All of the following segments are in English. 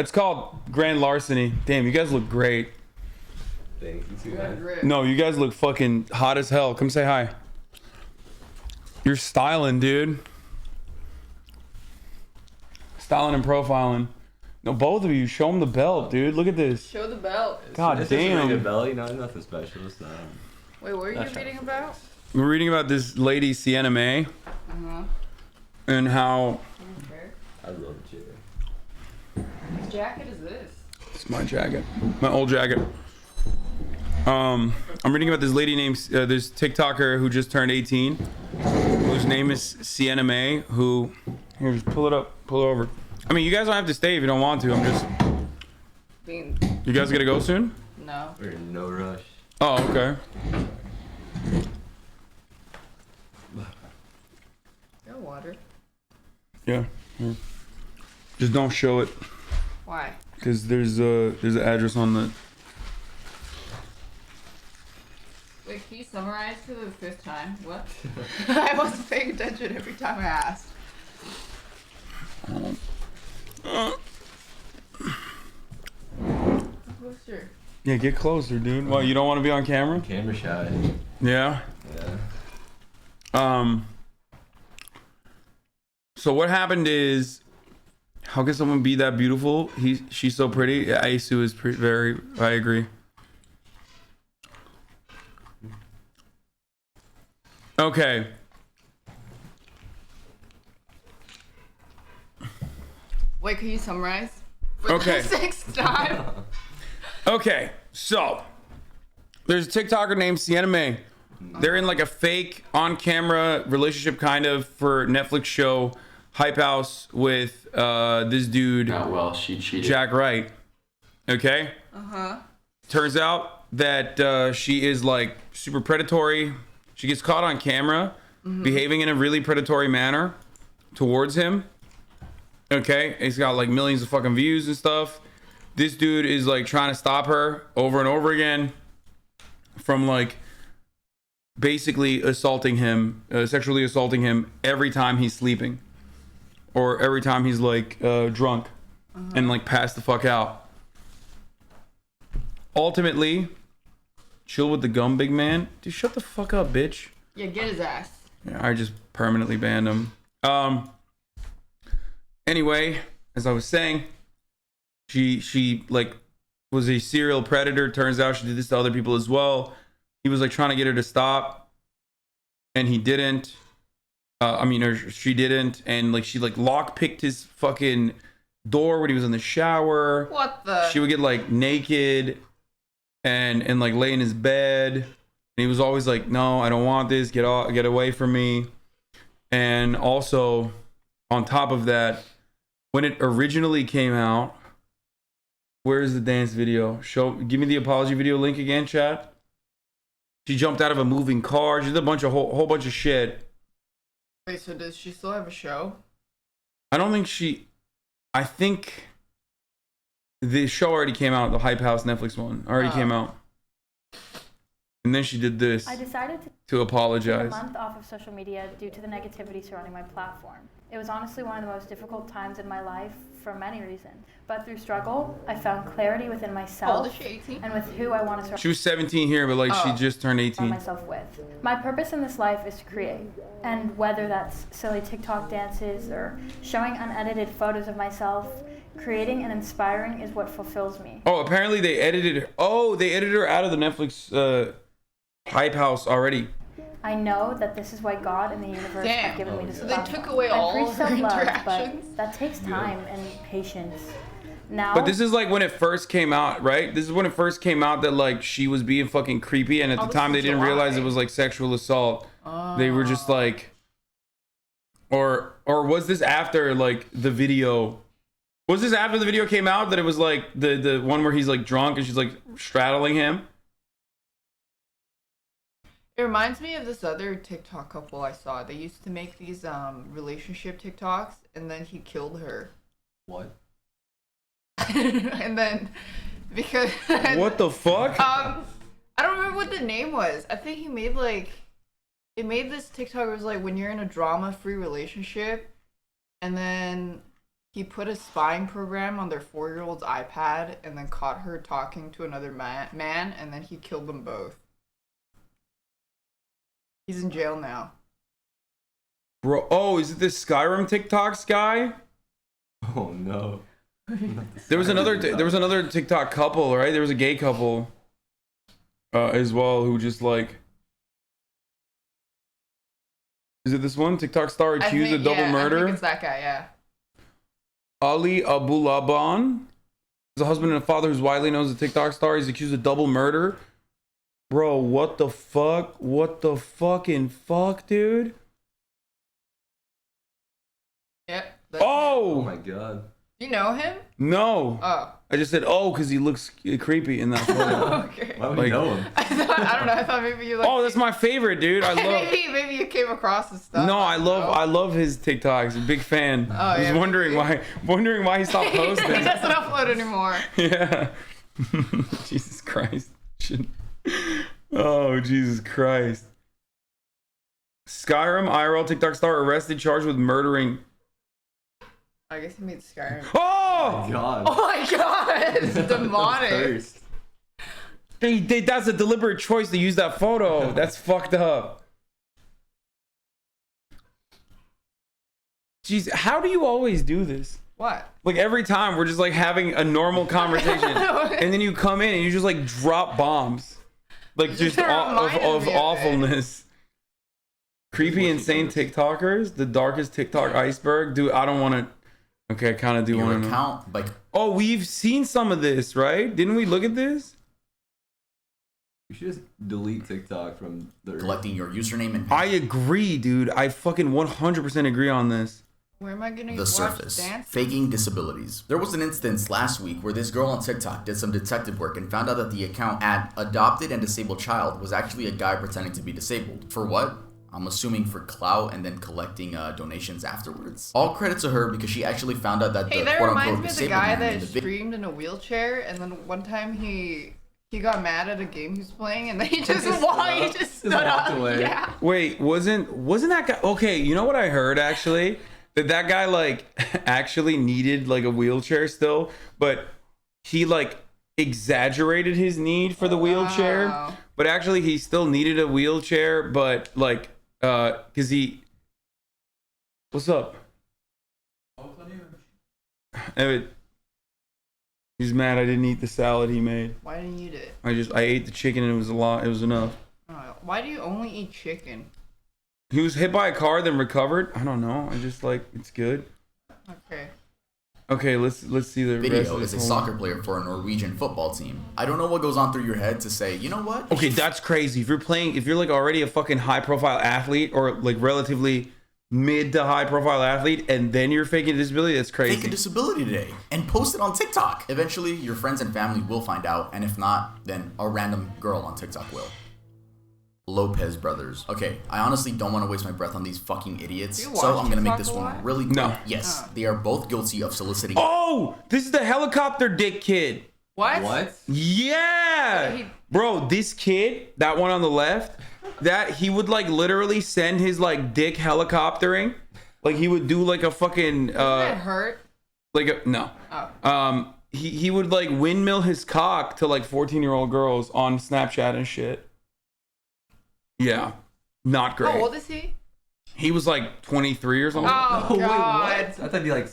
It's called grand larceny. Damn, you guys look great. Thank you too, man. No, you guys look fucking hot as hell. Come say hi. You're styling, dude. Styling and profiling. No, both of you. Show them the belt, dude. Look at this. Show the belt. God It's damn. just a regular belt, you know, nothing special. It's not. Wait, what are you reading about? We're reading about this lady, Sienna May, and how... I love Jerry. Whose jacket is this? It's my jacket. My old jacket. I'm reading about this lady named, this TikToker who just turned 18, whose name is Sienna May, who... Here, just pull it up. Pull it over. I mean, you guys don't have to stay if you don't want to. I'm just... You guys gonna go soon? No. We're in no rush. Oh, okay. No water. Yeah. Here. Just don't show it. Why? Because there's an address on the... Wait, can you summarize for the fifth time? What? I wasn't paying attention every time I asked. Closer. Yeah, get closer, dude. Well, you don't want to be on camera? Camera shy. Yeah. Yeah. So what happened is, how can someone be that beautiful? She's so pretty. Yeah, Aceu is very. I agree. Okay. Wait, can you summarize? For Okay. the sixth time? Okay, so there's a TikToker named Sienna May. They're in like a fake on-camera relationship kind of for Netflix show Hype House with this dude. Not well, she cheated. Jack Wright. Okay? Turns out that she is like super predatory. She gets caught on camera behaving in a really predatory manner towards him. Okay? He's got like millions of fucking views and stuff. This dude is like trying to stop her over and over again from like basically assaulting him, sexually assaulting him every time he's sleeping or every time he's like drunk and like passed the fuck out. Ultimately, chill with the gum, big man. Dude, shut the fuck up, bitch. Yeah, get his ass. Yeah, I just permanently banned him. Anyway, as I was saying, she like was a serial predator. Turns out she did this to other people as well. He was like trying to get her to stop, and he didn't. Or she didn't, and like she like lockpicked his fucking door when he was in the shower. What the? She would get like naked and like lay in his bed, and he was always like, "No, I don't want this. Get away from me." And also, on top of that, when it originally came out, where's the dance video? Give me the apology video link again, chat. She jumped out of a moving car. She did a whole bunch of shit. Wait, so does she still have a show? I think the show already came out. The Hype House Netflix one already came out. And then she did this. I decided to apologize. take a month off of social media due to the negativity surrounding my platform. It was honestly one of the most difficult times in my life for many reasons. But through struggle, I found clarity within myself. How old is she, 18? And with who I want to surround She was 17 here, but like she just turned 18. myself with. My purpose in this life is to create. And whether that's silly TikTok dances or showing unedited photos of myself, creating and inspiring is what fulfills me. Oh, apparently they edited her. Oh, they edited her out of the Netflix Hype House already. I know that this is why God and the universe have given me this So they platform. took away all I preach of her self-love, interactions? but that takes time and patience. Now, But this is like when it first came out, right? This is when it first came out that like she was being fucking creepy, and at the this time they is didn't July. realize it was like sexual assault. They were just like, or was this after like the video? Was this after the video came out that it was like the one where he's like drunk and she's like straddling him? It reminds me of this other TikTok couple I saw. They used to make these relationship TikToks, and then he killed her. What? And then because What the fuck? I don't remember what the name was. I think he made this TikTok. It was like when you're in a drama-free relationship, and then he put a spying program on their 4-year-old's iPad and then caught her talking to another man, and then he killed them both. He's in jail now. Bro, oh, is it this Skyrim TikToks guy? Oh no. There was another TikTok couple, right? There was a gay couple as well who just like. Is it this one? TikTok star accused of double murder? I think it's that guy, yeah. Ali Abulaban is a husband and a father who's widely known as a TikTok star. He's accused of double murder. Bro, what the fuck? What the fucking fuck, dude? Yep. Oh my god. Do you know him? No. Oh. I just said, oh, because he looks creepy in that photo. Okay. Why would you know him? I don't know. I thought maybe you like. Oh, that's my favorite, dude. I love. maybe you came across his stuff. No, I love his TikToks. I'm a big fan. Oh, I was yeah, wondering why he stopped he posting. doesn't upload anymore. Yeah. Jesus Christ. Oh, Jesus Christ. Skyrim IRL TikTok star arrested, charged with murdering. I guess he made Skyrim. Oh! God. Oh my god! It's demonic. That's a deliberate choice to use that photo. That's fucked up. Jeez, how do you always do this? What? Like every time we're just like having a normal conversation, and then you come in and you just like drop bombs, like just of awfulness. Creepy, insane TikTokers, the darkest TikTok iceberg. Dude, I don't want to. Okay, I kind of do want to know. Like, oh, we've seen some of this, right? Didn't we look at this? You should just delete TikTok from the collecting your username and I agree, dude. I fucking 100% agree on this. Where am I gonna the surface, faking disabilities. There was an instance last week where this girl on TikTok did some detective work and found out that the account had adopted and disabled child was actually a guy pretending to be disabled. For what? I'm assuming for clout and then collecting donations afterwards. All credit to her because she actually found out that the that quote-unquote reminds me of the disabled guy man in that the streamed in a wheelchair, and then one time he got mad at a game he was playing, and then he just stood up. Away. Yeah. Wasn't that guy? Okay, you know what I heard actually? That guy like actually needed like a wheelchair still, but he like exaggerated his need for the wheelchair. Wow. But actually he still needed a wheelchair, but like cause what's up? He's mad I didn't eat the salad he made. Why didn't you eat it? I ate the chicken and it was a lot. It was enough. Why do you only eat chicken? He was hit by a car, then recovered. I don't know. I just like it's good. Okay, let's see the video. Rest of Is a soccer player for a Norwegian football team. I don't know what goes on through your head to say, you know what? Okay, that's crazy. If you're like already a fucking high profile athlete or like relatively mid to high profile athlete, and then you're faking a disability, that's crazy. Fake a disability today and post it on TikTok. Eventually, your friends and family will find out, and if not, then a random girl on TikTok will. Lopez brothers. Okay, I honestly don't want to waste my breath on these fucking idiots, so I'm gonna make this one really quick. No. Yes, they are both guilty of soliciting. Oh, this is the helicopter dick kid. What? Yeah, bro, this kid, that one on the left, that he would like literally send his like dick helicoptering, like he would do like a fucking. Does that hurt? Like no. Oh. He would like windmill his cock to like 14-year-old girls on Snapchat and shit. Yeah, not great. How old is he? He was like 23 or something. Oh, Wait, God. what? I thought he'd be like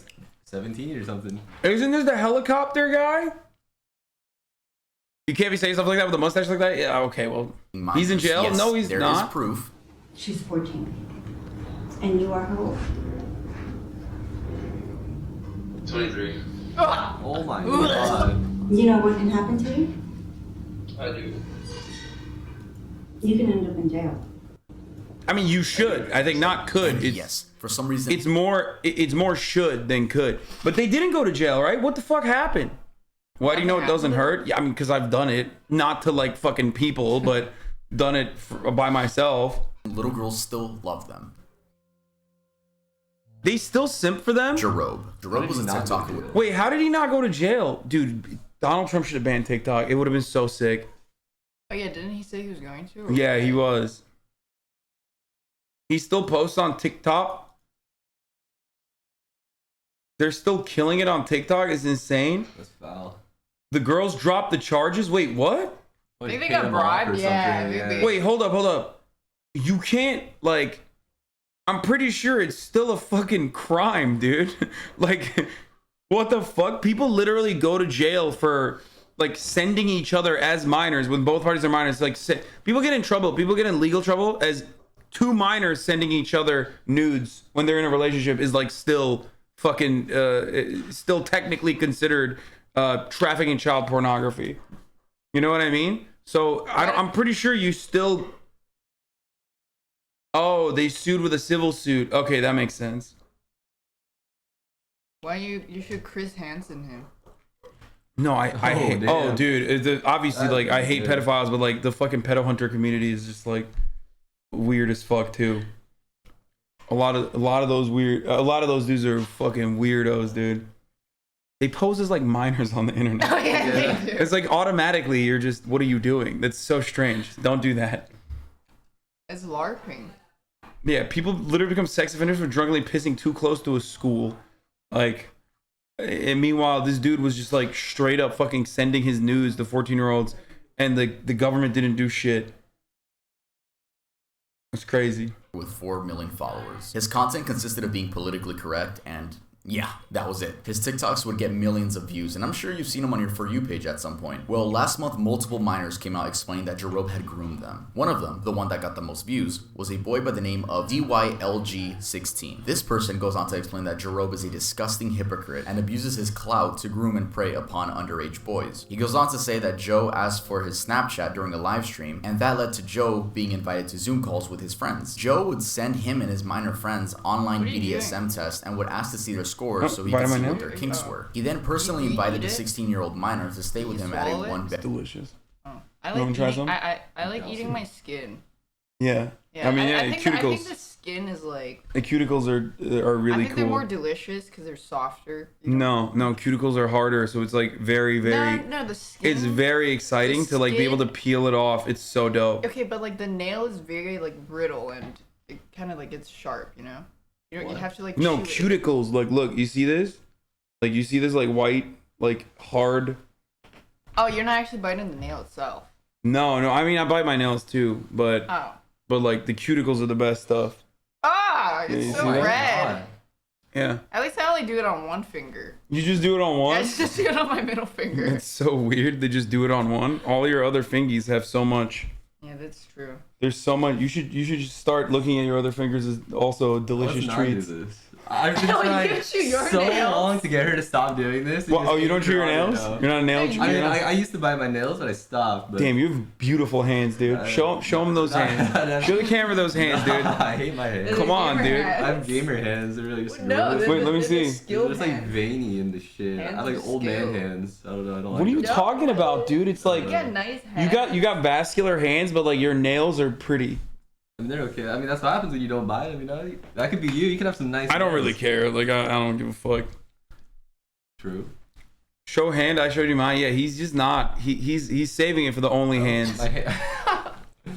17 or something. Isn't this the helicopter guy? You can't be saying stuff like that with a mustache like that? Yeah, okay, well, he's in jail? Yes, No, he's there not. is proof. She's 14. And you are how old? 23. Oh my god. You know what can happen to you? I do. You can end up in jail. I mean, you should. I think not could. It's, Yes, for some reason. It's more should than could. But they didn't go to jail, right? What the fuck happened? Why do you know it doesn't hurt? Yeah, I mean, because I've done it. Not to like fucking people, but done it by myself. Little girls still love them. They still simp for them? Jerobe was a TikToker. Wait, how did he not go to jail? Dude, Donald Trump should have banned TikTok. It would have been so sick. Oh yeah, didn't he say he was going to? Yeah, he was. He still posts on TikTok. they're still killing it on TikTok is insane. That's foul. The girls dropped the charges. Wait, what? I think they got bribed. Yeah. Wait, hold up. You can't, like, I'm pretty sure it's still a fucking crime, dude. Like, what the fuck? People literally go to jail for, like, sending each other as minors when both parties are minors. Like, people get in trouble. People get in legal trouble as two minors sending each other nudes when they're in a relationship is, like, still fucking, still technically considered trafficking child pornography. You know what I mean? So I'm pretty sure you still. Oh, they sued with a civil suit. Okay, that makes sense. Why you should Chris Hansen him? No, I hate. Damn. Oh, dude, obviously, That's like, I hate weird. pedophiles, but like the fucking pedo hunter community is just like weird as fuck too. A lot of those dudes are fucking weirdos, dude. They pose as like minors on the internet. Oh yeah, they do. It's like automatically you're just, what are you doing? That's so strange. Don't do that. It's LARPing. Yeah, people literally become sex offenders for drunkenly pissing too close to a school. Like, and meanwhile, this dude was just like straight up fucking sending his news to 14-year-olds, and the government didn't do shit. It's crazy. With 4 million followers. His content consisted of being politically correct and yeah, that was it. His TikToks would get millions of views, and I'm sure you've seen them on your For You page at some point. Well, last month, multiple minors came out explaining that Jarob had groomed them. One of them, the one that got the most views, was a boy by the name of DYLG16. This person goes on to explain that Jarob is a disgusting hypocrite and abuses his clout to groom and prey upon underage boys. He goes on to say that Joe asked for his Snapchat during a live stream, and that led to Joe being invited to Zoom calls with his friends. Joe would send him and his minor friends online BDSM tests and would ask to see their scores so he could see what their kinks were. He then personally invited the 16-year-old minor to stay with him at a one-bed. Delicious. Oh. I You wanna like try eating, some? I like eating my skin. Yeah. Yeah, I mean, I think cuticles. the skin is like. The cuticles are really I think cool. they're more delicious because they're softer. No, cuticles are harder, so it's like very. No, the skin. It's very exciting to like be able to peel it off. It's so dope. Okay, but like the nail is very like brittle and it kind of like gets sharp, you know. You have to like. No, chew it. cuticles. Like, look, you see this? Like, you see this like white, like hard. Oh, you're not actually biting the nail itself. No. I mean, I bite my nails too, but Oh. like the cuticles are the best stuff. Ah, Yeah, you it's see so that? red. Yeah. At least I only do it on one finger. You just do it on I one. just do it on my middle finger. It's so weird. They just do it on one. All your other fingies have so much. Yeah, that's true. There's so much. You should just start looking at your other fingers as also delicious treats. I've been No, trying you chew your so nails. long to get her to stop doing this. Well, oh, you don't chew your nails? You're not a nail No, you chewer? I mean, Yeah. I used to bite my nails, but I stopped. But Damn, you have beautiful hands, dude. Show them those hands. Show the camera those hands, dude. I hate my hands. Come on, Gamer dude. hands. I have gamer hands. They're really No, screwy. Wait, let me see. They're Skilled just like hands. veiny and the shit. Hands I have like are old man skilled. hands. I don't know. I don't What are like you it. No. talking about, dude? It's like You got nice hands. you got vascular hands, but like your nails are pretty. I mean, they're okay. I mean, that's what happens when you don't buy them. You know, that could be you. You could have some nice. I don't hands. really care. Like I don't give a fuck. True. Show hand. I showed you mine. Yeah, he's just not. He's saving it for the only hands. My hand.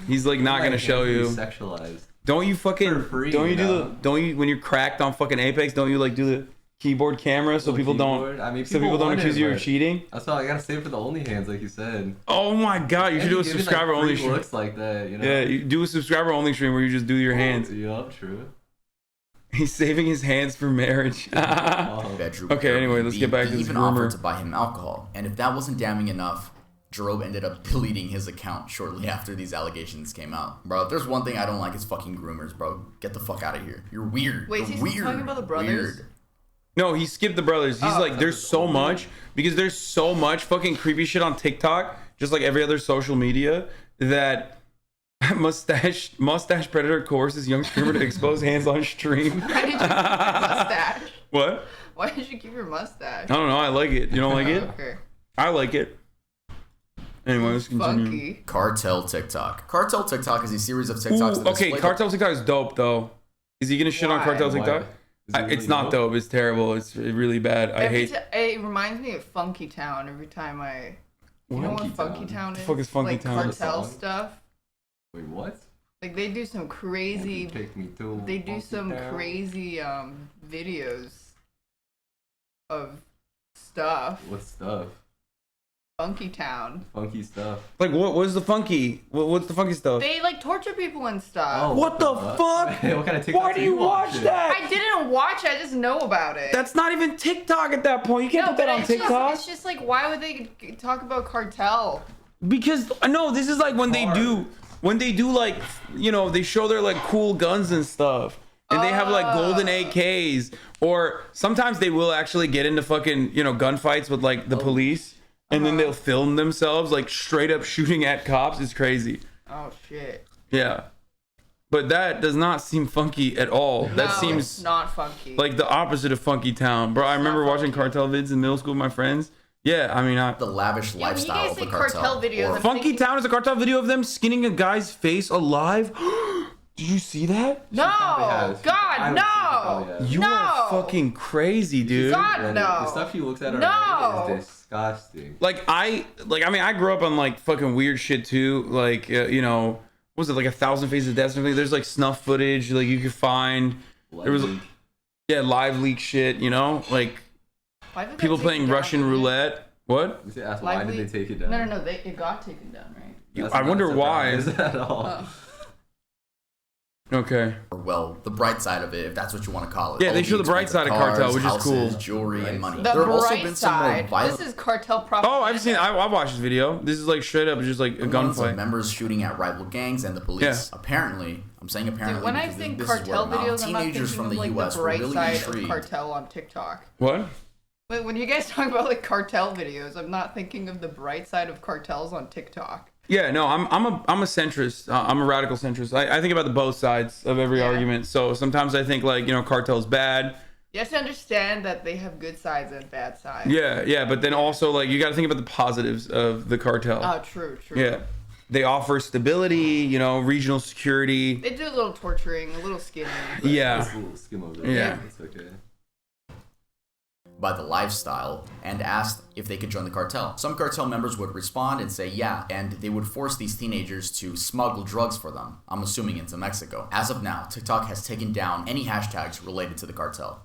He's like not My gonna show hands you. be Sexualized. Don't you fucking For free, don't you do you the know? don't you when you're cracked on fucking Apex, don't you like do the keyboard camera so people Keyboard. don't I mean, so people don't want accuse it, you of but cheating? That's why I gotta save it for the only hands, like you said. Oh my god, you should do a And give me, like, subscriber only free stream. looks like that, you know. Yeah, you do a subscriber only stream where you just do your hands. Yup, true. He's saving his hands for marriage. Oh. Bedroom. Okay, anyway, let's get back to He this even rumor. offered to buy him alcohol, and if that wasn't damning enough, Jarob ended up deleting his account shortly after these allegations came out. Bro, if there's one thing I don't like, it's fucking groomers, bro. Get the fuck out of here. You're weird. Wait, You're he's weird. talking about the brothers? Weird. No, he skipped the brothers. He's Oh, like, there's so much because there's so much fucking creepy shit on TikTok, just like every other social media, that mustache predator coerces young streamer to expose hands on stream. Why did you keep your mustache? What? Why did you keep your mustache? I don't know. I like it. You don't like it? Okay. I like it. Anyway, let's continue. Funky. Cartel TikTok. Cartel TikTok is a series of TikToks Ooh, that okay, display Cartel TikTok is dope though. Is he gonna shit on Why? Cartel Why? TikTok? Is it really It's not dope. It's terrible. It's really bad. I hate. It reminds me of Funky Town every time I. You know what Funky Funky Town? Town is? The fuck is Funky like Town? Cartel The song? stuff. Wait, what? Like they do some crazy. Take me to They do Funky some Town. crazy videos. of stuff. What stuff? Funky Town. Funky stuff. Like what's the funky? What's the funky stuff? They like torture people and stuff. Oh, what the fuck? What kind of TikTok? Why do you watch that? I didn't watch it, I just know about it. That's not even TikTok at that point. You can't no, put that but on it's TikTok. It's just like, why would they talk about cartel? Because no, this is like when they do like, you know, they show their like cool guns and stuff. And they have like golden AKs, or sometimes they will actually get into fucking, you know, gunfights with like the police, and then they'll film themselves like straight up shooting at cops. It's crazy. Oh shit. Yeah. But that does not seem funky at all. That No, seems it's not funky. like the opposite of Funky Town. Bro, I remember watching cartel vids in middle school with my friends. Yeah, I mean, The lavish yeah, when you lifestyle guys of the say cartel. cartel videos, or- I'm Funky thinking- Town is a cartel video of them skinning a guy's face alive. Did you see that? No, God, no. You No. are fucking crazy, dude. God, no. The stuff she looks at on No. Reddit is disgusting. Like I mean, I grew up on like fucking weird shit too. Like you know, what was it, like 1,000 Faces of Death? There's like snuff footage like you could find. There was live leak shit. You know, like Why did they people take playing it down? Russian roulette. What? We should ask why did they take it down? No, it got taken down, right? That's I not wonder why. surprised at all. Oh. Okay. well, the bright side of it, if that's what you want to call it. Yeah, All they the show the bright expensive side of cartel, cars, which is houses, cool. jewelry, and money. The There have also bright been some more side. violent This is cartel propaganda. Oh, I've seen. I watched this video. This is like straight up just like a ones of gunfight. members shooting at rival gangs and the police. Yeah. Apparently, I'm saying apparently Dude, when I because think this cartel is word of mouth. videos, I'm not Teenagers thinking from of the like U.S. the were bright really side intrigued. of cartel on TikTok. What? Wait, when you guys talk about like cartel videos, I'm not thinking of the bright side of cartels on TikTok. Yeah, no, I'm a centrist. I'm a radical centrist. I think about the both sides of every Yeah. argument. So sometimes I think like, you know, cartel's bad. You have to understand that they have good sides and bad sides. Yeah, but then also like you got to think about the positives of the cartel. Oh, true. Yeah, they offer stability, you know, regional security. They do a little torturing, a little skinning. Yeah, Just a little skim over Yeah. It's okay. by the lifestyle and asked if they could join the cartel. Some cartel members would respond and say yeah, and they would force these teenagers to smuggle drugs for them, I'm assuming into Mexico. As of now, TikTok has taken down any hashtags related to the cartel.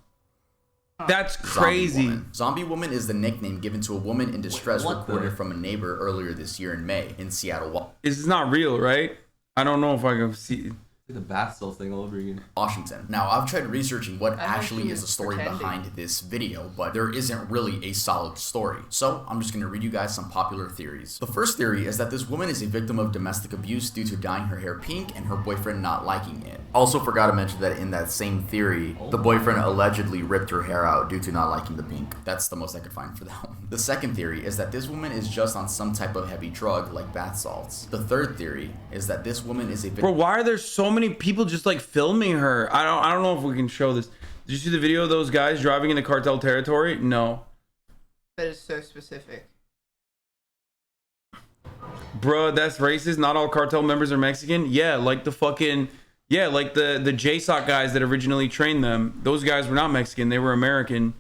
that's Zombie crazy. Woman. Zombie Woman is the nickname given to a woman in distress What the- reported from a neighbor earlier this year in May in Seattle, This is not real, right? I don't know if I can see. It's like the bath salts thing all over again. Washington. Now, I've tried researching what I think actually she is the was story pretending. behind this video, but there isn't really a solid story. So, I'm just going to read you guys some popular theories. The first theory is that this woman is a victim of domestic abuse due to dyeing her hair pink and her boyfriend not liking it. Also forgot to mention that in that same theory, the boyfriend allegedly ripped her hair out due to not liking the pink. That's the most I could find for that one. The second theory is that this woman is just on some type of heavy drug like bath salts. The third theory is that this woman is a victim. Bro, why are there so many people just like filming her? I don't know if we can show this. Did you see the video of those guys driving into cartel territory? No. That is so specific. Bruh, that's racist. Not all cartel members are Mexican. Yeah, like the fucking like the JSOC guys that originally trained them. Those guys were not Mexican. They were American.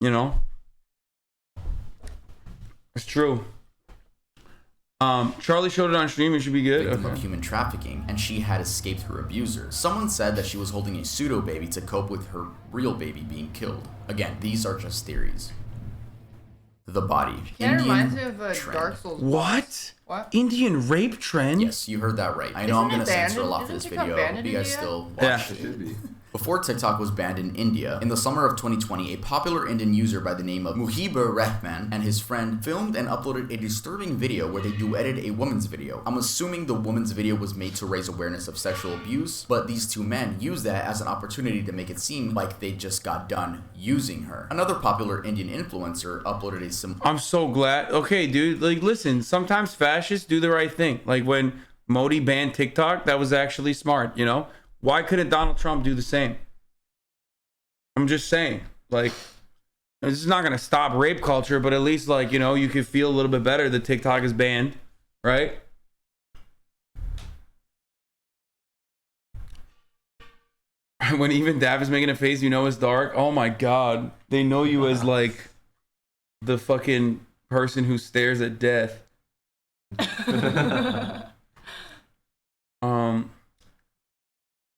You know? It's true. Charlie showed it on stream. It should be good. Victim of Okay. human trafficking, and she had escaped her abuser. Someone said that she was holding a pseudo baby to cope with her real baby being killed. Again, these are just theories. The body. Kind of reminds me Indian of trend. Dark Souls. What? What? Indian rape trend? Yes, you heard that right. I know I'm Isn't gonna it censor a banned? lot for Isn't this TikTok video. banned Hope in you guys India? still Yeah. watch It should be. Before TikTok was banned in India, in the summer of 2020, a popular Indian user by the name of Muhibur Rahman and his friend filmed and uploaded a disturbing video where they duetted a woman's video. I'm assuming the woman's video was made to raise awareness of sexual abuse, but these two men used that as an opportunity to make it seem like they just got done using her. Another popular Indian influencer uploaded a similar I'm so glad. Okay, dude. Like, listen. Sometimes fascists do the right thing. Like when Modi banned TikTok, that was actually smart. You know, why couldn't Donald Trump do the same? I'm just saying. Like, this is not gonna stop rape culture, but at least, like, you know, you could feel a little bit better that TikTok is banned, right? When even Dav is making a face, you know it's dark. Oh my god, they know you as like the fucking person who stares at death.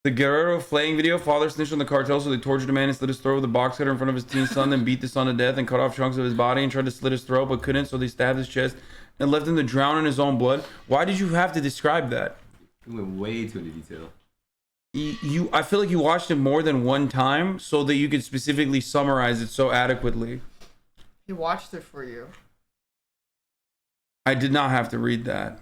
The Guerrero flaying video. Father snitched on the cartel, so they tortured a man and slit his throat with a box cutter in front of his teen son, then beat the son to death and cut off chunks of his body and tried to slit his throat, but couldn't, so they stabbed his chest and left him to drown in his own blood. Why did you have to describe that? You went way too into detail. I feel like you watched it more than one time so that you could specifically summarize it so adequately. He watched it for you. I did not have to read that.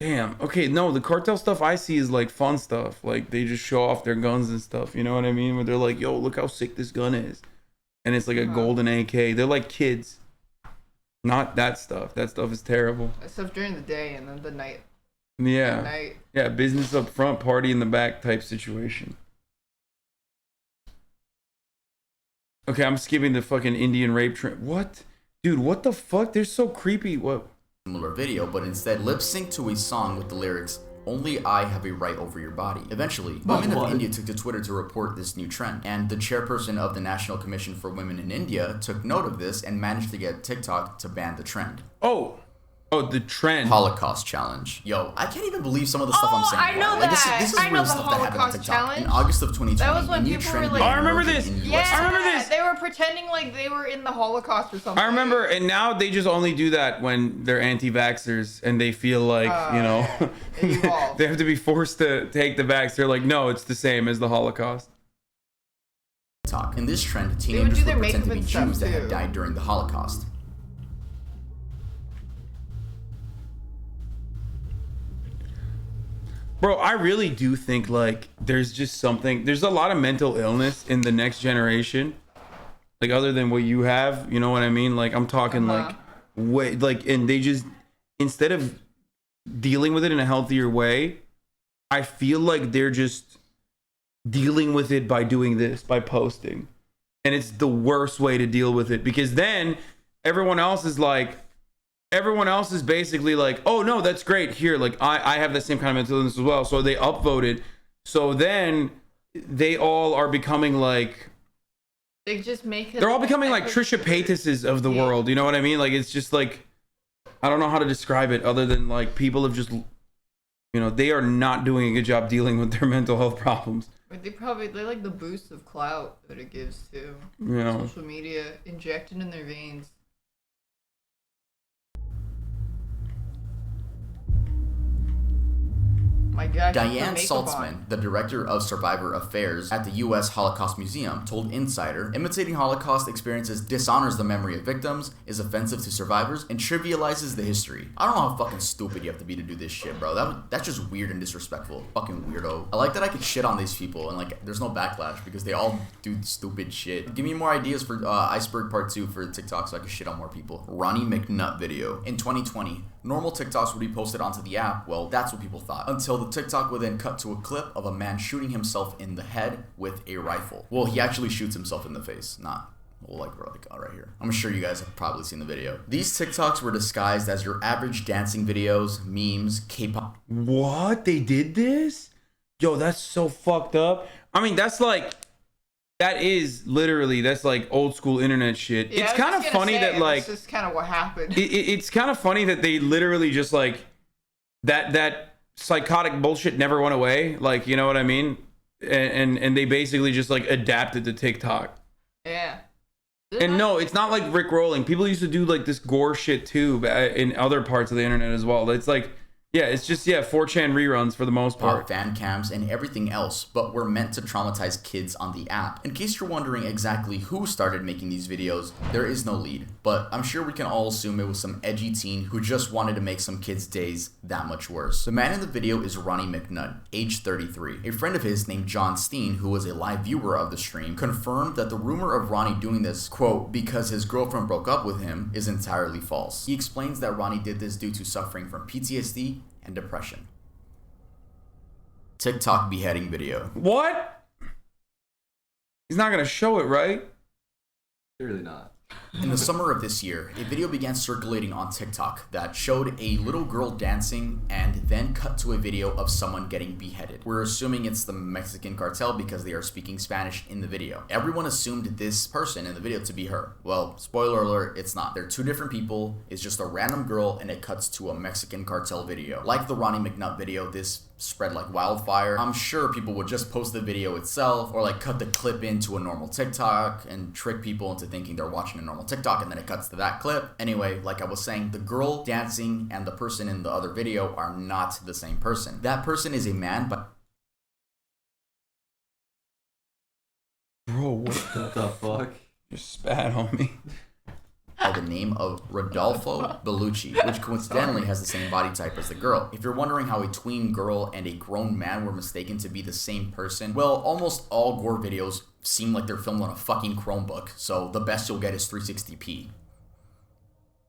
Damn. Okay, no, the cartel stuff I see is like fun stuff. Like they just show off their guns and stuff. You know what I mean? Where they're like, yo, look how sick this gun is. And it's like a golden AK. They're like kids. Not that stuff. That stuff is terrible. That stuff during the day and then the night. Yeah. At night. Yeah, business up front, party in the back type situation. Okay, I'm skipping the fucking Indian rape trend. What? Dude, what the fuck? They're so creepy. What? Similar video, but instead lip sync to a song with the lyrics, "Only I have a right over your body." Eventually, women of India took to Twitter to report this new trend, and the chairperson of the National Commission for Women in India took note of this and managed to get TikTok to ban the trend. Oh, the trend. Holocaust challenge. Yo, I can't even believe some of the stuff I'm saying. I know Like, that. This is I know real the stuff that happened on Holocaust TikTok. challenge. In August of 2020, That was when a new people trend were like- I remember emerged this. in US. Yeah, I remember this. They were pretending like they were in the Holocaust or something. I remember, and now they just only do that when they're anti-vaxxers and they feel like, you know, It evolved. they have to be forced to take the vax. They're like, no, it's the same as the Holocaust. TikTok. In this trend, would teenagers do would their pretend to be makeup and stuff, Jews that had too. died during the Holocaust. Bro, I really do think like there's just something, there's a lot of mental illness in the next generation. Like other than what you have, you know what I mean? Like I'm talking like way like, and they just, instead of dealing with it in a healthier way, I feel like they're just dealing with it by doing this, by posting. And it's the worst way to deal with it because then everyone else is basically like, oh no, that's great. Here, like I have the same kind of mental illness as well. So they upvoted. So then they all are becoming like, They just make it. they're all becoming like Trisha Paytas's of the world. You know what I mean? Like it's just like, I don't know how to describe it other than like people have just, you know, they are not doing a good job dealing with their mental health problems. They like the boost of clout that it gives too. You know. Social media injected in their veins. My God, Diane Saltzman, the director of Survivor Affairs at the U.S. Holocaust Museum, told Insider, imitating Holocaust experiences dishonors the memory of victims, is offensive to survivors, and trivializes the history. I don't know how fucking stupid you have to be to do this shit, bro. That's just weird and disrespectful. Fucking weirdo. I like that I could shit on these people and like there's no backlash because they all do stupid shit. Give me more ideas for Iceberg Part 2 for TikTok so I can shit on more people. Ronnie McNutt video. In 2020, normal TikToks would be posted onto the app. Well, that's what people thought. Until the TikTok would then cut to a clip of a man shooting himself in the head with a rifle. Well, he actually shoots himself in the face, not like right here. I'm sure you guys have probably seen the video. These TikToks were disguised as your average dancing videos, memes, K-pop. What? They did this? Yo, that's so fucked up. I mean, that's like, that is literally, that's like old school internet shit. Yeah, it's kind of funny that like, that's just kind of what happened. it's kind of funny that they literally just like, that psychotic bullshit never went away. Like, you know what I mean? And they basically just like adapted to TikTok. Yeah. And no, it's not like Rick rolling. People used to do like this gore shit too in other parts of the internet as well. It's like, yeah, it's just, 4chan reruns for the most part. Fan cams and everything else, but were meant to traumatize kids on the app. In case you're wondering exactly who started making these videos, there is no lead, but I'm sure we can all assume it was some edgy teen who just wanted to make some kids' days that much worse. The man in the video is Ronnie McNutt, age 33. A friend of his named John Steen, who was a live viewer of the stream, confirmed that the rumor of Ronnie doing this, quote, because his girlfriend broke up with him, is entirely false. He explains that Ronnie did this due to suffering from PTSD and depression. TikTok beheading video. What? He's not gonna show it, right? Clearly not. In the summer of this year, a video began circulating on TikTok that showed a little girl dancing and then cut to a video of someone getting beheaded. We're assuming it's the Mexican cartel because they are speaking Spanish in the video. Everyone assumed this person in the video to be her. Well, spoiler alert, it's not. They're two different people. It's just a random girl and it cuts to a Mexican cartel video. Like the Ronnie McNutt video, this spread like wildfire. I'm sure people would just post the video itself or like cut the clip into a normal TikTok and trick people into thinking they're watching a normal TikTok, and then it cuts to that clip. Anyway, like I was saying, the girl dancing and the person in the other video are not the same person. That person is a man, but Bro, what What the fuck? you spat on me? by the name of Rodolfo Bellucci, which coincidentally has the same body type as the girl. If you're wondering how a tween girl and a grown man were mistaken to be the same person, well, almost all gore videos seem like they're filmed on a fucking Chromebook, so the best you'll get is 360p.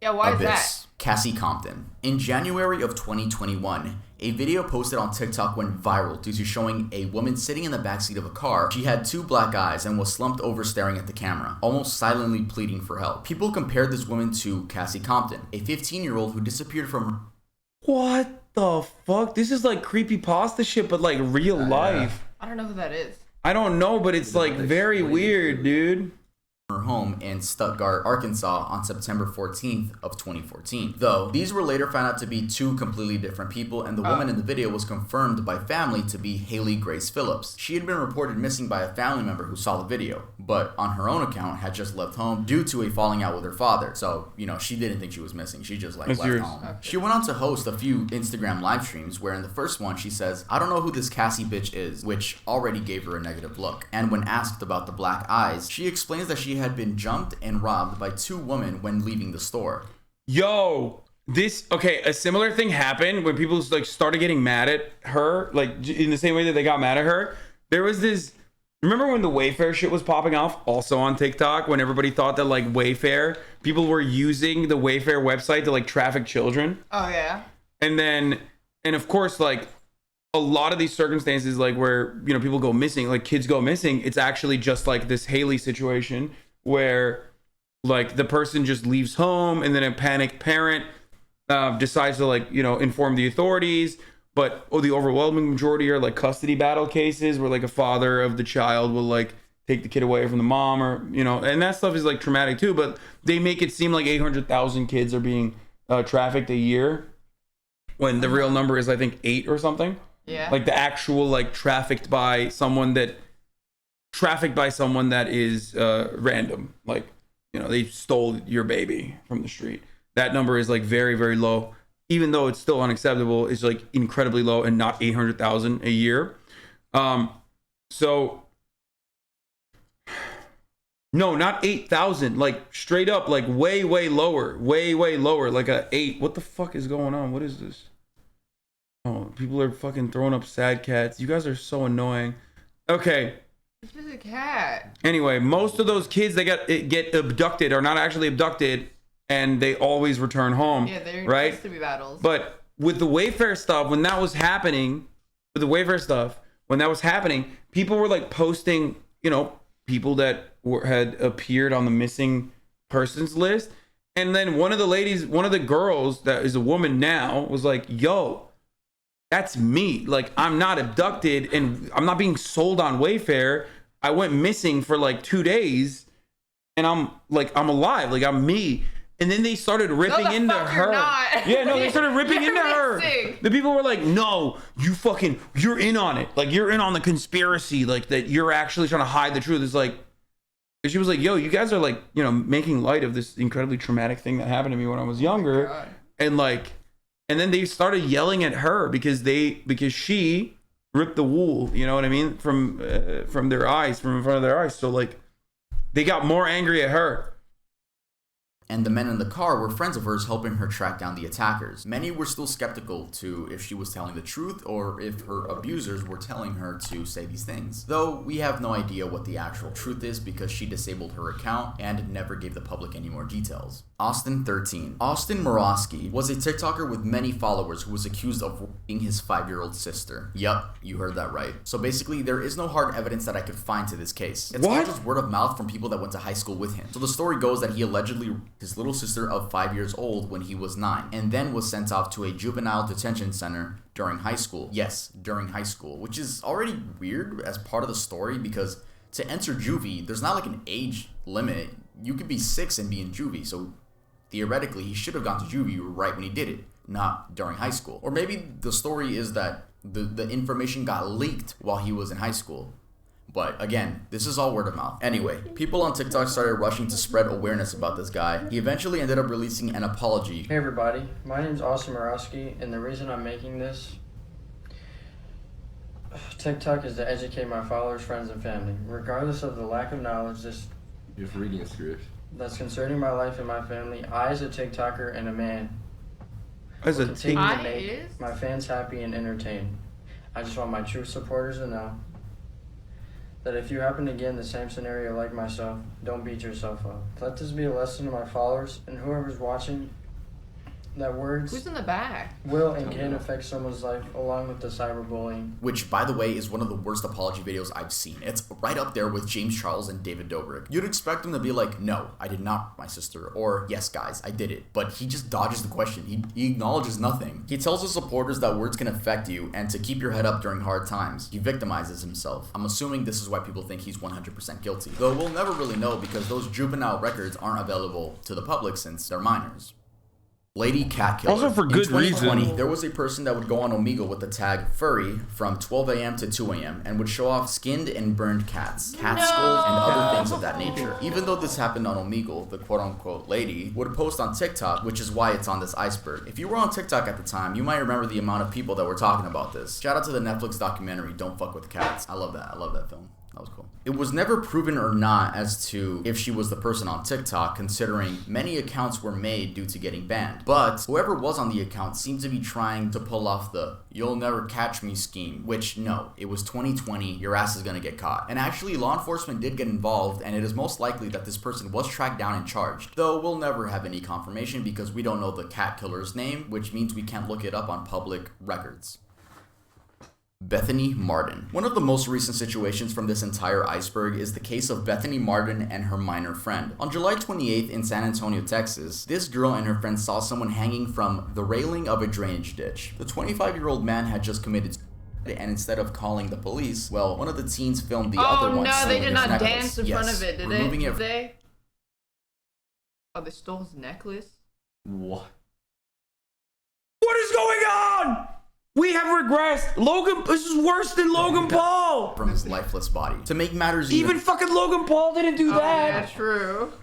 Yeah, why is that? Cassie Compton. In January of 2021, a video posted on TikTok went viral due to showing a woman sitting in the backseat of a car. She had two black eyes and was slumped over staring at the camera, almost silently pleading for help. People compared this woman to Cassie Compton, a 15-year-old who disappeared from her. What the fuck? This is like creepypasta shit, but like real life. I don't know who that is. I don't know, but it's like very weird, dude. Her home in Stuttgart, Arkansas on September 14th of 2014. Though these were later found out to be two completely different people, and the woman in the video was confirmed by family to be Haley Grace Phillips. She had been reported missing by a family member who saw the video, but on her own account had just left home due to a falling out with her father. So, you know, she didn't think she was missing. She just like left home. Okay. She went on to host a few Instagram live streams where in the first one she says, "I don't know who this Cassie bitch is," which already gave her a negative look. And when asked about the black eyes, she explains that she had been jumped and robbed by two women when leaving the store. Yo, a similar thing happened when people like started getting mad at her, like in the same way that they got mad at her. There was this, remember when the Wayfair shit was popping off also on TikTok, when everybody thought that like Wayfair, people were using the Wayfair website to like traffic children? Oh yeah. And of course, like a lot of these circumstances, like where, you know, people go missing, like kids go missing, it's actually just like this Haley situation where like the person just leaves home and then a panicked parent decides to like, you know, inform the authorities. But the overwhelming majority are like custody battle cases where like a father of the child will like take the kid away from the mom, or, you know, and that stuff is like traumatic too. But they make it seem like 800,000 kids are being trafficked a year when the real number is I think 8 or something. Yeah. Like the actual like trafficked by someone that is random, like, you know, they stole your baby from the street. That number is like very, very low, even though it's still unacceptable. It's like incredibly low and not 800,000 a year. So no, not 8,000, like straight up, like way lower, like a 8. What the fuck is going on? What is this? Oh, people are fucking throwing up sad cats. You guys are so annoying. Okay. It's just a cat. Anyway, most of those kids that get abducted are not actually abducted, and they always return home. Yeah, they're right? custody battles. But with the Wayfair stuff, when that was happening, people were like posting, you know, people that had appeared on the missing persons list, and then one of the girls that is a woman now was like, "Yo, that's me. Like, I'm not abducted and I'm not being sold on Wayfair. I went missing for like 2 days and I'm alive. Like, I'm me." And then they started ripping into her. Yeah, no, they started ripping into her. The people were like, "No, you're in on it. Like, you're in on the conspiracy. Like, that you're actually trying to hide the truth." It's like, and she was like, "Yo, you guys are like, you know, making light of this incredibly traumatic thing that happened to me when I was younger." Oh, and like, and then they started yelling at her because she ripped the wool, you know what I mean, from their eyes, from in front of their eyes. So like, they got more angry at her. and the men in the car were friends of hers helping her track down the attackers. Many were still skeptical to if she was telling the truth or if her abusers were telling her to say these things. Though we have no idea what the actual truth is because she disabled her account and never gave the public any more details. Austin 13. Austin Morosky was a TikToker with many followers who was accused of raping his 5-year-old sister. Yup, you heard that right. So basically, there is no hard evidence that I could find to this case. It's all just word of mouth from people that went to high school with him. So the story goes that he allegedly his little sister of 5 years old when he was 9, and then was sent off to a juvenile detention center during high school. Yes, during high school, which is already weird as part of the story because to enter juvie, there's not like an age limit. You could be 6 and be in juvie, so theoretically he should have gone to juvie right when he did it, not during high school. Or maybe the story is that the information got leaked while he was in high school. But again, this is all word of mouth. Anyway, people on TikTok started rushing to spread awareness about this guy. He eventually ended up releasing an apology. Hey everybody, my name's Austin Morosky, and the reason I'm making this TikTok is to educate my followers, friends, and family. Regardless of the lack of knowledge You're just reading a script. that's concerning my life and my family, I as a TikToker and a man As a continue I to make is? my fans happy and entertained. I just want my true supporters to know that if you happen to get in the same scenario like myself, don't beat yourself up. Let this be a lesson to my followers and whoever's watching that words Who's in the back? will and can affect someone's life along with the cyberbullying. Which, by the way, is one of the worst apology videos I've seen. It's right up there with James Charles and David Dobrik. You'd expect him to be like, no, I did not, my sister, or yes, guys, I did it. But he just dodges the question. He acknowledges nothing. He tells his supporters that words can affect you and to keep your head up during hard times. He victimizes himself. I'm assuming this is why people think he's 100% guilty. Though we'll never really know because those juvenile records aren't available to the public since they're minors. Lady Cat Killer. Also for good In 2020, reason. there was a person that would go on Omegle with the tag furry from 12 a.m. to 2 a.m. and would show off skinned and burned cats, cat skulls, and other things of that nature. Even though this happened on Omegle, the quote-unquote lady would post on TikTok, which is why it's on this iceberg. If you were on TikTok at the time, you might remember the amount of people that were talking about this. Shout out to the Netflix documentary, Don't Fuck With Cats. I love that. I love that film. That was cool. It was never proven or not as to if she was the person on TikTok, considering many accounts were made due to getting banned. But whoever was on the account seemed to be trying to pull off the "you'll never catch me" scheme, which no, it was 2020, your ass is gonna get caught. And actually, law enforcement did get involved, and it is most likely that this person was tracked down and charged. Though we'll never have any confirmation because we don't know the cat killer's name, which means we can't look it up on public records. Bethany Martin. One of the most recent situations from this entire iceberg is the case of Bethany Martin and her minor friend. On July 28th in San Antonio, Texas, this girl and her friend saw someone hanging from the railing of a drainage ditch. The 25-year-old man had just committed suicide, and instead of calling the police, well, one of the teens filmed the other one. Oh no, they stealing did his not necklace. dance in Yes, front of it, did removing they? it Did they? Oh, they stole his necklace? What? What is going on? We have regressed. Logan, this is worse than Logan Paul. from his lifeless body. To make matters Even fucking Logan Paul didn't do Oh, that. yeah, true.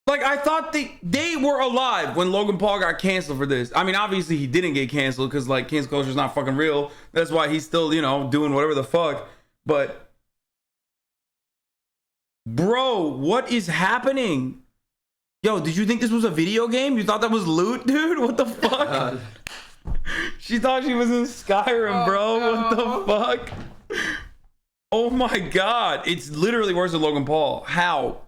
Like, I thought they were alive when Logan Paul got canceled for this. I mean, obviously he didn't get canceled because, like, cancel culture is not fucking real. That's why he's still, you know, doing whatever the fuck. But, bro, what is happening? Yo, did you think this was a video game? You thought that was loot, dude? What the fuck? She thought she was in Skyrim, bro. What the fuck? Oh my god. It's literally worse than Logan Paul. How?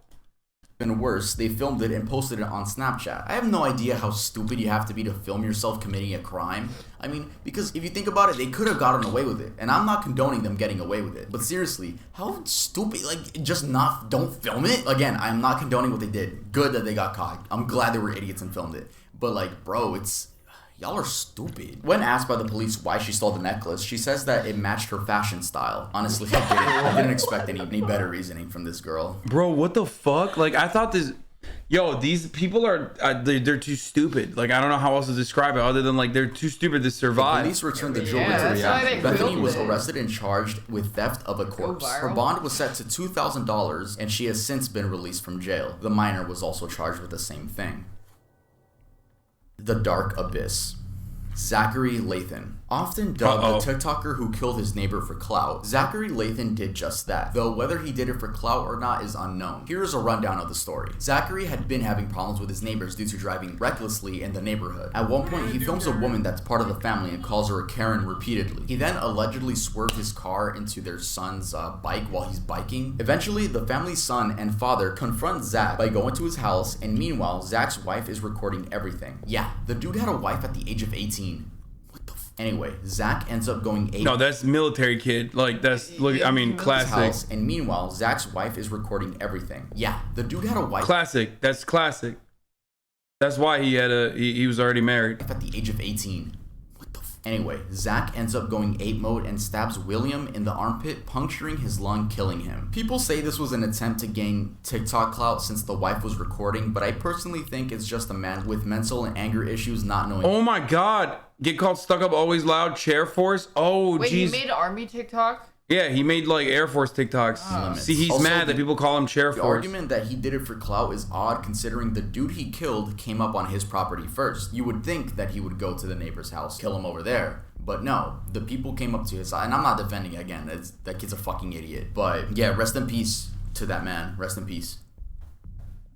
Even worse, they filmed it and posted it on Snapchat. I have no idea how stupid you have to be to film yourself committing a crime. I mean, because if you think about it, they could have gotten away with it. And I'm not condoning them getting away with it. But seriously, how stupid, like, don't film it? Again, I'm not condoning what they did. Good that they got caught. I'm glad they were idiots and filmed it. But like, bro, y'all are stupid. When asked by the police why she stole the necklace, she says that it matched her fashion style. Honestly, I didn't expect any better reasoning from this girl. Bro, what the fuck? Like, I thought this... Yo, these people are... they're too stupid. Like, I don't know how else to describe it other than, like, they're too stupid to survive. Police returned the jewelry Yeah, to that's why they reality. Bethany filmed was it. arrested and charged with theft of a corpse. Her viral. bond was set to $2,000, and she has since been released from jail. The minor was also charged with the same thing. The Dark Abyss. Zachary Lathan. Often dubbed the TikToker who killed his neighbor for clout, Zachary Lathan did just that, though whether he did it for clout or not is unknown. Here is a rundown of the story. Zachary had been having problems with his neighbors due to driving recklessly in the neighborhood. At one point, he films a woman that's part of the family and calls her a Karen repeatedly. He then allegedly swerved his car into their son's bike while he's biking. Eventually, the family's son and father confront Zach by going to his house, and meanwhile, Zach's wife is recording everything. Yeah, the dude had a wife at the age of 18. Anyway, Zach ends up going 8. No, that's military kid. Like, that's, look, I mean, classic. House, and meanwhile, Zach's wife is recording everything. Yeah, the dude had a wife. Classic. That's classic. That's why he was already married. At the age of 18. Anyway, Zach ends up going 8 mode and stabs William in the armpit, puncturing his lung, killing him. People say this was an attempt to gain TikTok clout since the wife was recording, but I personally think it's just a man with mental and anger issues not knowing. Oh my god. Get called stuck up, always loud, chair force. Oh, wait, geez. He made army TikTok? Yeah, he made like Air Force TikToks. See, he's also, mad that people call him chair the force. The argument that he did it for clout is odd considering the dude he killed came up on his property first. You would think that he would go to the neighbor's house, kill him over there. But no, the people came up to his side. And I'm not defending it again. That kid's a fucking idiot. But yeah, rest in peace to that man. Rest in peace.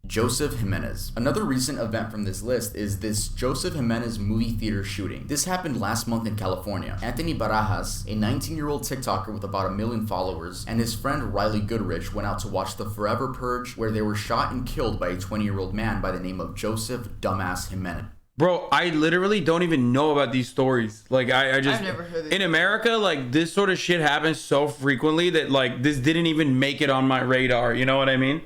Joseph Jimenez. Another recent event from this list is this Joseph Jimenez movie theater shooting. This happened last month in California. Anthony Barajas, a 19-year-old TikToker with about 1 million followers, and his friend Riley Goodrich went out to watch The Forever Purge, where they were shot and killed by a 20-year-old man by the name of Joseph Dumbass Jimenez. Bro, I literally don't even know about these stories. Like, I just... I've never heard of in America, like, this sort of shit happens so frequently that, like, this didn't even make it on my radar. You know what I mean?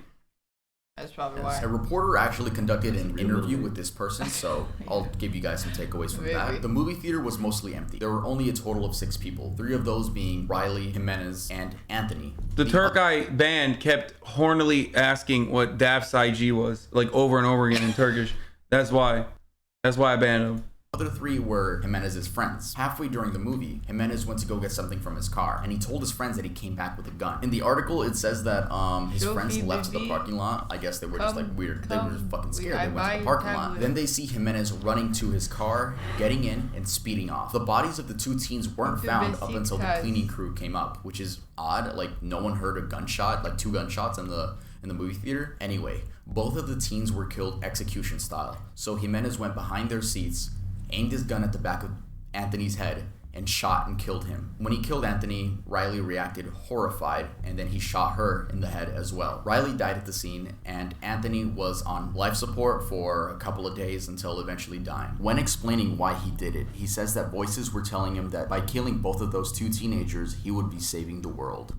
That's probably why. A reporter actually conducted an interview with this person, so I'll give you guys some takeaways from that. The movie theater was mostly empty. There were only a total of 6 people, 3 of those being Riley, Jimenez, and Anthony. The Turkeye band kept hornily asking what Daph's IG was, like, over and over again in Turkish. That's why I banned him. The other 3 were Jimenez's friends. Halfway during the movie, Jimenez went to go get something from his car, and he told his friends that he came back with a gun. In the article, it says that his friends left the parking lot. I guess they were just like weird. They were just fucking scared. They went to the parking lot. Then they see Jimenez running to his car, getting in, and speeding off. The bodies of the 2 teens weren't found up until the cleaning crew came up, which is odd. Like, no one heard a gunshot, like 2 gunshots in the movie theater. Anyway, both of the teens were killed execution style. So Jimenez went behind their seats, aimed his gun at the back of Anthony's head, and shot and killed him. When he killed Anthony, Riley reacted horrified, and then he shot her in the head as well. Riley died at the scene, and Anthony was on life support for a couple of days until eventually dying. When explaining why he did it, he says that voices were telling him that by killing both of those 2 teenagers, he would be saving the world.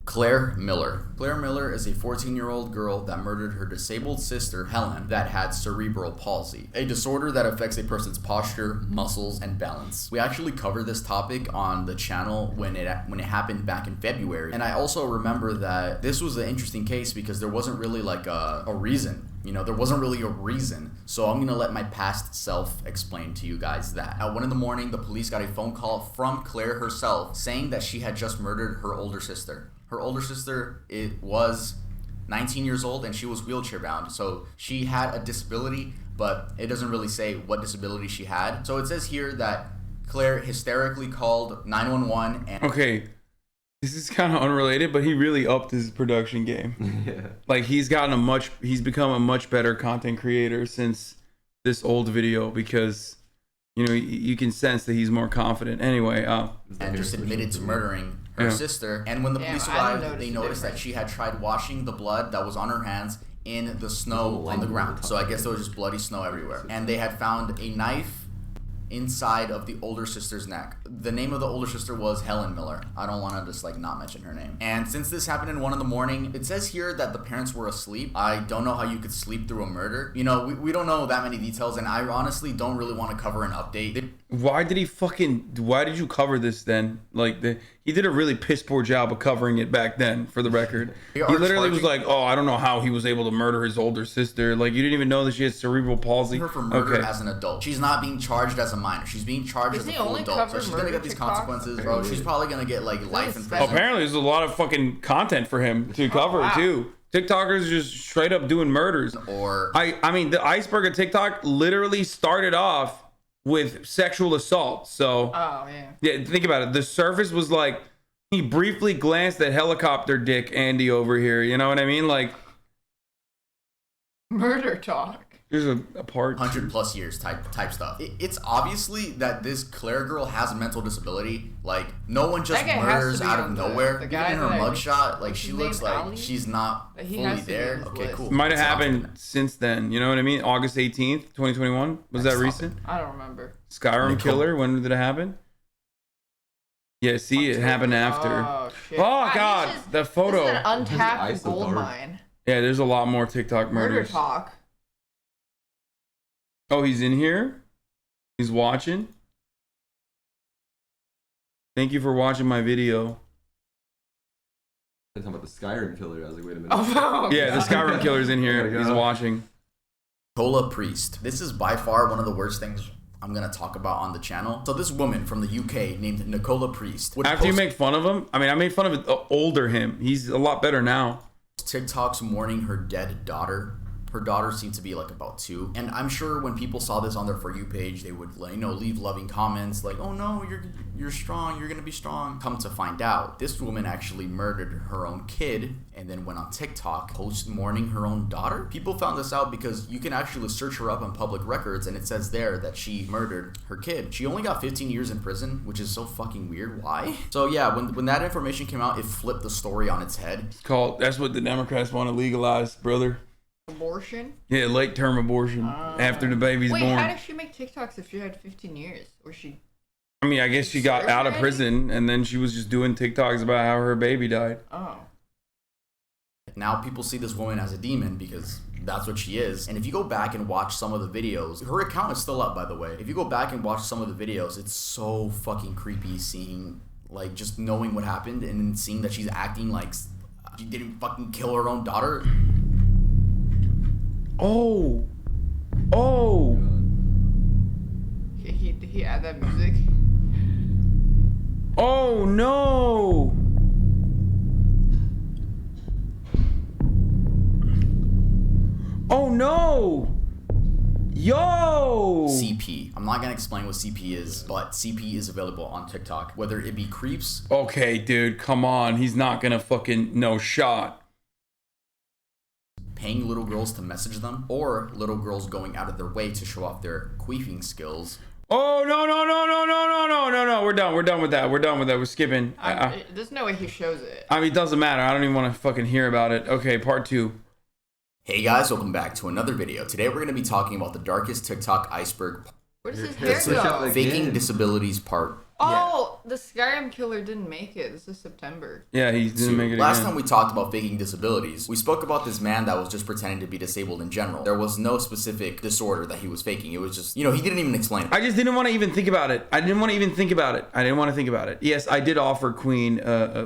Claire Miller. Claire Miller is a 14-year-old girl that murdered her disabled sister, Helen, that had cerebral palsy, a disorder that affects a person's posture, muscles, and balance. We actually covered this topic on the channel when it happened back in February, and I also remember that this was an interesting case because there wasn't really like a reason. You know, there wasn't really a reason. So I'm gonna let my past self explain to you guys that. At 1 a.m, the police got a phone call from Claire herself saying that she had just murdered her older sister. Her older sister, it was 19 years old and she was wheelchair bound. So she had a disability, but it doesn't really say what disability she had. So it says here that Claire hysterically called 911 and... Okay. This is kind of unrelated, but he really upped his production game. Yeah. Like, he's become a much better content creator since this old video because, you know, you can sense that he's more confident. Anyway, and just admitted to murdering her sister. And when the police arrived, they noticed that she had tried washing the blood that was on her hands in the snow on the ground. So I guess there was just bloody snow everywhere. And they had found a knife inside of the older sister's neck. The name of the older sister was Helen Miller. I don't want to just like not mention her name. And since this happened in 1 a.m, it says here that the parents were asleep. I don't know how you could sleep through a murder. You know, we don't know that many details, and I honestly don't really want to cover an update. why did you cover this then? Like, he did a really piss poor job of covering it back then, for the record. He literally was like, oh, I don't know how he was able to murder his older sister. Like, you didn't even know that she had cerebral palsy. Her for murder as an adult. She's not being charged as a minor. She's being charged as a full adult. So she's gonna get these consequences, bro. She's probably gonna get like life in prison. Apparently, there's a lot of fucking content for him to cover too. TikTokers just straight up doing murders. Or I mean, the Iceberg of TikTok literally started off with sexual assault. So Oh yeah. yeah, think about it. The surface was like he briefly glanced at helicopter dick Andy over here. You know what I mean? Like Murder talk. there's a part 100+ years type stuff. It's obviously that this Claire girl has a mental disability. Like no one just That guy has murders to be out on of the nowhere. guy Even in her that mugshot, like what's she his looks name, like Ali? she's not He fully has to be there. on his Okay, list. cool. might have It's happened off. since then. You know what I mean? August 18th, 2021. Was that That's recent? I don't remember. Skyrim Nicole. killer. When did it happen? Yeah, see, it happened after. Oh shit. Oh, Wow, God, this is- the photo. This is an untapped Ice gold dark. mine. Yeah, there's a lot more TikTok Murder murders. talk. Oh, he's in here? He's watching? Thank you for watching my video. Talking about the Skyrim killer. I was like, wait a minute. Oh, Yeah, the God. Skyrim killer's in here. There we He's go. watching. Nicola Priest. This is by far one of the worst things I'm gonna talk about on the channel. So this woman from the UK named Nicola Priest would After you post make fun of him, I mean, I made fun of older him. He's a lot better now. TikToks mourning her dead daughter. Her daughter seemed to be like about 2, and I'm sure when people saw this on their For You page, they would leave loving comments like, "Oh no, you're strong, you're gonna be strong." Come to find out, this woman actually murdered her own kid and then went on TikTok post mourning her own daughter. People found this out because you can actually search her up on public records, and it says there that she murdered her kid. She only got 15 years in prison, which is so fucking weird. Why? So yeah, when that information came out, it flipped the story on its head. It's called, that's what the Democrats want to legalize, brother. Abortion. Yeah, late term abortion after the baby's Wait, born. how did she make TikToks if she had 15 years? Was she? I mean, I guess she got out of prison and then she was just doing TikToks about how her baby died. Oh. Now people see this woman as a demon because that's what she is. And if you go back and watch some of the videos, her account is still up, by the way. If you go back and watch some of the videos, it's so fucking creepy seeing, like, just knowing what happened and then seeing that she's acting like she didn't fucking kill her own daughter. Oh. Oh. He add that music. Oh no. Oh no. Yo. CP. I'm not gonna explain what CP is, but CP is available on TikTok. Whether it be creeps, Okay, dude, come on. He's not gonna fucking no shot. paying little girls to message them, or little girls going out of their way to show off their queefing skills. Oh no no no no no no no no no. We're done. We're done with that. We're done with that. We're skipping. There's no way he shows it. I mean, it doesn't matter. I don't even want to fucking hear about it. Okay, part 2. Hey guys, welcome back to another video. Today we're going to be talking about the darkest TikTok iceberg, Where does his Here, hair switch up go? the- faking Again. disabilities part. Oh, the Skyrim killer didn't make it. This is September. Yeah, he didn't make it Last again. time we talked about faking disabilities, we spoke about this man that was just pretending to be disabled in general. There was no specific disorder that he was faking. It was just, he didn't even explain it. I just didn't want to even think about it. I didn't want to even think about it. Yes, I did offer Queen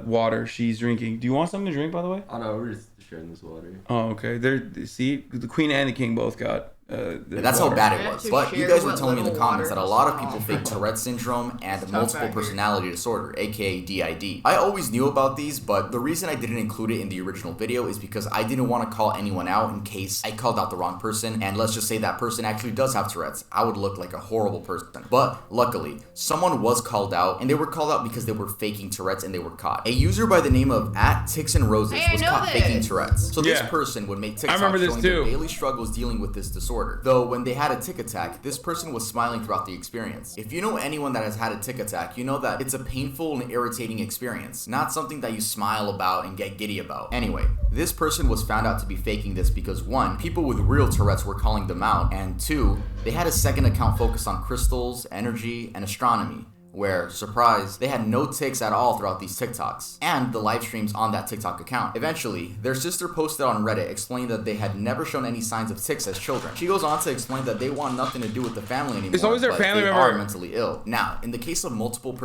water. She's drinking. Do you want something to drink, by the way? Oh no, we're just sharing this water. Oh, okay. See, the Queen and the King both got. That's how water. bad We it have was. to But you share guys were what telling me in the little comments that water a lot of is people small. fake Tourette syndrome and tough multiple out here. personality disorder, aka DID. I always knew about these, but the reason I didn't include it in the original video is because I didn't want to call anyone out in case I called out the wrong person, and let's just say that person actually does have Tourette's. I would look like a horrible person. But luckily, someone was called out, and they were called out because they were faking Tourette's and they were caught. A user by the name of @TixandRoses Hey, I was know caught this. faking Tourette's. So this Yeah. person would make I TikToks remember this showing too. their daily struggles dealing with this disorder. Though when they had a tick attack, this person was smiling throughout the experience. If you know anyone that has had a tick attack, you know that it's a painful and irritating experience, not something that you smile about and get giddy about. Anyway, this person was found out to be faking this because 1, people with real Tourette's were calling them out, and 2, they had a second account focused on crystals, energy, and astronomy, where, surprise, they had no tics at all throughout these TikToks, and the live streams on that TikTok account. Eventually, their sister posted on Reddit explaining that they had never shown any signs of tics as children. She goes on to explain that they want nothing to do with the family anymore. It's always their but family they member. are mentally ill. Now, in the case of multiple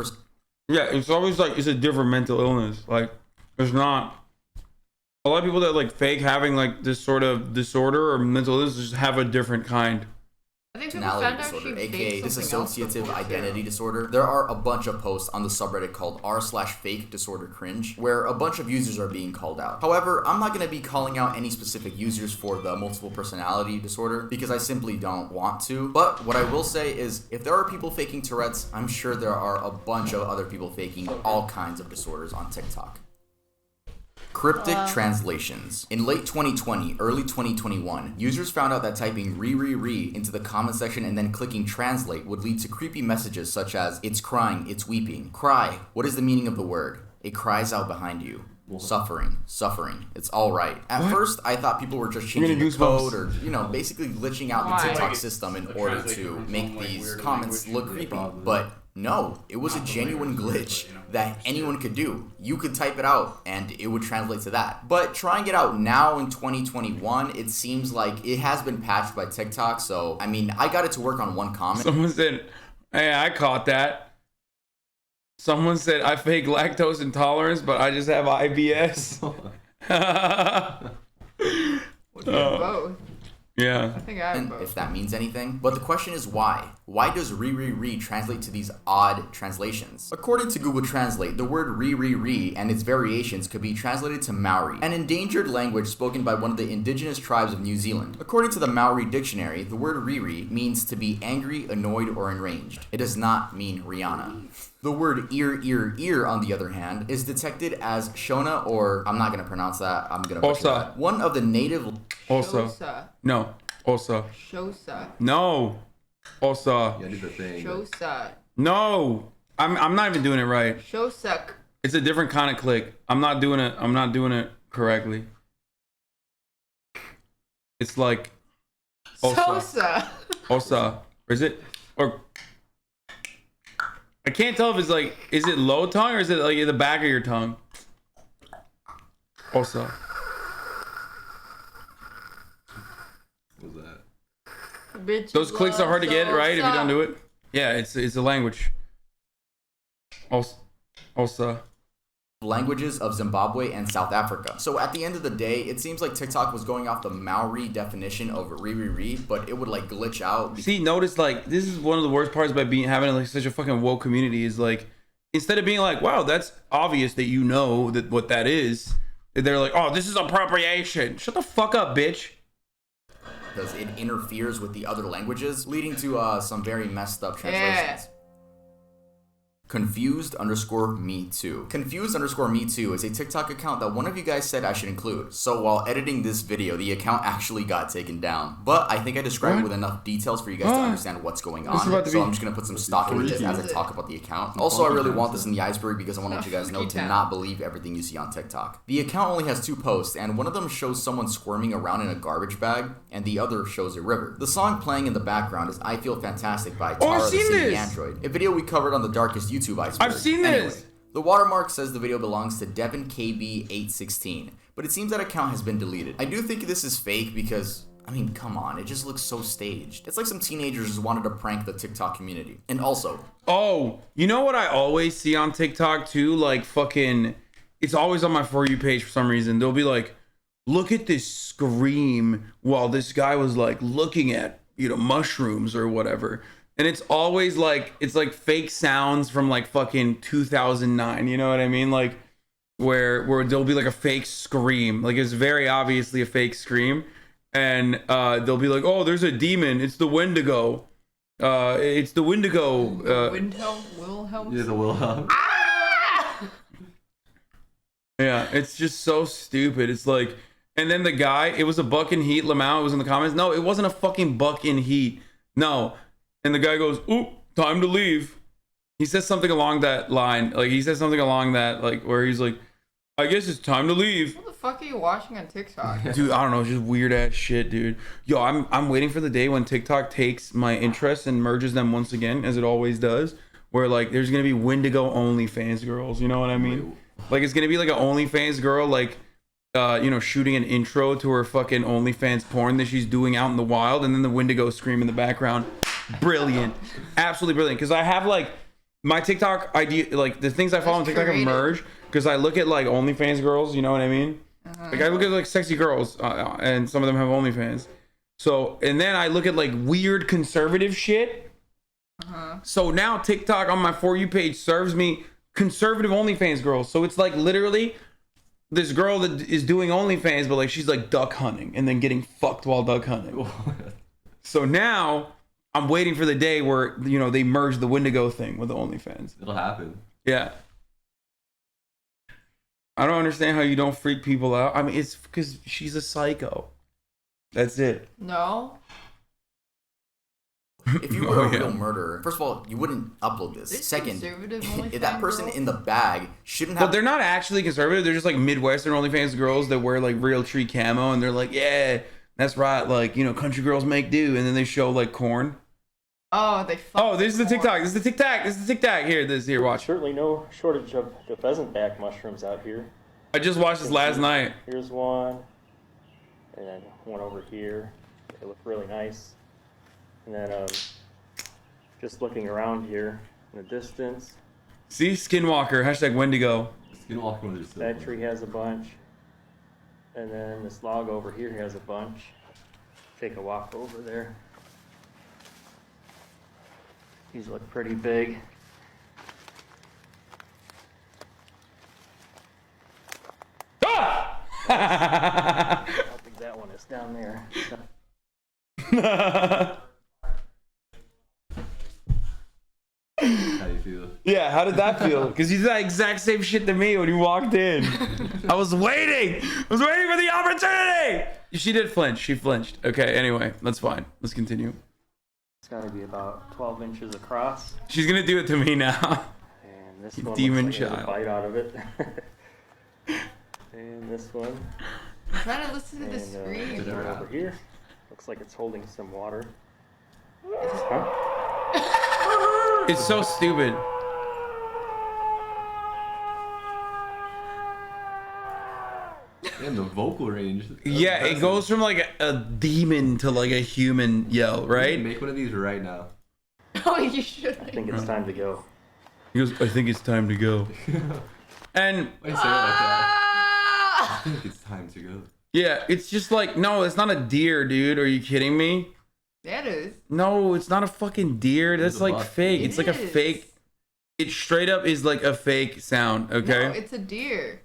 Yeah, it's always like it's a different mental illness. Like, there's not a lot of people that like fake having like this sort of disorder or mental illness just have a different kind. I think personality found out disorder, she aka faked something else dissociative before, identity too. disorder. There are a bunch of posts on the subreddit called r/fake disorder cringe, where a bunch of users are being called out. However, I'm not going to be calling out any specific users for the multiple personality disorder because I simply don't want to. But what I will say is, if there are people faking Tourette's, I'm sure there are a bunch of other people faking all kinds of disorders on TikTok. Cryptic translations. In late 2020, early 2021, users found out that typing re into the comment section and then clicking translate would lead to creepy messages such as, it's crying, it's weeping. Cry, what is the meaning of the word? It cries out behind you. Suffering, it's all right. At first, I thought people were just changing the code or, basically glitching out the TikTok system in order to make these comments look creepy. But no, it was a genuine glitch that anyone could do. You could type it out and it would translate to that. But trying it out now in 2021, it seems like it has been patched by TikTok. So, I mean, I got it to work on one comment. Someone said, hey, I caught that. Someone said, I fake lactose intolerance, but I just have IBS. Both. Yeah. I think I have And both. if that means anything. But the question is why? Why does re translate to these odd translations? According to Google Translate, the word re and its variations could be translated to Maori, an endangered language spoken by one of the indigenous tribes of New Zealand. According to the Maori dictionary, the word re means to be angry, annoyed, or enraged. It does not mean Rihanna. The word ear, on the other hand, is detected as Shona, or I'm not going to pronounce that. I'm going to butcher Osa. that. One of the native... Also. Shosa. No. Also. Shosa. No. Also. Yeah, do the thing. Shosa. No. I'm not even doing it right. Shosuk. It's a different kind of click. I'm not doing it correctly. It's like Sosa. Osa. Or is it? Or I can't tell if it's like, is it low tongue or is it like in the back of your tongue? Osa. What was that? Bitch Those clicks are hard to get, right? If you don't do it. Yeah, it's a language. Osa. languages of Zimbabwe and South Africa. So at the end of the day, it seems like TikTok was going off the Maori definition of re, but it would like glitch out. See, notice like this is one of the worst parts about having like such a fucking woke community is like instead of being like, wow, that's obvious that you know that what that is, they're like, oh, this is appropriation. Shut the fuck up, bitch. Because it interferes with the other languages, leading to some very messed up translations. Confused_me too. Confused_me too is a TikTok account that one of you guys said I should include. So while editing this video, the account actually got taken down. But I think I described it with enough details for you guys to understand what's going on. So I'm just going to put some stock into this as I talk about the account. Also, I really want this in the iceberg because I want to let you guys know to not believe everything you see on TikTok. The account only has 2 posts, and one of them shows someone squirming around in a garbage bag, and the other shows a river. The song playing in the background is I Feel Fantastic by Tara the Singing Android, a video we covered on the Darkest YouTube Iceberg. I've seen this. The watermark says the video belongs to Devin KB816, but it seems that account has been deleted. I do think this is fake because, I mean, come on, it just looks so staged. It's like some teenagers just wanted to prank the TikTok community. And also, oh, you know what I always see on TikTok too? Like fucking, it's always on my For You page for some reason. They'll be like, look at this scream while this guy was like looking at, mushrooms or whatever. And it's always like, it's like fake sounds from like fucking 2009. You know what I mean? Like where there'll be like a fake scream. Like it's very obviously a fake scream. And they'll be like, oh, there's a demon. It's the Wendigo. It's the Wendigo. Wilhelm? Yeah, the Wilhelm. Yeah, it's just so stupid. It's like, and then the guy, it was a buck in heat. Lamau was in the comments. No, it wasn't a fucking buck in heat. No. And the guy goes, "Oop, time to leave." He says something along that line. Like he says something along that, like where he's like, "I guess it's time to leave." What the fuck are you watching on TikTok? Dude, I don't know, just weird ass shit, dude. Yo, I'm waiting for the day when TikTok takes my interests and merges them once again, as it always does. Where like there's gonna be Wendigo OnlyFans girls. You know what I mean? Like it's gonna be like an OnlyFans girl, like shooting an intro to her fucking OnlyFans porn that she's doing out in the wild, and then the Wendigo scream in the background. Brilliant, absolutely brilliant. Because I have like my TikTok idea, like the things I follow on TikTok have merged. Because I look at like OnlyFans girls, you know what I mean? Like I look at like sexy girls, and some of them have OnlyFans, So, and then I look at like weird conservative shit. So now TikTok on my For You page serves me conservative OnlyFans girls. So it's like literally this girl that is doing OnlyFans, but like she's like duck hunting and then getting fucked while duck hunting. So now I'm waiting for the day where, you know, they merge the Wendigo thing with the OnlyFans. It'll happen. Yeah. I don't understand how you don't freak people out. I mean, it's because she's a psycho. That's it. No. If you were a real murderer, first of all, you wouldn't upload this. There's Second, conservative if that OnlyFans person girls. in the bag shouldn't have. But they're not actually conservative. They're just like Midwestern OnlyFans girls that wear like real tree camo, and they're like, yeah, that's right. Like, you know, country girls make do, and then they show like corn. Oh, they. Oh, this is the TikTok. This is the TikTok. This is the TikTok. Here, watch. Certainly no shortage of the pheasant back mushrooms out here. I just watched this last night. Here's one, and then one over here. They look really nice. And then just looking around here in the distance. See, Skinwalker, hashtag Wendigo. Skinwalker was so That tree has a bunch. And then this log over here has a bunch. Take a walk over there. These look pretty big. Ah! I think that one is down there. How do you feel? Yeah, how did that feel? Because you did that exact same shit to me when you walked in. I was waiting. I was waiting for the opportunity. She did flinch. She flinched. Okay, anyway, that's fine. Let's continue. It's got to be about 12 inches across. She's going to do it to me now. And this You one demon looks like there's a child. bite out of it. And this one. I'm trying to listen to the And screen. this one over here. Looks like it's holding some water. Huh? It's so stupid. And the vocal range. Yeah, it goes from like a demon to like a human yell, right? Make one of these right now. Oh, you should. I think it's time to go. He goes, I think it's time to go. And Why you say it like that? Ah! I think it's time to go. yeah, it's just like, no, it's not a deer, dude. Are you kidding me? That is. No, it's not a fucking deer. That's It's a like buck. fake. It It's like a is. fake. It straight up is like a fake sound, okay? No, it's a deer.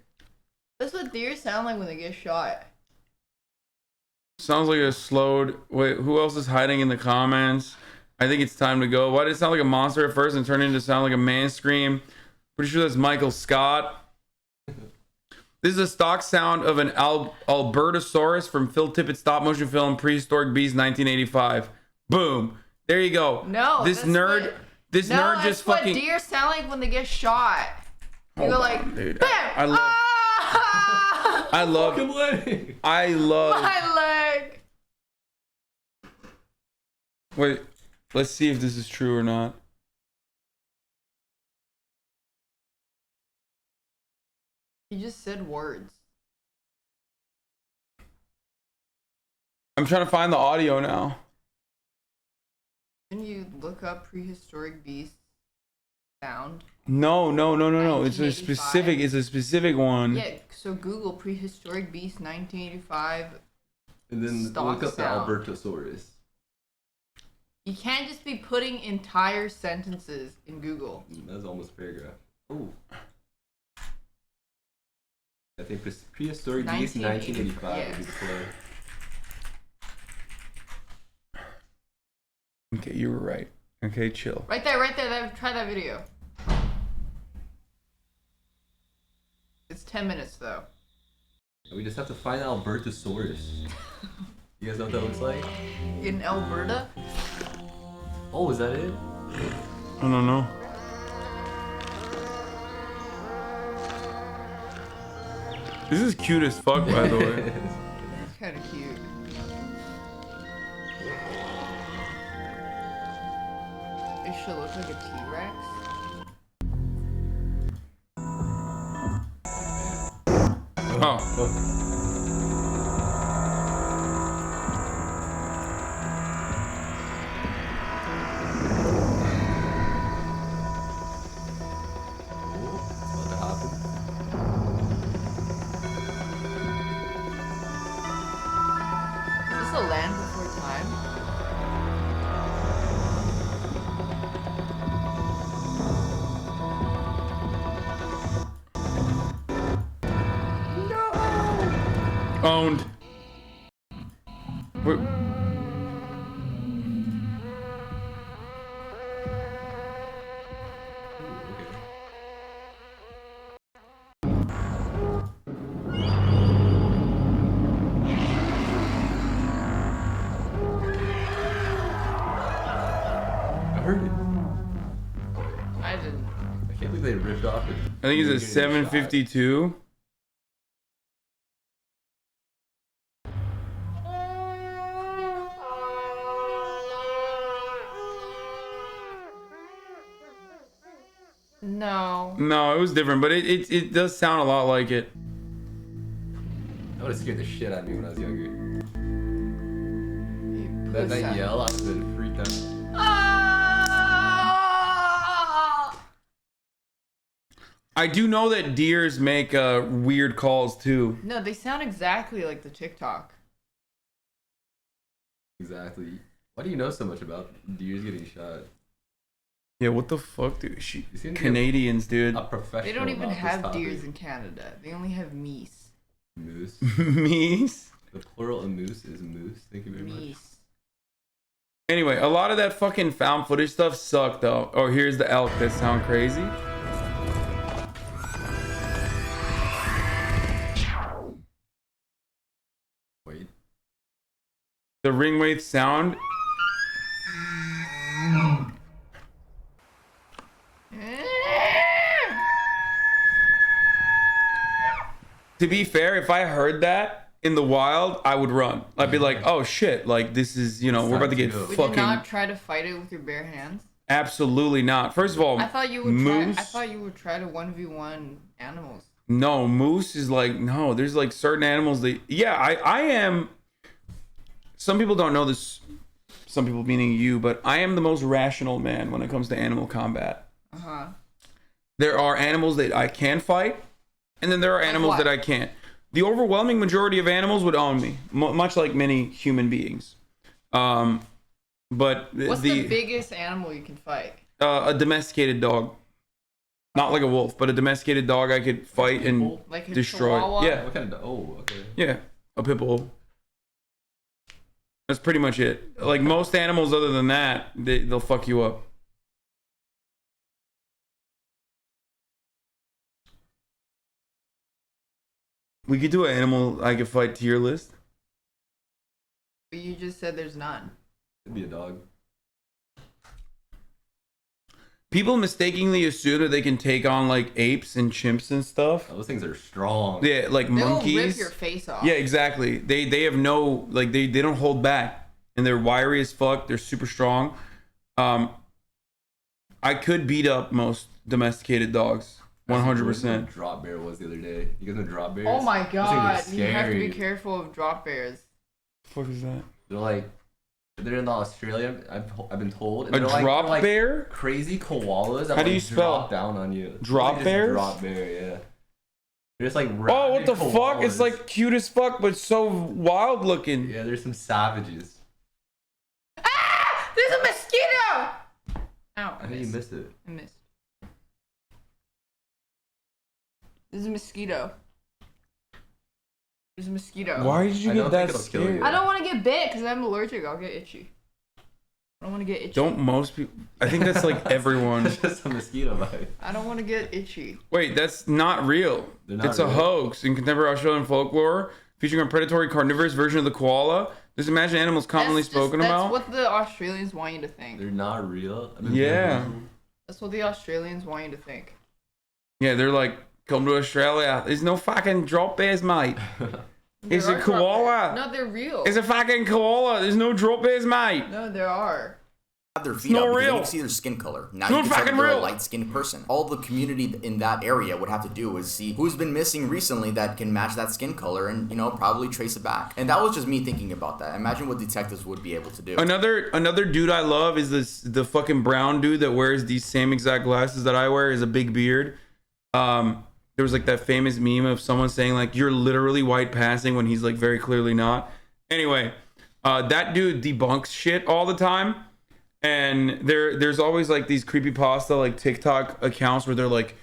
That's what deers sound like when they get shot. Sounds like a slowed. Wait, who else is hiding in the comments? I think it's time to go. Why did it sound like a monster at first and turn into sound like a man scream? Pretty sure that's Michael Scott. This is a stock sound of an Albertosaurus from Phil Tippett's stop motion film Prehistoric Beast 1985. Boom. There you go. No, This that's nerd. what- This No, nerd that's just what fucking. deer sound like when they get shot. You Hold go on, like, dude. bam! I love. Ah! I love. Fucking leg. I love. My leg. Wait. Let's see if this is true or not. You just said words. I'm trying to find the audio now. Can you look up prehistoric beast sound? No. It's a 1985? specific. It's a specific one. Yeah, so Google prehistoric beast 1985. And then Stock look up sound. the Albertosaurus. You can't just be putting entire sentences in Google. That's almost a paragraph. Oh. I think prehistoric beast 1985 yeah. would be close. Okay, you were right. Okay, chill. Right there. Try that video. It's 10 minutes though. We just have to find Albertosaurus. You guys know what that looks like? In Alberta? Oh, is that it? I don't know. This is cute as fuck, by the way. It's kind of cute. It should look like a T-Rex. Oh. It's about to happen. Is this a Land Before Owned. Wait. I heard it. I didn't. I can't believe they ripped off it. I think it's a 752. No. No, it was different, but it does sound a lot like it. That would have scared the shit out of me when I was younger. That Pussy. yell, I would have been freaked out. Ah! I do know that deers make weird calls too. No, they sound exactly like the TikTok. Exactly. Why do you know so much about deers getting shot? Yeah, what the fuck, dude? You seem to be Canadians, dude. A professional. They don't even about this have topic. deers in Canada. They only have meese. Moose. Meese. The plural of moose is moose. Thank you very much. Meese. Anyway, a lot of that fucking found footage stuff sucked though. Oh, here's the elk that sound crazy. Wait. The ringwraith sound. To be fair, if I heard that in the wild, I would run. I'd be like, oh shit, like this is, you know, we're about to get Would you fucking. not try to fight it with your bare hands? Absolutely not. First of all, I thought you would moose. try. I thought you would try to 1v1 animals. No, moose is like, no, there's like certain animals that, yeah, I am. Some people don't know this, some people meaning you, but I am the most rational man when it comes to animal combat. There are animals that I can fight, and then there are animals what? that I can't. The overwhelming majority of animals would own me, much like many human beings. But What's the biggest animal you can fight? A domesticated dog. Not like a wolf, but a domesticated dog I could fight and Like a destroy. chihuahua? Yeah. What kind of? Oh, okay. Yeah, a pit bull. That's pretty much it. Like most animals other than that, they'll fuck you up. We could do an animal I could fight tier list. But you just said there's none. It'd be a dog. People mistakenly assume that they can take on like apes and chimps and stuff. Those things are strong. Yeah, like They'll monkeys. rip your face off. Yeah, exactly. They have no, like they don't hold back, and they're wiry as fuck. They're super strong. I could beat up most domesticated dogs, 100%. Drop bear was the other day. You guys know drop bears? Oh my god, Those things are you have to be scary. careful of drop bears. The fuck is that? They're in Australia. I've been told. And A they're drop they're bear? Crazy koalas. That How do like you spell? drop down on you? Drop Just bears? Drop bear, yeah. They're just like Oh, what rabid the fuck? It's koalas. like cute as fuck, but so wild looking. Yeah, there's some savages. Ah! There's a mosquito! Ow. I think you missed it. I missed. There's a mosquito. There's a mosquito. Why did you I get don't that think it'll kill scared? you. I don't want to get bit because I'm allergic. I'll get itchy. I don't want to get itchy. Don't most people? I think that's like everyone. It's just a mosquito bite. I don't want to get itchy. Wait, that's not real. They're not It's a real. hoax in contemporary Australian folklore, featuring a predatory carnivorous version of the koala. This imagined animal is commonly spoken that's about. what the Australians want you to think. They're not real. I've been Yeah. That's what the Australians want you to think. Yeah, they're like, come to Australia. There's no fucking drop bears, mate. It's There a are drop koala. bears. No, they're real. It's a fucking koala. There's no drop bears, mate. No, there are. Have their feet not up because real. you can see their skin color. Now It's you not can tell that fucking they're a real. light-skinned person. All the community in that area would have to do is see who's been missing recently that can match that skin color and, you know, probably trace it back. And that was just me thinking about that. Imagine what detectives would be able to do. Another dude I love is the fucking brown dude that wears these same exact glasses that I wear. Is a big beard. There was like that famous meme of someone saying like, you're literally white passing when he's like very clearly not. Anyway, that dude debunks shit all the time. And there's always like these creepypasta like TikTok accounts where they're like,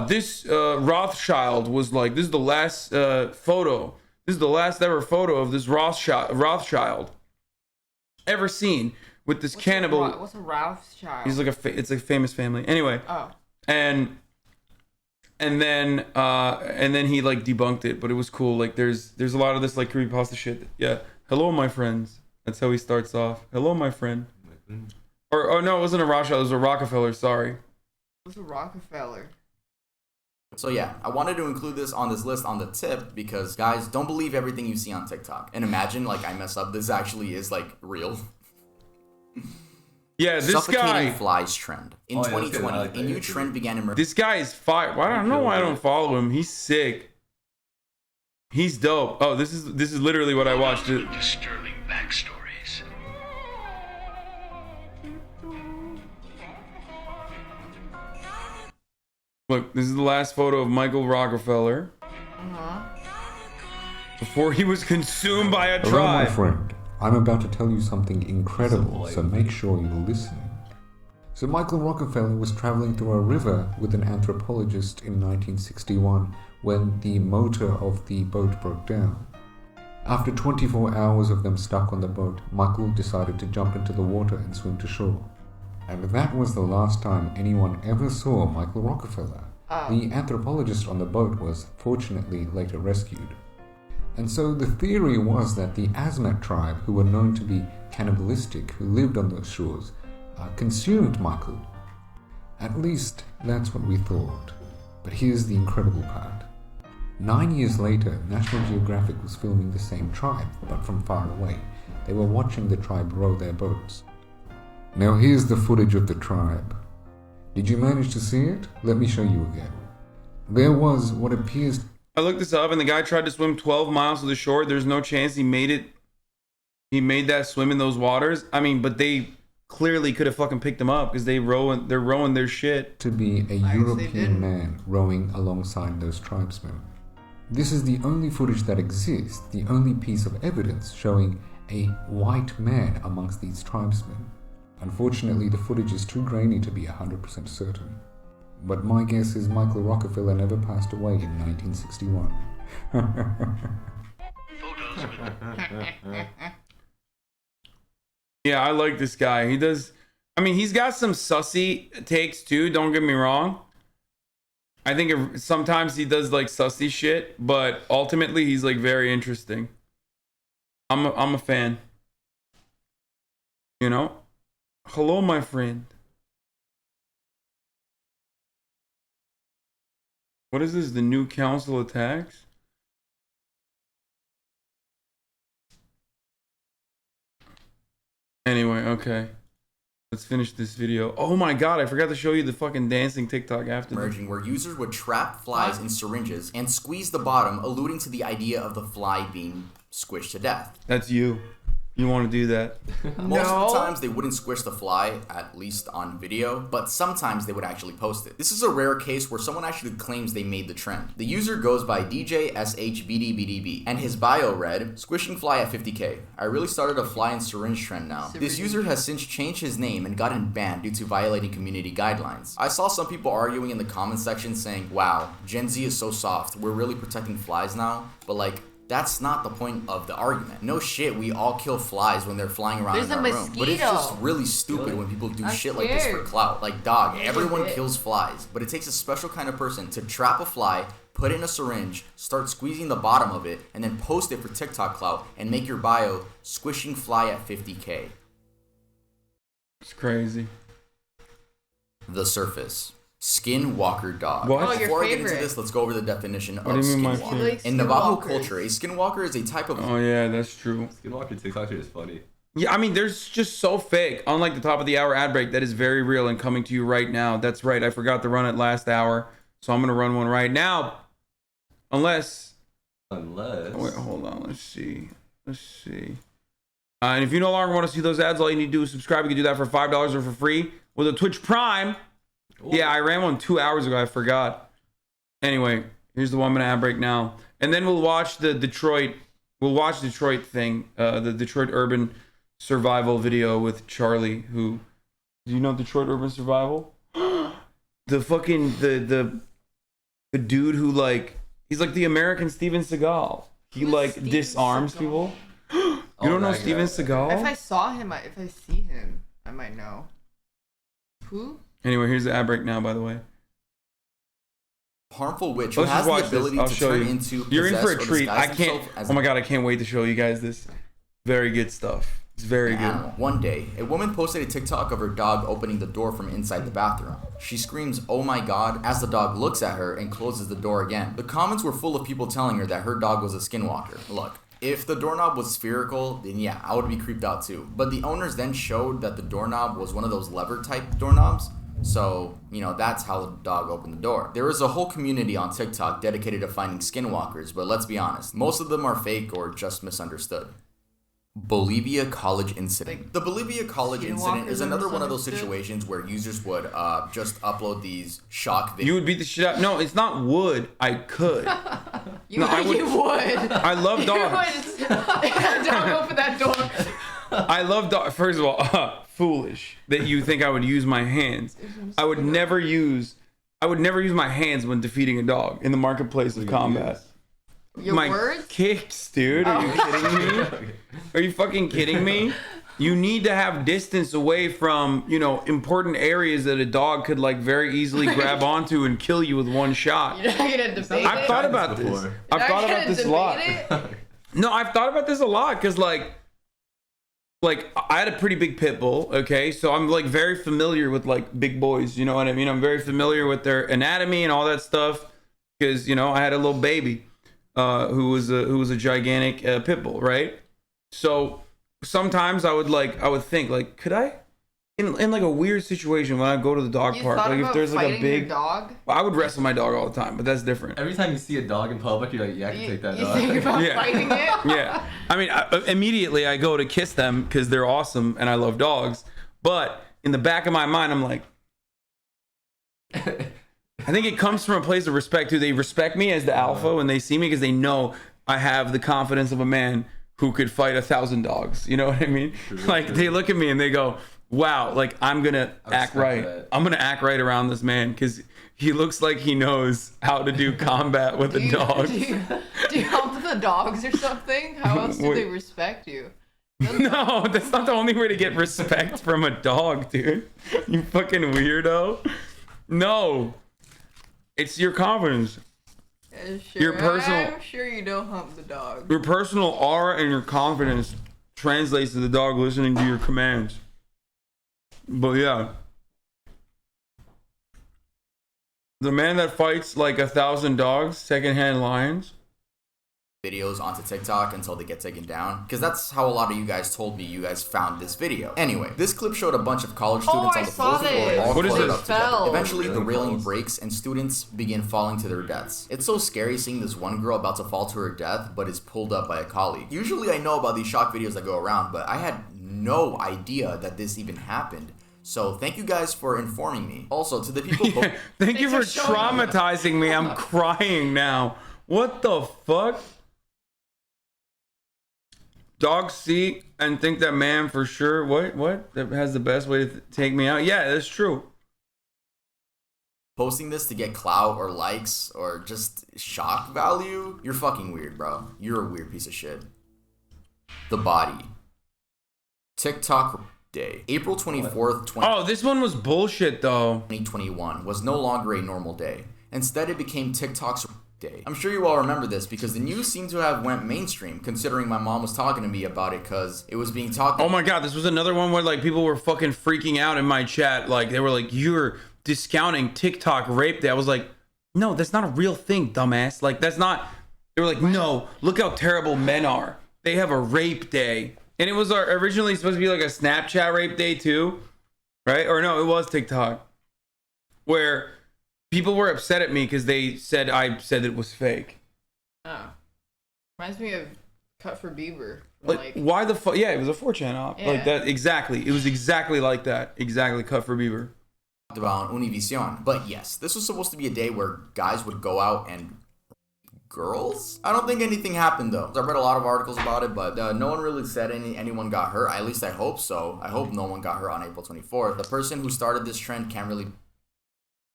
this Rothschild was like, this is the last photo This is the last ever photo of this Rothschild ever seen with this cannibal. What's a Rothschild? He's like it's a famous family. Anyway. Oh. And then he like debunked it, but it was cool. Like there's a lot of this like creepypasta shit. Yeah. Hello, my friends. That's how he starts off. Hello, my friend. Or no, it wasn't a Rothschild. It was a Rockefeller. Sorry. What's a Rockefeller? So yeah, I wanted to include this on this list on the tip because guys, don't believe everything you see on TikTok. And imagine like I mess up, this actually is like real. Yeah, this Suffocating guy. flies trend. In 2020, a new trend began emerging. This guy is fire. Well, I don't know why I don't follow him. He's sick. He's dope. Oh, this is literally what I watched. Disturbing backstories. Look, this is the last photo of Michael Rockefeller. Before he was consumed by a Hello, my tribe. friend. I'm about to tell you something incredible, so make sure you listen. So Michael Rockefeller was traveling through a river with an anthropologist in 1961 when the motor of the boat broke down. After 24 hours of them stuck on the boat, Michael decided to jump into the water and swim to shore. And that was the last time anyone ever saw Michael Rockefeller. The anthropologist on the boat was fortunately later rescued. And so the theory was that the Asmat tribe, who were known to be cannibalistic, who lived on those shores, consumed Michael. At least that's what we thought. But here's the incredible part. 9 years later, National Geographic was filming the same tribe, but from far away. They were watching the tribe row their boats. Now here's the footage of the tribe. Did you manage to see it? Let me show you again. There was what appears... I looked this up and the guy tried to swim 12 miles to the shore. There's no chance he made it. He made that swim in those waters. I mean, but they clearly could have fucking picked him up because they're rowing their shit. To be a European man rowing alongside those tribesmen. This is the only footage that exists, the only piece of evidence showing a white man amongst these tribesmen. Unfortunately, the footage is too grainy to be 100% certain. But my guess is Michael Rockefeller never passed away in 1961. Yeah, I like this guy. He does. I mean, he's got some sussy takes too. Don't get me wrong. I think sometimes he does like sussy shit, but ultimately he's like very interesting. I'm a fan. You know? Hello, my friend. What is this? The new council attacks? Anyway, okay. Let's finish this video. Oh my god, I forgot to show you the fucking dancing TikTok after this. Emerging where users would trap flies in syringes and squeeze the bottom, alluding to the idea of the fly being squished to death. That's you. You want to do that? Most of the times they wouldn't squish the fly, at least on video, but sometimes they would actually post it. This is a rare case where someone actually claims they made the trend. The user goes by DJSHBDBDB, and his bio read, "Squishing fly at 50k. I really started a fly and syringe trend now." This user has since changed his name and gotten banned due to violating community guidelines. I saw some people arguing in the comment section saying, wow, Gen Z is so soft, we're really protecting flies now, but like, that's not the point of the argument. No shit, we all kill flies when they're flying around in our room. But it's just really stupid when people do shit like this for clout. Like, dog, everyone kills flies, but it takes a special kind of person to trap a fly, put it in a syringe, start squeezing the bottom of it, and then post it for TikTok clout and make your bio, "Squishing fly at 50k. It's crazy. The surface. Skinwalker dog. What? Oh, Before I get into this, let's go over the definition of do you mean my skinwalker. favorite? In Navajo culture, a skinwalker is a type of... Oh yeah, that's true. Skinwalker TikTok shit is funny. Yeah, I mean, there's just so fake. Unlike the top of the hour ad break, that is very real and coming to you right now. That's right. I forgot to run it last hour, so I'm gonna run one right now. Unless. Wait, hold on. Let's see. And if you no longer want to see those ads, all you need to do is subscribe. You can do that for $5 or for free with a Twitch Prime. Ooh. Yeah, I ran one 2 hours ago. I forgot. Anyway, here's the one I'm gonna ad break now, and then we'll watch the Detroit. We'll watch Detroit thing, the Detroit Urban Survival video with Charlie. Who, do you know Detroit Urban Survival? The fucking the dude who like, he's like the American Steven Seagal. He like disarms people. You don't know Steven Seagal? If I saw him, if I see him, I might know. Who? Anyway, here's the ad break now, by the way. Harmful witch who has the ability to turn into. You're in for a treat. I can't. Oh my god, I can't wait to show you guys this. Very good stuff. It's very good. Animal. One day, a woman posted a TikTok of her dog opening the door from inside the bathroom. She screams, "Oh my god," as the dog looks at her and closes the door again. The comments were full of people telling her that her dog was a skinwalker. Look, if the doorknob was spherical, then yeah, I would be creeped out too. But the owners then showed that the doorknob was one of those lever type doorknobs. So, that's how the dog opened the door. There is a whole community on TikTok dedicated to finding skinwalkers, but let's be honest, most of them are fake or just misunderstood. Bolivia college incident. The Bolivia college incident is another one of those situations where users would just upload these shock videos. You would beat the shit out. No, it's not would. I could. You would. I love dogs. Don't open that door. I love dogs. First of all, foolish that you think I would use my hands. I would never use my hands when defeating a dog in the marketplace of combat. My words? Kicks, dude. Are you kidding me? Are you fucking kidding me? You need to have distance away from, important areas that a dog could like very easily grab onto and kill you with one shot. You're not gonna debate it? I've thought about this. I've thought about this a lot. No, I've thought about this a lot because like I had a pretty big pit bull, okay? So I'm like very familiar with like big boys, you know what I mean? I'm very familiar with their anatomy and all that stuff because, I had a little baby who was a gigantic pit bull, right? So sometimes I would think like, could I in like a weird situation when I go to the dog park, like if there's like a big dog, I would wrestle my dog all the time, but that's different. Every time you see a dog in public, you're like, yeah, I can take that dog. You think about fighting it? Yeah. I mean, immediately I go to kiss them because they're awesome and I love dogs. But in the back of my mind, I'm like, I think it comes from a place of respect too. They respect me as the alpha when they see me because they know I have the confidence of a man who could fight 1,000 dogs. You know what I mean? They look at me and they go, wow, like I'm gonna act right. I'm gonna act right around this man because he looks like he knows how to do combat with a dog. Do you help the dogs or something? How else do they respect you? No, that's not the only way to get respect from a dog, dude. You fucking weirdo. No, it's your confidence. Yeah, sure. Your personal. I'm sure you don't hump the dog. Your personal aura and your confidence translates to the dog listening to your commands. But yeah, the man that fights like 1,000 dogs, secondhand lions. Videos onto TikTok until they get taken down, because that's how a lot of you guys told me you guys found this video. Anyway, this clip showed a bunch of college students on the fourth floor all clustered up together. Eventually, the railing breaks and students begin falling to their deaths. It's so scary seeing this one girl about to fall to her death, but is pulled up by a colleague. Usually, I know about these shock videos that go around, but I had no idea that this even happened. So thank you guys for informing me. Also, to the people... Thank you for traumatizing me. I'm crying now. What the fuck? Dogs see and think that man for sure. What? That has the best way to take me out? Yeah, that's true. Posting this to get clout or likes or just shock value? You're fucking weird, bro. You're a weird piece of shit. The body. TikTok day. April 24th, Oh, this one was bullshit though. 2021 was no longer a normal day. Instead, it became TikTok's day. I'm sure you all remember this because the news seemed to have went mainstream, considering my mom was talking to me about it because it was being talked. Oh my god, this was another one where like people were fucking freaking out in my chat. Like they were like, "You're discounting TikTok rape day." I was like, "No, that's not a real thing, dumbass." Like that's not. They were like, "No, look how terrible men are. They have a rape day." And it was originally supposed to be like a Snapchat rape day too, right? Or no, it was TikTok, where people were upset at me because they said I said it was fake. Oh, reminds me of Cut for Bieber. Like why the fuck? Yeah, it was a 4chan op. Yeah. Like that exactly. It was exactly like that. Exactly, Cut for Bieber. About Univision, but yes, this was supposed to be a day where guys would go out and. Girls? I don't think anything happened though. I read a lot of articles about it, but no one really said anyone got hurt. At least I hope so. I hope no one got hurt on April 24th. The person who started this trend can't really...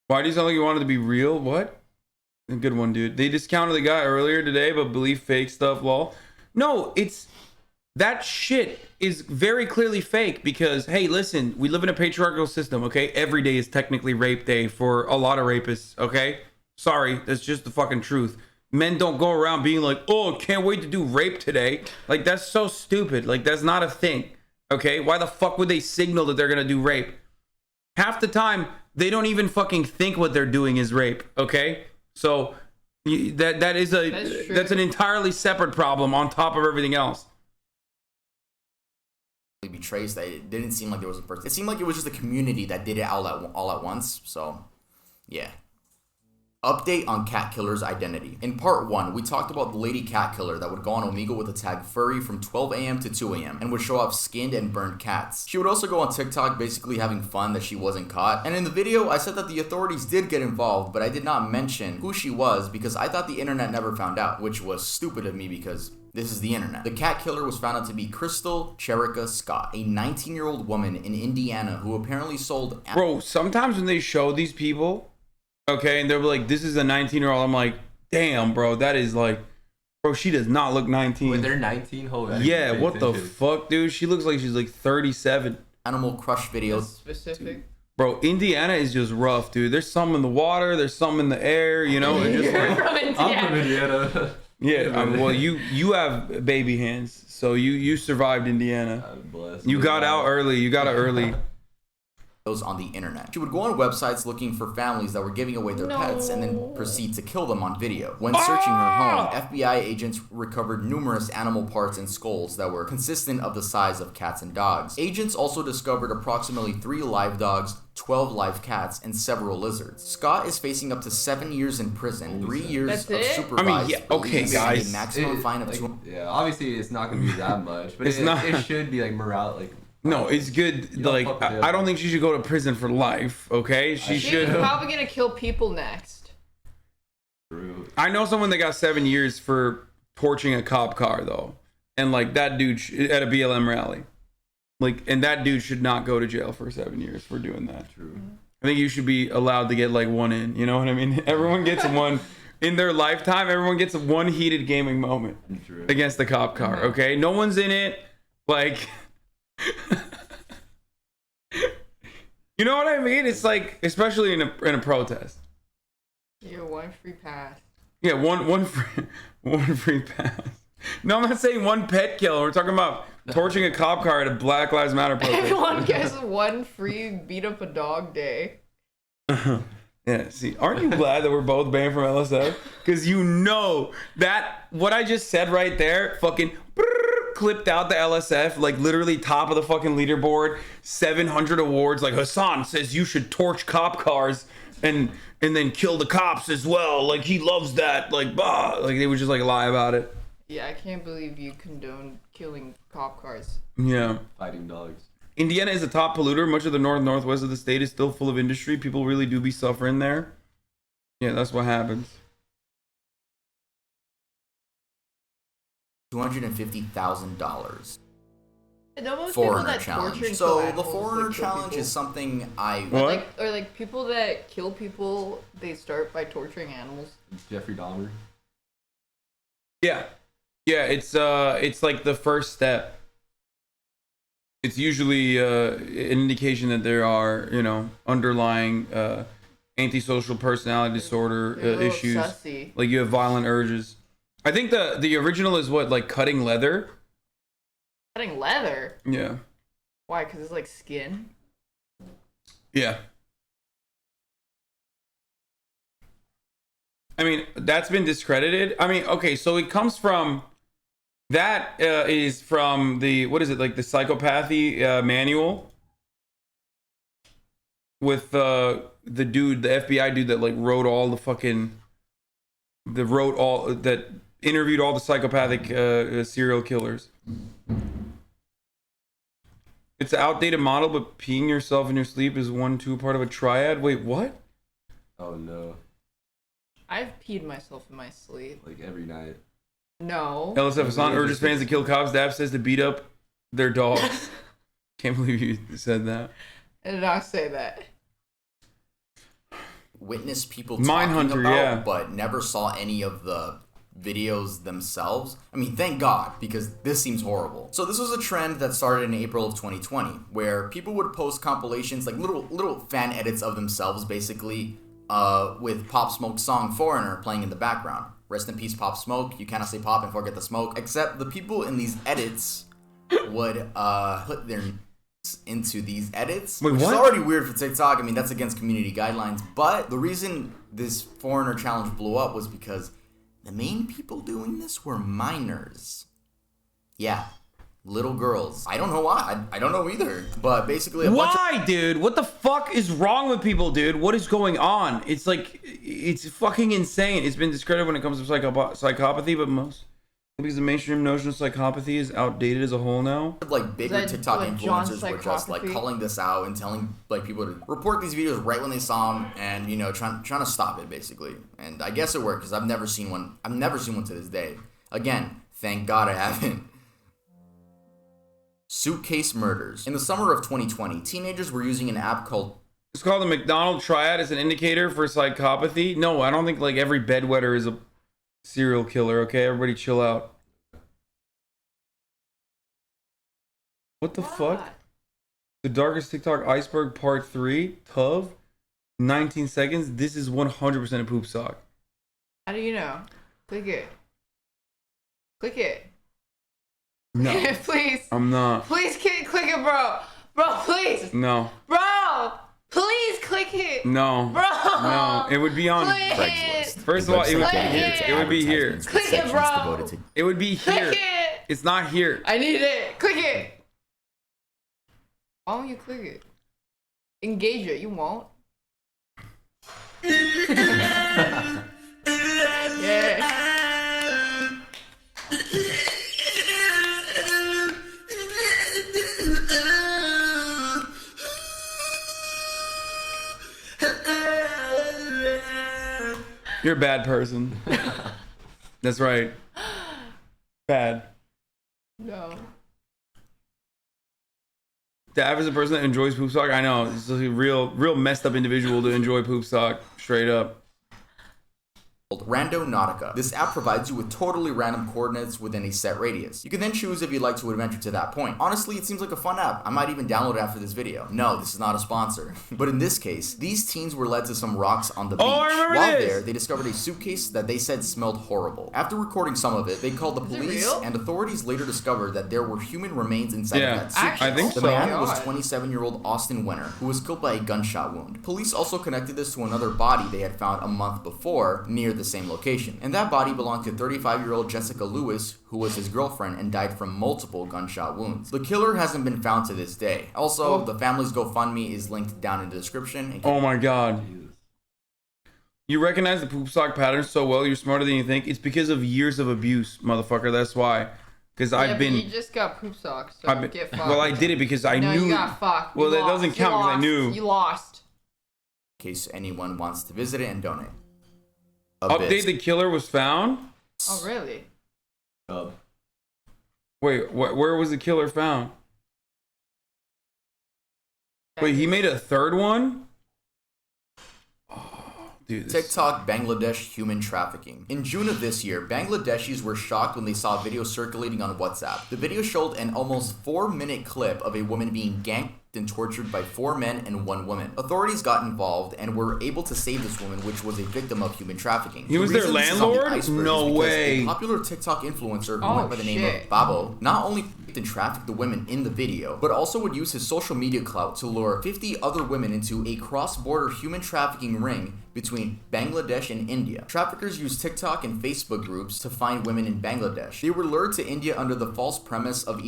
Why do you sound like you wanted to be real? What? A good one, dude. They discounted the guy earlier today, but believe fake stuff, lol. No, it's... That shit is very clearly fake because, hey, listen, we live in a patriarchal system, okay? Every day is technically rape day for a lot of rapists, okay? Sorry, that's just the fucking truth. Men don't go around being like, oh, can't wait to do rape today. Like, that's so stupid. Like, that's not a thing, okay? Why the fuck would they signal that they're gonna do rape? Half the time, they don't even fucking think what they're doing is rape, okay? So, that's an entirely separate problem on top of everything else. Be traced. That it didn't seem like there was a person. It seemed like it was just a community that did it all at once. So, yeah. Update on cat killer's identity. In part 1, we talked about the lady cat killer that would go on Omegle with the tag furry from 12 a.m. to 2 a.m. and would show off skinned and burned cats. She would also go on TikTok basically having fun that she wasn't caught. And in the video, I said that the authorities did get involved, but I did not mention who she was because I thought the internet never found out, which was stupid of me because this is the internet. The cat killer was found out to be Crystal Cherica Scott, a 19-year-old woman in Indiana who apparently sold... Bro, sometimes when they show these people, okay, and they're like, this is a 19-year-old, I'm like, damn, bro, that is like... Bro, she does not look 19. Wait, they're 19? Hold on. Yeah, what the fuck, dude? She looks like she's like 37. Animal crush videos. Specific. Bro, Indiana is just rough, dude. There's some in the water, there's some in the air, you know? It's just like, From Indiana. I'm from Indiana. yeah, well, you have baby hands, so you survived Indiana. I'm blessed. You got out early. You got out early. On the internet. She would go on websites looking for families that were giving away their pets and then proceed to kill them on video. When searching her home, FBI agents recovered numerous animal parts and skulls that were consistent of the size of cats and dogs. Agents also discovered approximately 3 live dogs, 12 live cats, and several lizards. Scott is facing up to 7 years in prison, 3 years of supervised release, and a maximum fine of Yeah, obviously it's not going to be that much, but it should be like morale, like... No, it's good. Like, I don't think she should go to prison for life, okay? She's probably gonna kill people next. True. I know someone that got 7 years for torching a cop car, though. And, like, that dude at a BLM rally. Like, and that dude should not go to jail for 7 years for doing that. True. I think you should be allowed to get, like, one in. You know what I mean? Everyone gets one. In their lifetime, everyone gets one heated gaming moment against the cop car, okay? No one's in it. Like... You know what I mean? It's like, especially in a protest. Yeah, one free pass. Yeah, one free pass. No, I'm not saying one pet kill. We're talking about torching a cop car at a Black Lives Matter protest. Everyone gets one free beat up a dog day. Yeah, see, aren't you glad that we're both banned from LSF? Because you know that what I just said right there, fucking clipped out the LSF, like literally top of the fucking leaderboard, 700 awards. Like Hasan says you should torch cop cars and then kill the cops as well. Like he loves that. Like bah, like they would just like lie about it. Yeah, I can't believe you condone killing cop cars. Yeah. Fighting dogs. Indiana is a top polluter. Much of the northwest of the state is still full of industry. People really do be suffering there. Yeah, that's what happens. $250,000. Foreigner challenge. So the foreigner challenge is something I... What? Or like people that kill people, they start by torturing animals. Jeffrey Dahmer. Yeah. Yeah, it's like the first step. It's usually an indication that there are, you know, underlying antisocial personality disorder issues. Sussy. Like you have violent urges. I think the original is what, like cutting leather? Cutting leather? Yeah. Why? Because it's like skin? Yeah. I mean, that's been discredited. I mean, okay, so it comes from... That is from the, what is it, like the psychopathy manual? With the dude, the FBI dude that like wrote all the fucking... that interviewed all the psychopathic serial killers. It's an outdated model, but peeing yourself in your sleep is 1-2 part of a triad. Wait, what? Oh no. I've peed myself in my sleep. Like every night. No. LSF Hasan urges fans to kill cops. Daph says to beat up their dogs. Can't believe you said that. I did not say that. witnessed people talking Mindhunter, about, yeah. but never saw any of the videos themselves. I mean, thank God, because this seems horrible. So this was a trend that started in April of 2020, where people would post compilations, like little fan edits of themselves, basically, with Pop Smoke's song Foreigner playing in the background. Rest in peace, Pop Smoke. You cannot say pop and forget the smoke. Except the people in these edits would put their into these edits. Wait, which what? is already weird for TikTok. I mean, that's against community guidelines. But the reason this Foreigner challenge blew up was because the main people doing this were minors. Yeah, little girls. I don't know why. I don't know either. But basically, Why, dude? What the fuck is wrong with people, dude? What is going on? It's like, it's fucking insane. It's been discredited when it comes to psychopathy, but most because the mainstream notion of psychopathy is outdated as a whole now. like bigger Is that TikTok like John influencers were just like psychopathy? calling this out and telling like people to report these videos right when they saw them, and you know trying to stop it basically. And I guess it worked because I've never seen one to this day. Again, thank God I haven't. Suitcase murders. In the summer of 2020, teenagers were using an app called It's called the McDonald Triad as an indicator for psychopathy. No, I don't think like every bedwetter is a serial killer. Okay, everybody chill out. What the fuck? The darkest TikTok iceberg part 3, Tov, 19 seconds. This is 100% a poop sock. How do you know? Click it. Click it. No, Please. I'm not. Please click it, bro. Bro, please. No, Bro, please click it. no, Bro. no. It would be on. Click Craigslist. it. First of all, it would be Click here. it. It would be here. Advertisements with Click it, sections bro. devoted to It would be here. Click it. It's not here. I need it. Click it. Why won't you click it? Engage it. You won't. Yeah. You're a bad person. That's right. Bad. No. Dav is a person that enjoys poop sock. I know. He's a real messed up individual to enjoy poop sock. Straight up. Randonautica. This app provides you with totally random coordinates within a set radius. You can then choose if you'd like to adventure to that point. Honestly, it seems like a fun app. I might even download it after this video. No, this is not a sponsor. But in this case, these teens were led to some rocks on the beach. I remember While this. there, they discovered a suitcase that they said smelled horrible. After recording some of it, they called the Is it police, real? and authorities later discovered that there were human remains inside Yeah, of that suitcase. I think The so. man was God. 27-year-old Austin Winter, who was killed by a gunshot wound. Police also connected this to another body they had found a month before near the same location. And that body belonged to 35-year-old Jessica Lewis, who was his girlfriend and died from multiple gunshot wounds. The killer hasn't been found to this day. Also, the family's GoFundMe is linked down in the description. Oh my god. You recognize the poop sock pattern so well, you're smarter than you think. It's because of years of abuse, motherfucker. That's why. Because Yeah, I've but been. you just got poop socks, so I've been get fucked. well, I did it because I no, knew. you got fucked. Well, You that doesn't lost. count You because I lost. knew. You lost. In case anyone wants to visit it and donate. Update: the killer was found. Oh, really? Wait, where was the killer found? Wait, he made a third one? Oh, dude. This... TikTok Bangladesh human trafficking. In June of this year, Bangladeshis were shocked when they saw a video circulating on WhatsApp. The video showed an almost 4-minute clip of a woman being ganked and tortured by 4 men and 1 woman. Authorities got involved and were able to save this woman, which was a victim of human trafficking. He was The their reason this is on the landlord? iceberg No is because way. A popular TikTok influencer who Oh, went by the name shit. of Babo not only and trafficked the women in the video, but also would use his social media clout to lure 50 other women into a cross-border human trafficking ring between Bangladesh and India. Traffickers use TikTok and Facebook groups to find women in Bangladesh. They were lured to India under the false premise of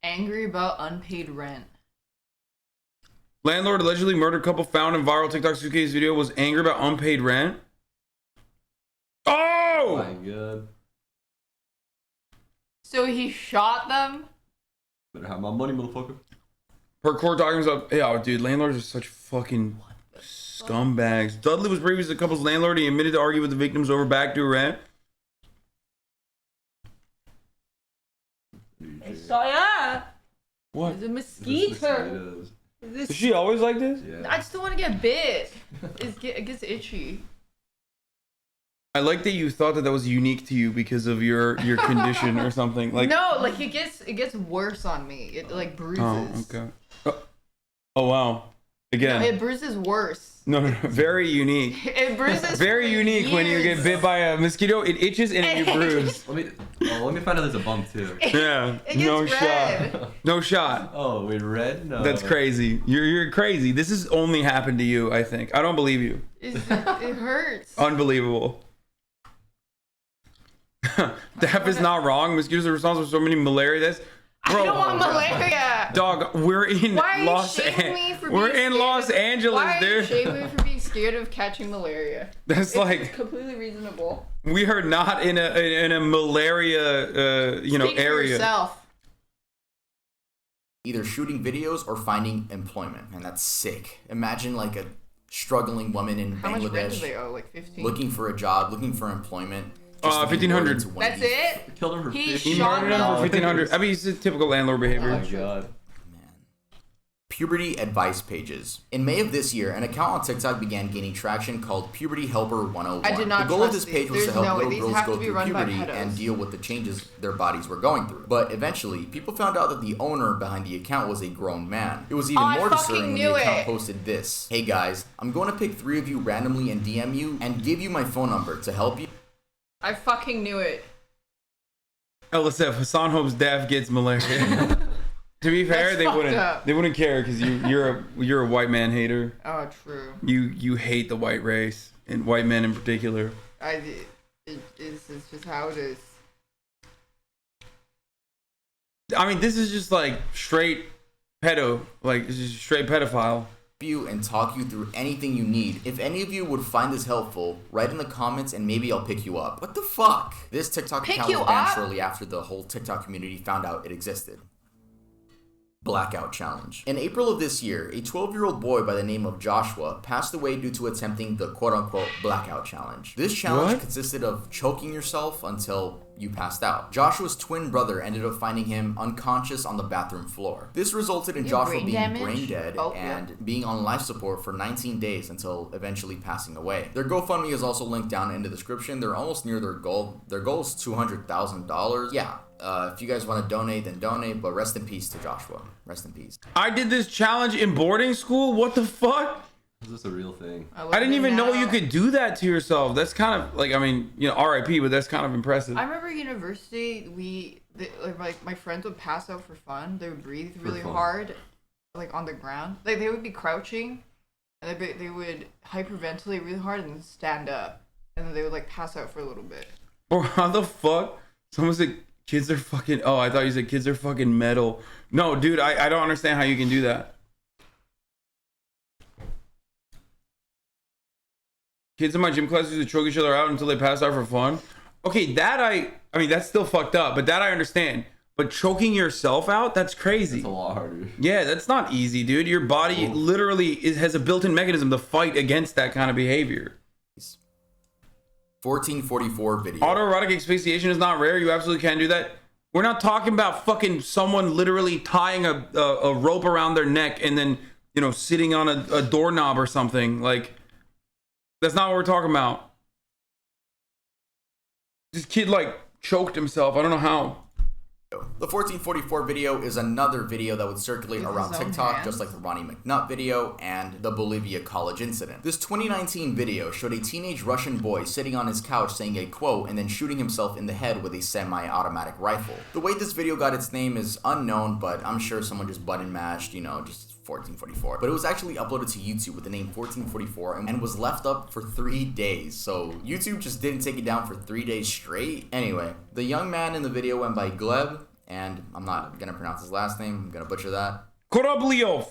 Angry about unpaid rent. Landlord allegedly murdered couple found in viral TikTok suitcase video was angry about unpaid rent. Oh! My God. So he shot them? Better have my money, motherfucker. Per court documents up. Yeah, dude, landlords are such fucking scumbags. Dudley was previously the couple's landlord. He admitted to argue with the victims over back due rent. I saw ya. What? There's a mosquito. Is she always like this? Yeah. I just don't want to get bit. It gets itchy. I like that you thought that was unique to you because of your condition or something. Like no, like it gets worse on me. It like bruises. Oh, okay. Oh wow. Again. No, it bruises worse. No, very unique. It bruises. Very unique when you get bit by a mosquito. It itches and you bruise. Let me find out there's a bump too. Yeah. It gets No red. shot. No shot. Oh, wait, red? No. That's crazy. You're crazy. This has only happened to you, I think. I don't believe you. It hurts. Unbelievable. Daph is not wrong. Mosquitoes are responsible for so many malaria deaths. Bro, I don't want malaria. Dog, we're in Why are Los you shaming me for We're being in scared Los of, Angeles, why are dude. you shaming me for being scared of catching malaria? That's like completely reasonable. we are not in a malaria Speak for area. yourself. Either shooting videos or finding employment, and that's sick. Imagine like a struggling woman in How much rent do Bangladesh they owe? Like 15. looking for a job, looking for employment. just to be 1,500. lured into one of That's these- it. Killed him for He 50. He shot murdered him for them. 1,500. I mean, it's a typical landlord behavior. Oh my god. Puberty advice pages. In May of this year, an account on TikTok began gaining traction called Puberty Helper 101. I did not The goal of trust this page these. was to There's help no way. little These girls have go to be through run by puberty pedos. and deal with the changes their bodies were going through. But eventually, people found out that the owner behind the account was a grown man. It was even I more fucking disturbing when knew the account it. posted this. Hey guys, I'm going to pick 3 of you randomly and DM you and give you my phone number to help you. I fucking knew it. LSF, Hasan hopes Daph gets malaria. To be fair, That's fucked up. they wouldn't care because you're a white man hater. Oh, true. You hate the white race and white men in particular. It's just how it is. I mean, this is just like straight pedo, like this is straight pedophile. You and talk you through anything you need. If any of you would find this helpful, write in the comments and maybe I'll pick you up. What the fuck? This TikTok Pick account you was banned up? shortly after the whole TikTok community found out it existed. Blackout Challenge. In April of this year, a 12-year-old boy by the name of Joshua passed away due to attempting the quote-unquote Blackout Challenge. This challenge What? consisted of choking yourself until you passed out. Joshua's twin brother ended up finding him unconscious on the bathroom floor. This resulted in You Joshua brain being damage? brain dead Oh, yeah. and being on life support for 19 days until eventually passing away. Their GoFundMe is also linked down in the description. They're almost near their goal. Their goal is $200,000. Yeah. If you guys want to donate, then donate, but rest in peace to Joshua. Rest in peace. I did this challenge in boarding school. What the fuck? Is this a real thing? I didn't even know you could do that to yourself. That's kind of like, I mean, RIP, but that's kind of impressive. I remember university, like my friends would pass out for fun. They would breathe really fun. hard, like on the ground. Like they would be crouching, and they would hyperventilate really hard and then stand up, and then they would like pass out for a little bit. Or how the fuck? Someone said kids are fucking. Oh, I thought you said kids are fucking metal. No, dude, I don't understand how you can do that. Kids in my gym class used to choke each other out until they passed out for fun. Okay, that I mean that's still fucked up, but that I understand. But choking yourself out, that's crazy. It's a lot harder. Yeah, that's not easy, dude. Your body literally has a built-in mechanism to fight against that kind of behavior. 1444 video. Autoerotic asphyxiation is not rare. You absolutely can do that. We're not talking about fucking someone literally tying a rope around their neck and then, sitting on a doorknob or something. Like, that's not what we're talking about. This kid, choked himself. I don't know how. The 1444 video is another video that would circulate With around his own TikTok, hands? just like the Ronnie McNutt video and the Bolivia college incident. This 2019 video showed a teenage Russian boy sitting on his couch saying a quote and then shooting himself in the head with a semi-automatic rifle. The way this video got its name is unknown, but I'm sure someone just button mashed, just 1444. But it was actually uploaded to YouTube with the name 1444 and was left up for 3 days. So YouTube just didn't take it down for 3 days straight. Anyway, the young man in the video went by Gleb, and I'm not gonna pronounce his last name, I'm gonna butcher that. Korobliov.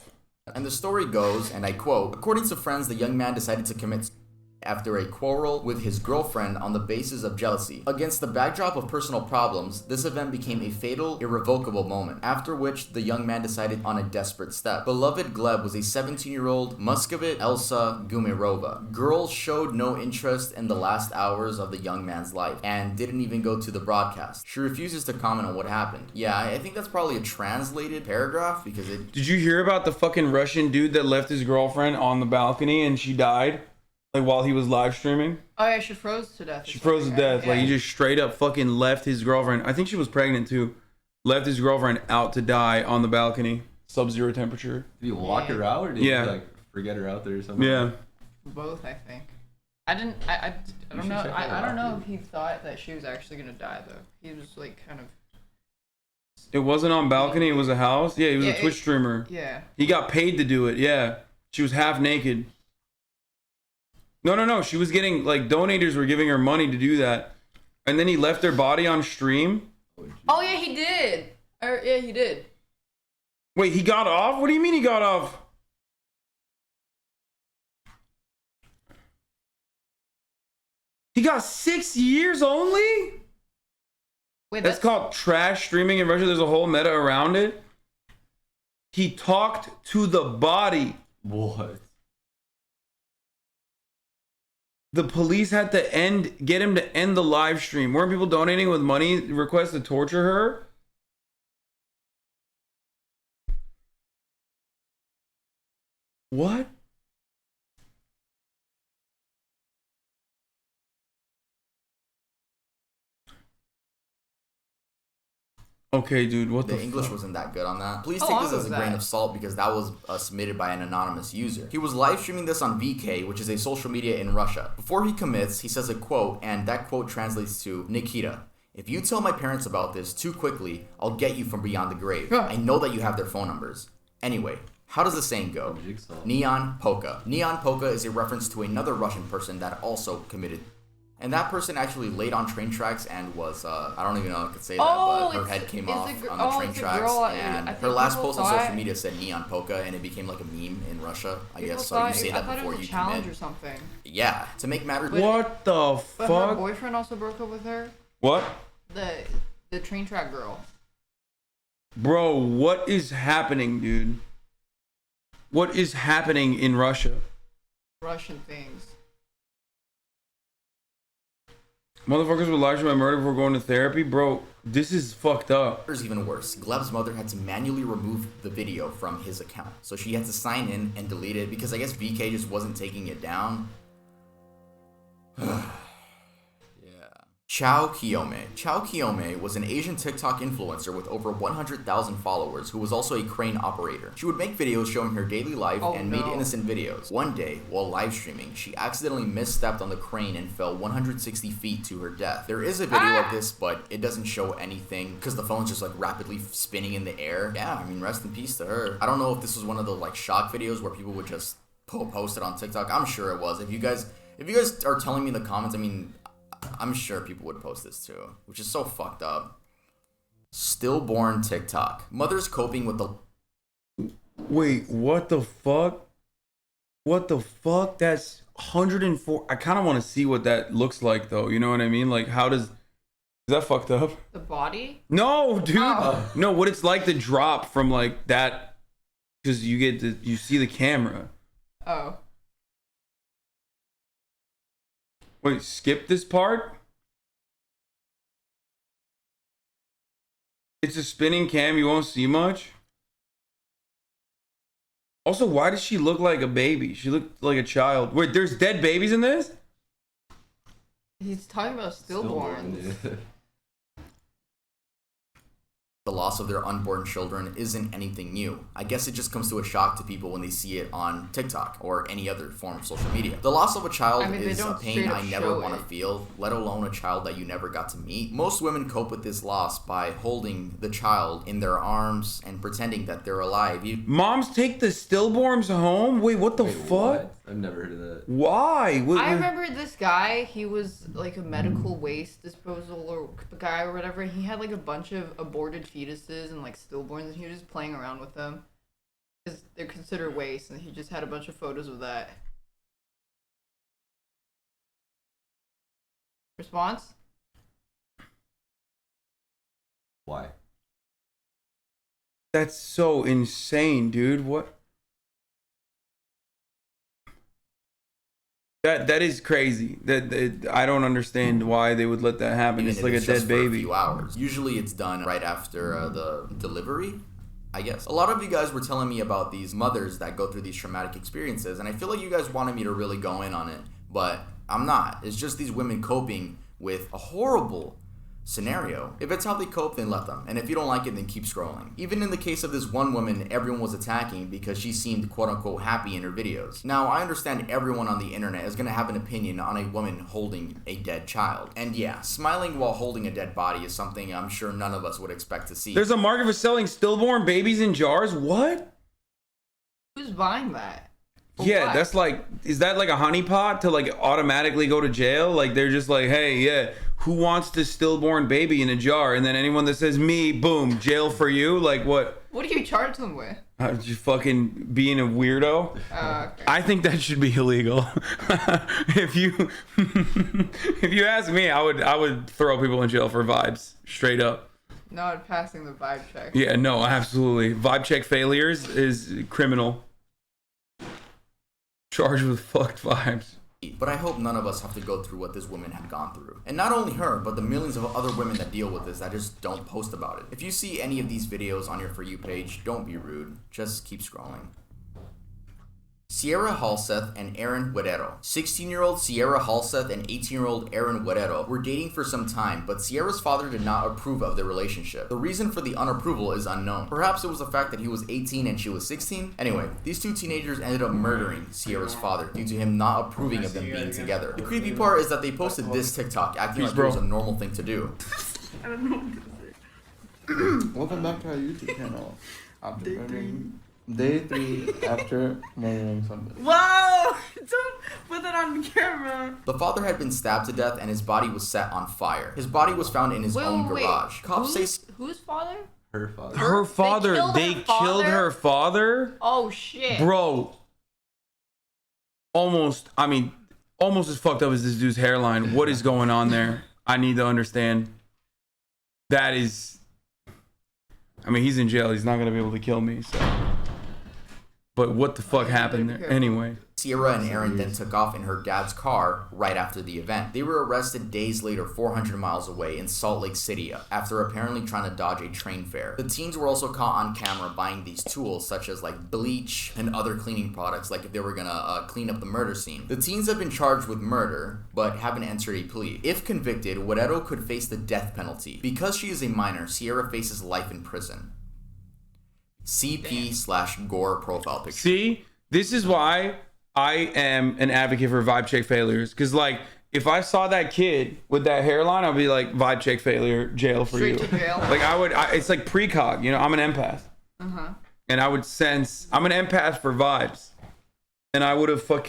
And the story goes, and I quote, according to friends, the young man decided to commit after a quarrel with his girlfriend on the basis of jealousy. Against the backdrop of personal problems, this event became a fatal, irrevocable moment, after which the young man decided on a desperate step. Beloved Gleb was a 17-year-old Muscovite Elsa Gumirova. Girls showed no interest in the last hours of the young man's life, and didn't even go to the broadcast. She refuses to comment on what happened. Yeah, I think that's probably a translated paragraph, because it... Did you hear about the fucking Russian dude that left his girlfriend on the balcony and she died? Like while he was live streaming? Oh yeah, she froze to death. She froze to death. Like he just straight up fucking left his girlfriend. I think she was pregnant too. Left his girlfriend out to die on the balcony. Sub-zero temperature. Did you walk her out or did you like forget her out there or something? Yeah. Both, I think. I don't know. I don't know if he thought that she was actually gonna die though. He was like kind of. It wasn't on balcony. It was a house. Yeah, he was a Twitch streamer. Yeah. He got paid to do it. Yeah. She was half naked. No. She was getting, like, donators were giving her money to do that. And then he left their body on stream. Oh, yeah, he did. Yeah, he did. Wait, he got off? What do you mean he got off? He got 6 years only? Wait, that's called trash streaming in Russia. There's a whole meta around it. He talked to the body. What? The police had to get him to end the live stream. Weren't people donating with money requests to torture her? What? Okay, dude, what the English fuck? wasn't that good on that. Please take this as a grain of salt because that was submitted by an anonymous user. He was live streaming this on VK, which is a social media in Russia. Before he commits, he says a quote, and that quote translates to, Nikita, if you tell my parents about this too quickly, I'll get you from beyond the grave. I know that you have their phone numbers. Anyway, how does the saying go? Neon Polka. Neon Polka is a reference to another Russian person that also committed. And that person actually laid on train tracks and was, I don't even know if I could say that, but her head came off on the train tracks. And her last post on social media said Neon Polka, and it became like a meme in Russia, I guess. So you say that before you commit. Or something. Yeah, to make matters. What the fuck? But her boyfriend also broke up with her. What? The train track girl. Bro, what is happening, dude? What is happening in Russia? Russian things. Motherfuckers would live stream my murder before going to therapy? Bro, this is fucked up. There's even worse. Gleb's mother had to manually remove the video from his account. So she had to sign in and delete it because I guess VK just wasn't taking it down. Chao Kiyome. Chao Kiyome was an Asian TikTok influencer with over 100,000 followers who was also a crane operator. She would make videos showing her daily life and made innocent videos. One day, while live streaming, she accidentally misstepped on the crane and fell 160 feet to her death. There is a video of this, but it doesn't show anything because the phone's just like rapidly spinning in the air. Yeah, I mean, rest in peace to her. I don't know if this was one of the like shock videos where people would just post it on TikTok. I'm sure it was. If you guys are telling me in the comments, I mean, I'm sure people would post this too, which is so fucked up. Stillborn TikTok. Mothers coping with the... Wait, what the fuck? What the fuck? That's 104. I kind of want to see what that looks like though. You know what I mean? Like is that fucked up? The body? No, dude. Oh. No, what it's like to drop from like that. Because you see the camera. Oh. Wait, skip this part? It's a spinning cam, you won't see much. Also, why does she look like a baby? She looked like a child. Wait, there's dead babies in this? He's talking about stillborns. The loss of their unborn children isn't anything new. I guess it just comes to a shock to people when they see it on TikTok or any other form of social media. The loss of a child is a pain I never want to feel, let alone a child that you never got to meet. Most women cope with this loss by holding the child in their arms and pretending that they're alive. Moms take the stillborns home? Wait, what the fuck? What? I've never heard of that. Why? I remember this guy, he was like a medical waste disposal or guy or whatever. He had like a bunch of aborted fetuses and like stillborns, and he was just playing around with them because they're considered waste, and he just had a bunch of photos of that. Response? Why? That's so insane, dude. What? That is crazy. I don't understand why they would let that happen. Even It's if like a just dead for baby. a few hours. Usually it's done right after the delivery, I guess. A lot of you guys were telling me about these mothers that go through these traumatic experiences, and I feel like you guys wanted me to really go in on it, but I'm not. It's just these women coping with a horrible scenario. If it's how they cope, then let them. And if you don't like it, then keep scrolling. Even in the case of this one woman everyone was attacking because she seemed quote-unquote happy in her videos. Now, I understand everyone on the internet is going to have an opinion on a woman holding a dead child. And yeah, smiling while holding a dead body is something I'm sure none of us would expect to see. There's a market for selling stillborn babies in jars? What? Who's buying that? For Yeah, what? that's like, is that like a honeypot to like automatically go to jail? Like they're just like, hey, yeah, who wants this stillborn baby in a jar? And then anyone that says me, boom, jail for you. Like what? What do you charge them with? Just fucking being a weirdo. Okay. I think that should be illegal. if you if you ask me, I would throw people in jail for vibes, straight up. Not passing the vibe check. Yeah, no, absolutely. Vibe check failures is criminal. Charged with fucked vibes. But I hope none of us have to go through what this woman had gone through. And not only her, but the millions of other women that deal with this that just don't post about it. If you see any of these videos on your For You page, don't be rude. Just keep scrolling. Sierra Halseth and Aaron Guerrero. 16-year-old Sierra Halseth and 18-year-old Aaron Guerrero were dating for some time, but Sierra's father did not approve of their relationship. The reason for the unapproval is unknown. Perhaps it was the fact that he was 18 and she was 16? Anyway, these two teenagers ended up murdering Sierra's father due to him not approving of them being together. The creepy part is that they posted this TikTok acting like it was a normal thing to do. Welcome back to our YouTube channel. Day 3 after murdering somebody. Whoa! Don't put that on camera. The father had been stabbed to death and his body was set on fire. His body was found in his own garage. Cops say Whose father? Her father. Her father. They killed her father? Oh shit. Bro. Almost as fucked up as this dude's hairline. What is going on there? I need to understand. That is, he's in jail. He's not going to be able to kill me, so. But what the fuck happened there? Anyway. Sierra and Aaron then took off in her dad's car right after the event. They were arrested days later 400 miles away in Salt Lake City after apparently trying to dodge a train fare. The teens were also caught on camera buying these tools such as like bleach and other cleaning products like if they were gonna clean up the murder scene. The teens have been charged with murder but haven't entered a plea. If convicted, Guerrero could face the death penalty. Because she is a minor, Sierra faces life in prison. CP/Gore profile picture. See, this is why I am an advocate for vibe check failures. Because, like, if I saw that kid with that hairline, I'd be like, vibe check failure, jail for Straight you. to jail. Like, it's like precog, you know, I'm an empath. Uh-huh. And I would sense, I'm an empath for vibes. And I would have sent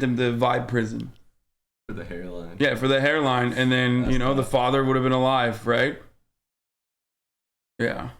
him to vibe prison. For the hairline. Yeah, for the hairline. And then, That's the father would have been alive, right? Yeah.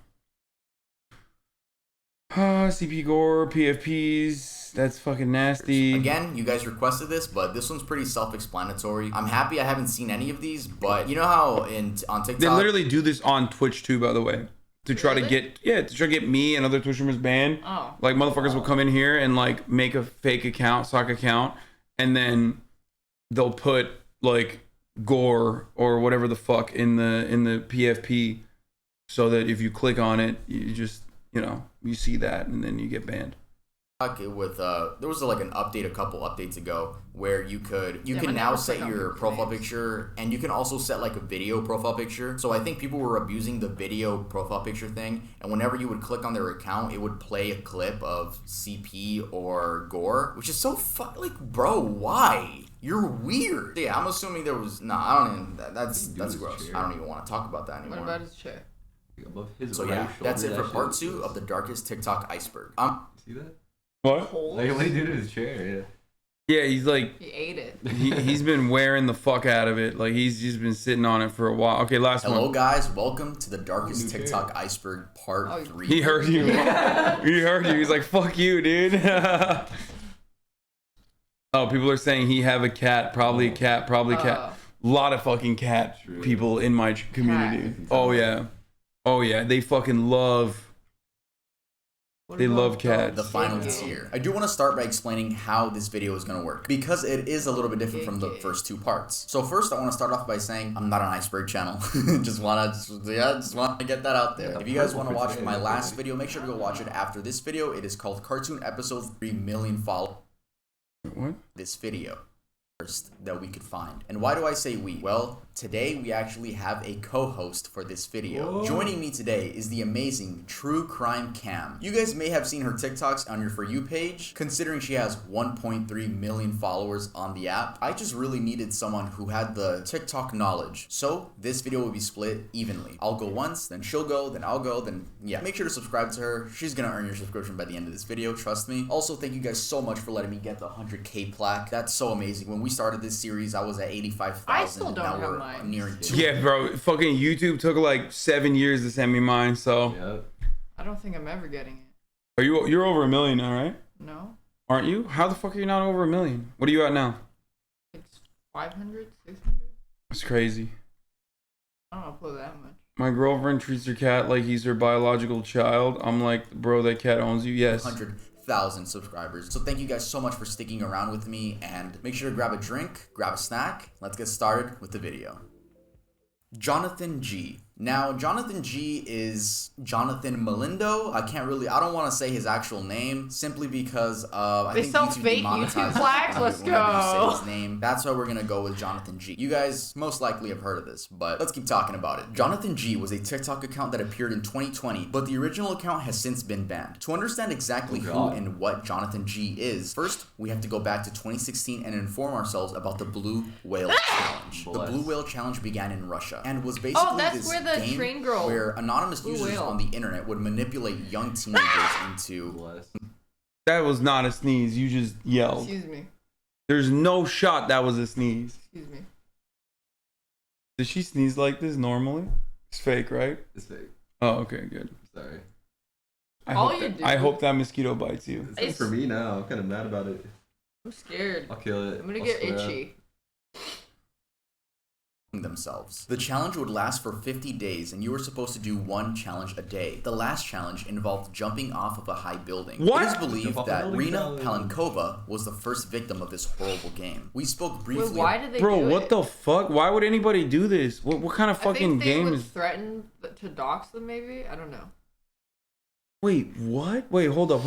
CP Gore, PFPs, that's fucking nasty. Again, you guys requested this, but this one's pretty self-explanatory. I'm happy I haven't seen any of these, but you know how on TikTok... They literally do this on Twitch too, by the way. To try to get me and other Twitch streamers banned. Oh. Like, motherfuckers will come in here and, like, make a fake account, sock account, and then they'll put, like, Gore or whatever the fuck in the PFP so that if you click on it, you just... you see that and then you get banned. With there was like an update a couple updates ago where you can now set your profile picture and you can also set like a video profile picture. So I think people were abusing the video profile picture thing, and whenever you would click on their account, it would play a clip of CP or Gore, which is so like, bro, why? You're weird. Yeah, I'm assuming there was that's gross. I don't even want to talk about that anymore. What about his chair? So yeah, that's it for part 2 of the darkest TikTok iceberg. See that? What? Like what he did to his chair, yeah. He's like... He ate it. He's been wearing the fuck out of it. Like, he's just been sitting on it for a while. Okay, last one. Hello, guys. Welcome to the darkest TikTok iceberg part 3. He heard you. He heard you. He's like, fuck you, dude. Oh, people are saying he have a cat, probably a cat, probably a cat. A lot of fucking cat people in my community. Oh yeah. Oh yeah, they fucking love. They love cats. The final tier. I do want to start by explaining how this video is going to work because it is a little bit different from the first two parts. So first, I want to start off by saying I'm not an Iceberg channel. just want to get that out there. If you guys want to watch my last video, make sure to go watch it after this video. It is called Cartoon Episode 3 Million Followers. What? This video that we could find. And why do I say we? Well, today we actually have a co-host for this video. Whoa. Joining me today is the amazing True Crime Cam. You guys may have seen her TikToks on your For You page. Considering she has 1.3 million followers on the app, I just really needed someone who had the TikTok knowledge. So this video will be split evenly. I'll go once, then she'll go, then I'll go, then yeah. Make sure to subscribe to her. She's gonna earn your subscription by the end of this video, trust me. Also, thank you guys so much for letting me get the 100K plaque. That's so amazing. When we started this series, I was at 85,000. I still don't have mine. Nearing 2. Yeah, bro. Fucking YouTube took like 7 years to send me mine, so. Yep. I don't think I'm ever getting it. You're over 1 million now, right? No. Aren't you? How the fuck are you not over 1 million? What are you at now? It's 500, 600. That's crazy. I don't upload that much. My girlfriend treats her cat like he's her biological child. I'm like, bro, that cat owns you. Yes. 100,000 subscribers. So thank you guys so much for sticking around with me, and make sure to grab a drink, grab a snack. Let's get started with the video. Jonathan G. Now, Jonathan G is Jonathan Melindo. I don't want to say his actual name simply because I think YouTube demonetized flags. Let's go. Say his name. That's why we're gonna go with Jonathan G. You guys most likely have heard of this, but let's keep talking about it. Jonathan G was a TikTok account that appeared in 2020, but the original account has since been banned. To understand exactly who and what Jonathan G is, first we have to go back to 2016 and inform ourselves about the Blue Whale Challenge. The Blue Whale Challenge began in Russia and was basically this game train girl where anonymous users on the internet would manipulate young teenagers into. That was not a sneeze. You just yelled. Excuse me. There's no shot that was a sneeze. Excuse me. Does she sneeze like this normally? It's fake, right? It's fake. Oh, okay, good. Sorry. I hope that mosquito bites you. It's for me now. I'm kind of mad about it. I'm scared. I'll kill it. I'm gonna get itchy. Themselves. The challenge would last for 50 days and you were supposed to do one challenge a day. The last challenge involved jumping off of a high building. What? It is believed that Rina Palenkova was the first victim of this horrible game. We spoke briefly. Wait, why did they Bro, do what it? the fuck? Why would anybody do this? What kind of fucking game is? Threaten to dox them, maybe? I don't know. Wait, what? Wait, hold up.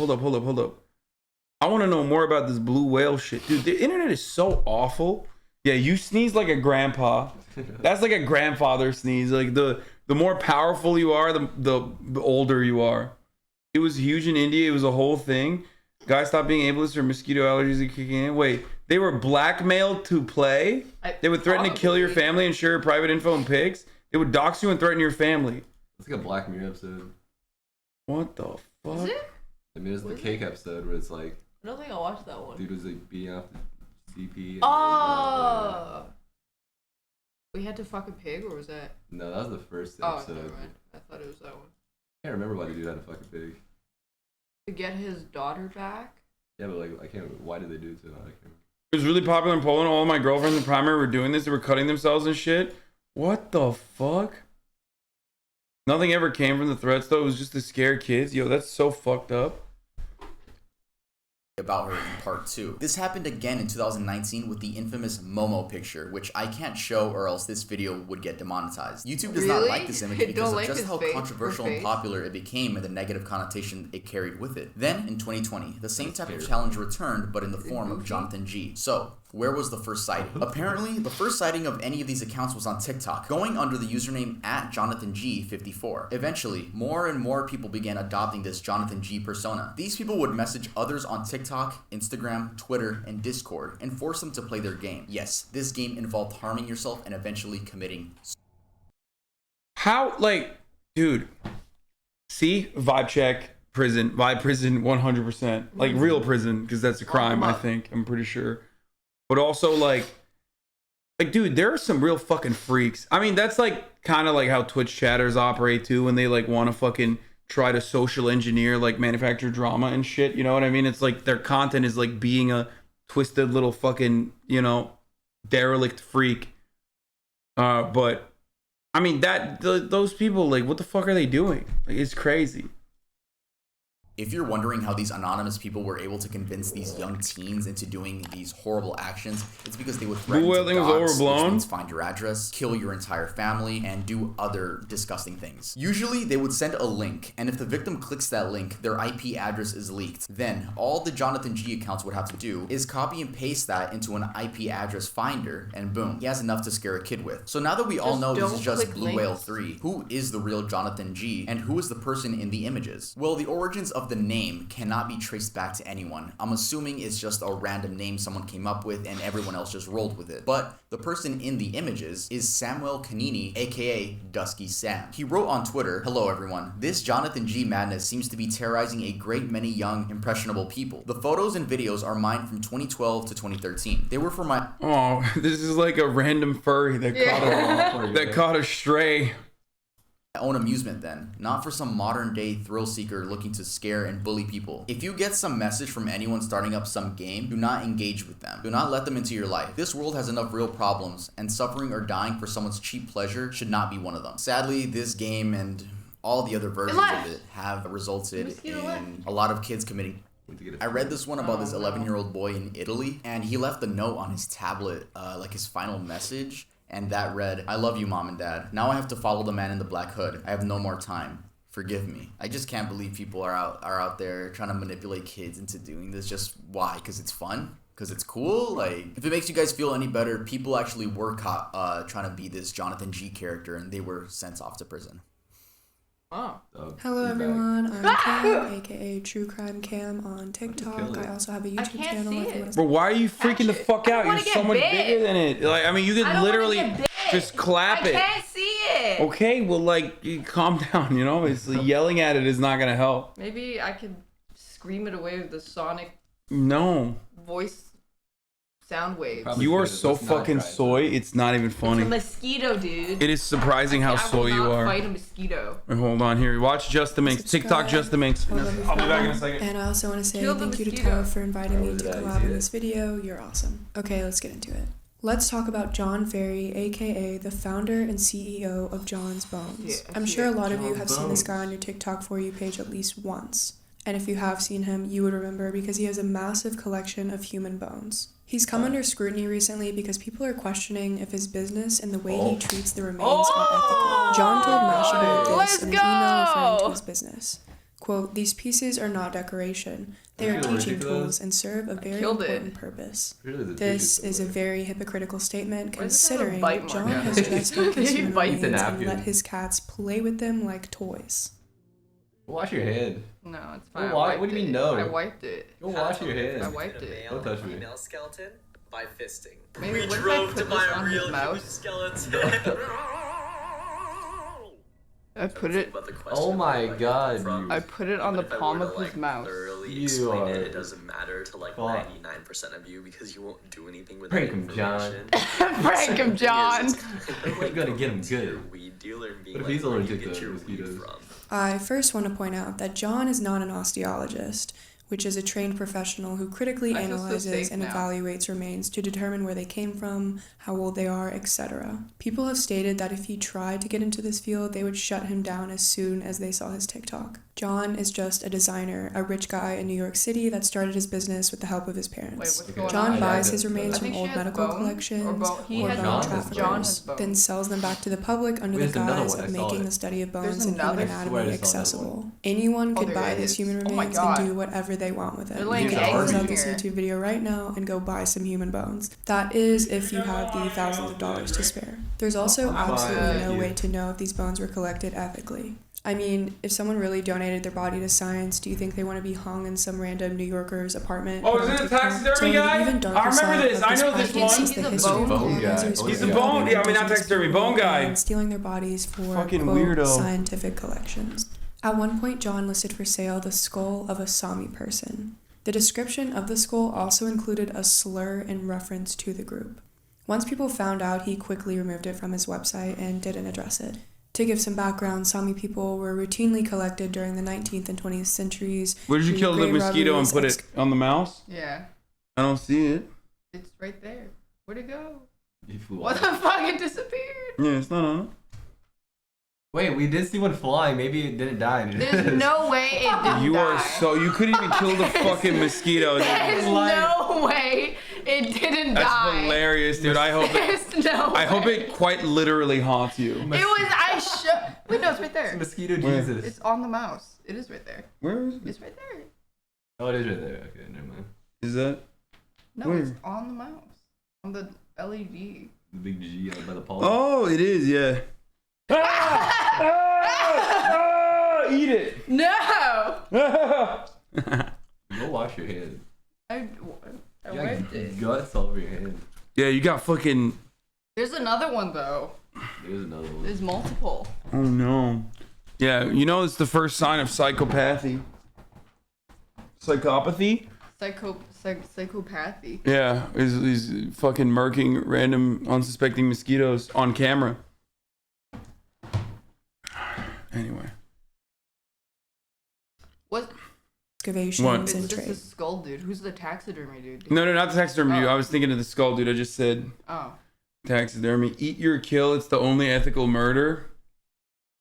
I want to know more about this blue whale shit. Dude, the internet is so awful. Yeah, you sneeze like a grandpa. That's like a grandfather sneeze. Like the more powerful you are, the older you are. It was huge in India. It was a whole thing. Guys stopped being ableist or mosquito allergies are kicking in. Wait, they were blackmailed to play? They would threaten to kill your family and share your private info and pics? They would dox you and threaten your family. It's like a Black Mirror episode. What the fuck? Is it? I mean, it's the cake episode where it's like... I don't think I watched that one. Dude was like beating off the CP. Oh! We had to fuck a pig, or was that? No, that was the first episode. Oh, never mind. I thought it was that one. I can't remember why the dude had to fuck a pig. To get his daughter back? Yeah, but like, I can't remember. Why did they do it to him? I can't remember. It was really popular in Poland. All my girlfriends in primary were doing this. They were cutting themselves and shit. What the fuck? Nothing ever came from the threats, though. It was just to scare kids. Yo, that's so fucked up. About her in part 2. This happened again in 2019 with the infamous Momo picture, which I can't show or else this video would get demonetized. YouTube does not like this image because of just how controversial and popular it became and the negative connotation it carried with it. Then, in 2020, the same type of challenge returned, but in the form of Jonathan G. So, where was the first sighting? Apparently, the first sighting of any of these accounts was on TikTok, going under the username @JonathanG54. Eventually, more and more people began adopting this Jonathan G persona. These people would message others on TikTok, Instagram, Twitter, and Discord, and force them to play their game. Yes, this game involved harming yourself and eventually committing. How, like, dude, see? Vibe check, prison, vibe prison 100%. Like, real prison, because that's a crime, I think. I'm pretty sure. But also, like, dude, there are some real fucking freaks. I mean, that's like kind of like how Twitch chatters operate too, when they like want to fucking try to social engineer, like manufacture drama and shit. You know what I mean? It's like their content is like being a twisted little fucking, derelict freak. But I mean those people, like, what the fuck are they doing? Like, it's crazy. If you're wondering how these anonymous people were able to convince these young teens into doing these horrible actions, it's because they would threaten to dox, which means find your address, kill your entire family, and do other disgusting things. Usually, they would send a link, and if the victim clicks that link, their IP address is leaked. Then, all the Jonathan G accounts would have to do is copy and paste that into an IP address finder, and boom, he has enough to scare a kid with. So now that we all know this is just Blue Whale 3, who is the real Jonathan G, and who is the person in the images? Well, the origins of the name cannot be traced back to anyone. I'm assuming it's just a random name someone came up with and everyone else just rolled with it. But the person in the images is Samuel Canini, aka Dusky Sam. He wrote on Twitter, "Hello everyone. This Jonathan G madness seems to be terrorizing a great many young, impressionable people. The photos and videos are mine from 2012 to 2013. They were for my..." Oh, this is like a random furry that caught a stray. Own amusement then, not for some modern day thrill seeker looking to scare and bully people. If you get some message from anyone starting up some game, do not engage with them. Do not let them into your life. This world has enough real problems, and suffering or dying for someone's cheap pleasure should not be one of them. Sadly, this game and all the other versions of it have resulted in a lot of kids committing. I read this one about this 11-year-old boy in Italy, and he left a note on his tablet, like his final message. And that read, "I love you, Mom and Dad. Now I have to follow the man in the black hood. I have no more time. Forgive me." I just can't believe people are out there trying to manipulate kids into doing this. Just why? Because it's fun? Because it's cool? Like, if it makes you guys feel any better, people actually were caught trying to be this Jonathan G character, and they were sent off to prison. Oh. Hello everyone, I'm Cam, aka True Crime Cam on TikTok. I also have a YouTube channel if you want to. But why are you freaking the fuck out? You're so much bigger than it. Like, I mean, you could literally just clap it. I can't see it. Okay, well, like, you calm down, It's yelling at it is not gonna help. Maybe I could scream it away with the sonic voice sound waves. You are so fucking soy, it's not even funny. It's a mosquito, dude. It is surprising how soy you are. Fight a mosquito. Hold on here. Watch Just the Minx. TikTok Just the Minx. I'll be back in a second. And I also want to say thank you to Tara for inviting me to collab in this video. You're awesome. Okay, let's get into it. Let's talk about John Ferry, aka the founder and CEO of John's Bones. I'm sure a lot of you have seen this guy on your TikTok For You page at least once. And if you have seen him, you would remember because he has a massive collection of human bones. He's come under scrutiny recently because people are questioning if his business and the way he treats the remains are ethical. John told Mashable this in an email referring to his business. Quote, "These pieces are not decoration. They are teaching tools and serve a very important purpose." This is a very hypocritical statement considering that John has dressed up his human remains and let his cats play with them like toys. Wash your head. No, it's fine. What do you mean no? I wiped it. Go wash your head. I wiped it. Don't touch me. Female skeleton by fisting. Maybe we drove to buy a real human skeleton. I put it. Oh my god! I put it on the palm of his mouth. You are. It doesn't matter to like 99% of you because you won't do anything with that information. Prank him, John. You're gonna get him good. Weed dealer and being But if he's allergic to mosquitoes. I first want to point out that John is not an osteologist, which is a trained professional who critically analyzes and evaluates remains to determine where they came from, how old they are, etc. People have stated that if he tried to get into this field, they would shut him down as soon as they saw his TikTok. John is just a designer, a rich guy in New York City that started his business with the help of his parents. John buys his remains from old medical collections or bone traffickers, then sells them back to the public under the guise of making the study of bones and human anatomy accessible. Anyone could buy these human remains and do whatever they want with it. You can pause out this YouTube video right now and go buy some human bones. That is if you have the thousands of dollars to spare. There's also absolutely no way to know if these bones were collected ethically. I mean, if someone really donated their body to science, do you think they want to be hung in some random New Yorker's apartment? Oh, is it a taxidermy guy? I remember this. I know this one. He's a bone guy. He's a bone. Yeah, I mean, not taxidermy, bone guy. And stealing their bodies for fucking quote, weirdo scientific collections. At one point, John listed for sale the skull of a Sami person. The description of the skull also included a slur in reference to the group. Once people found out, he quickly removed it from his website and didn't address it. To give some background, Sami people were routinely collected during the 19th and 20th centuries. Where did you kill the mosquito and put it on the mouse? Yeah. I don't see it. It's right there. Where'd it go? You flew What off. the fuck? It disappeared. Yeah, it's not on it. Wait, we did see one flying. Maybe it didn't die. There's no way it didn't You are die. so you couldn't even kill the fucking mosquito. Dude. There's no way it didn't That's die. hilarious, dude. I hope There's no I hope it quite literally haunts you. It was Wait, no, it's right there. Mosquito Where? Jesus. It's on the mouse. It is right there. Where is it? It's right there. Oh, it is right there. Okay, never mind. Is that? No, Where? it's on the mouse. On the LED. The big G by the pole. Oh, it is. Yeah. Eat it. No. Go wash your hand. I You wiped got it. guts all over your hand. Yeah, you got fucking. There's another one though. There's another one. There's multiple. Oh no. Yeah, you know it's the first sign of psychopathy. Psychopathy? Psychopathy. Yeah, is fucking murking random unsuspecting mosquitoes on camera. Anyway. What? Excavations What? and It's just a trade. skull dude. Who's the taxidermy dude? No, not the taxidermy. Oh. I was thinking of the skull, dude. I just said Oh. taxidermy. Eat your kill. It's the only ethical murder.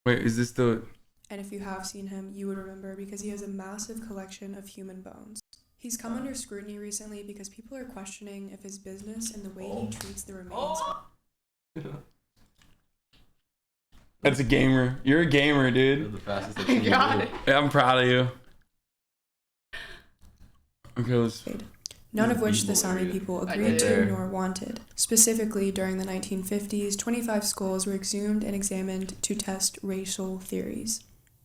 Wait, is this the? And if you have seen him, you would remember because he has a massive collection of human bones. He's come under scrutiny recently because people are questioning if his business and the way he treats the remains. That's a gamer. You're a gamer, dude. The fastest I've You seen you got move. it. Yeah, I'm proud of you. Okay, let's. None of which the People Sami area. people I agreed did. to nor wanted. Specifically, during the 1950s, 25 skulls were exhumed and examined to test racial theories.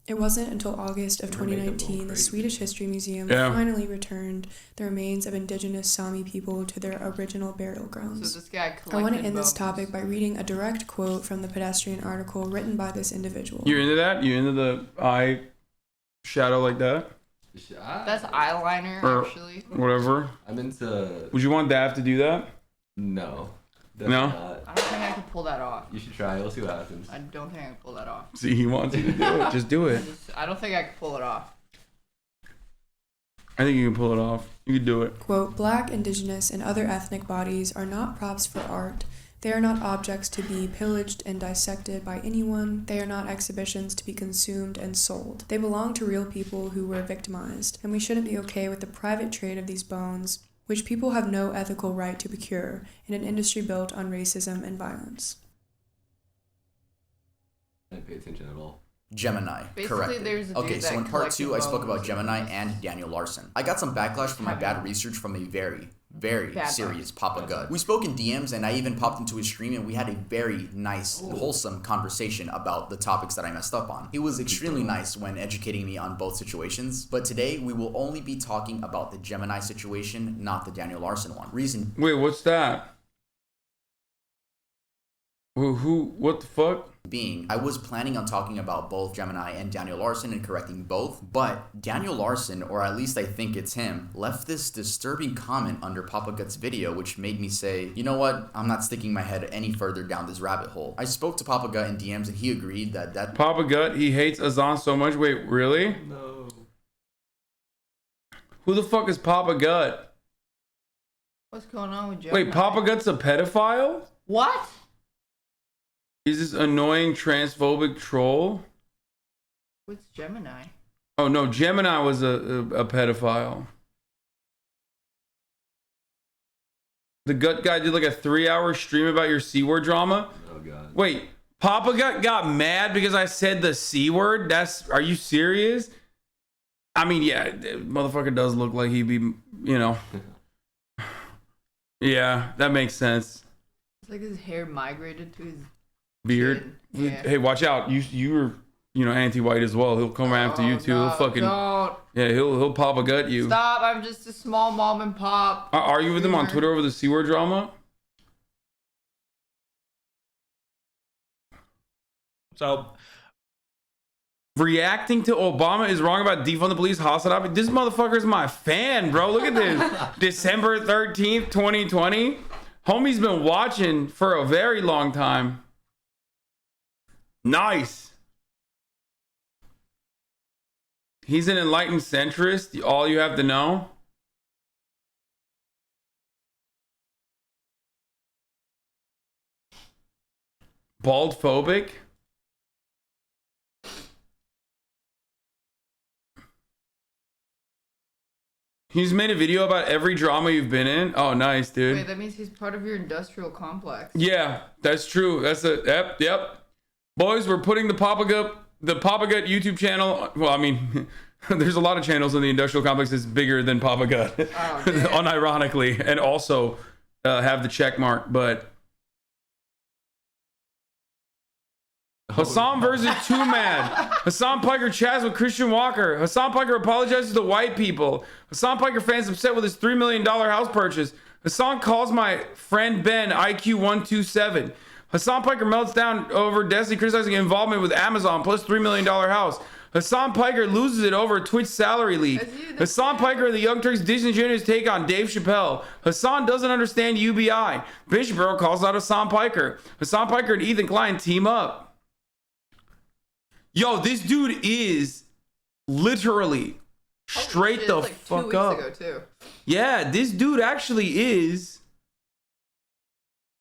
It wasn't until August of You're making them 2019 the crazy. Swedish History Museum Yeah. finally returned the remains of indigenous Sami people to their original burial So grounds. this guy collected I want to end this bones. topic by reading a direct quote from the pedestrian article written by this individual. You into that? You into the eye shadow like that? That's eyeliner, Or actually. whatever. I'm into. Would you want Dav to do that? No. No? Not. I don't think I could pull that off. You should try. We'll see what happens. I don't think I can pull that off. See, he wants you to do it. Just do it. I don't think I can pull it off. I think you can pull it off. You can do it. Quote, Black, indigenous, and other ethnic bodies are not props for art. They are not objects to be pillaged and dissected by anyone. They are not exhibitions to be consumed and sold. They belong to real people who were victimized, and we shouldn't be okay with the private trade of these bones, which people have no ethical right to procure in an industry built on racism and violence. I didn't pay attention at all. Gemini. Basically, Correct. there's a Okay, dude so that in part 2, I collected spoke about bones. Gemini and Daniel Larson. I got some backlash for my bad research from a very Bad serious Papa Gut. We spoke in DMs and I even popped into his stream and we had a very nice, wholesome conversation about the topics that I messed up on. He was extremely nice when educating me on both situations, but today we will only be talking about the Gemini situation, not the Daniel Larson one. Reason Wait, what's that? Who? What the fuck? being, I was planning on talking about both Gemini and Daniel Larson and correcting both, but Daniel Larson, or at least I think it's him, left this disturbing comment under Papa Gut's video, which made me say, you know what, I'm not sticking my head any further down this rabbit hole. I spoke to Papa Gut in DMs and he agreed that Papa Gut, he hates Hasan so much. Wait, really? No. Who the fuck is Papa Gut? What's going on with Joe? Wait, Papa Gut's a pedophile? What? He's this annoying transphobic troll? What's Gemini? Oh no, Gemini was a pedophile. The Gut guy did like a 3-hour stream about your C-word drama? Oh god. Wait, Papa Gut got mad because I said the C-word? Are you serious? I mean, yeah, motherfucker does look like he'd be, you know. Yeah, that makes sense. It's like his hair migrated to his Beard. Yeah. Hey, watch out. You're anti-white as well. He'll come after you too. No, He'll fucking don't. yeah. He'll Papa Gut you. Stop! I'm just a small mom and pop. Are you with him on Twitter over the C-word drama? So, reacting to Obama is wrong about defund the police. Hasanabi. This motherfucker's my fan, bro. Look at this. December 13th, 2020. Homie's been watching for a very long time. Nice. He's an enlightened centrist. All you have to know. Bald phobic? He's made a video about every drama you've been in. Oh, nice, dude. Wait, that means he's part of your industrial complex. Yeah, that's true. That's a yep. Boys, we're putting the Papa Gut YouTube channel. Well, I mean, there's a lot of channels in the industrial complex that's bigger than Papa Gut, unironically, and also have the check mark. But Hasan versus Too Mad. Hasan Piker chats with Christian Walker. Hasan Piker apologizes to white people. Hasan Piker fans upset with his $3 million house purchase. Hasan calls my friend Ben IQ 127. Hasan Piker melts down over Destiny criticizing involvement with Amazon plus $3 million house. Hasan Piker loses it over a Twitch salary leak. Hasan Piker and the Young Turks disingenuous take on Dave Chappelle. Hasan doesn't understand UBI. Bishopboro calls out Hasan Piker. Hasan Piker and Ethan Klein team up. Yo, this dude is literally straight the fuck up. Ago too. Yeah, this dude actually is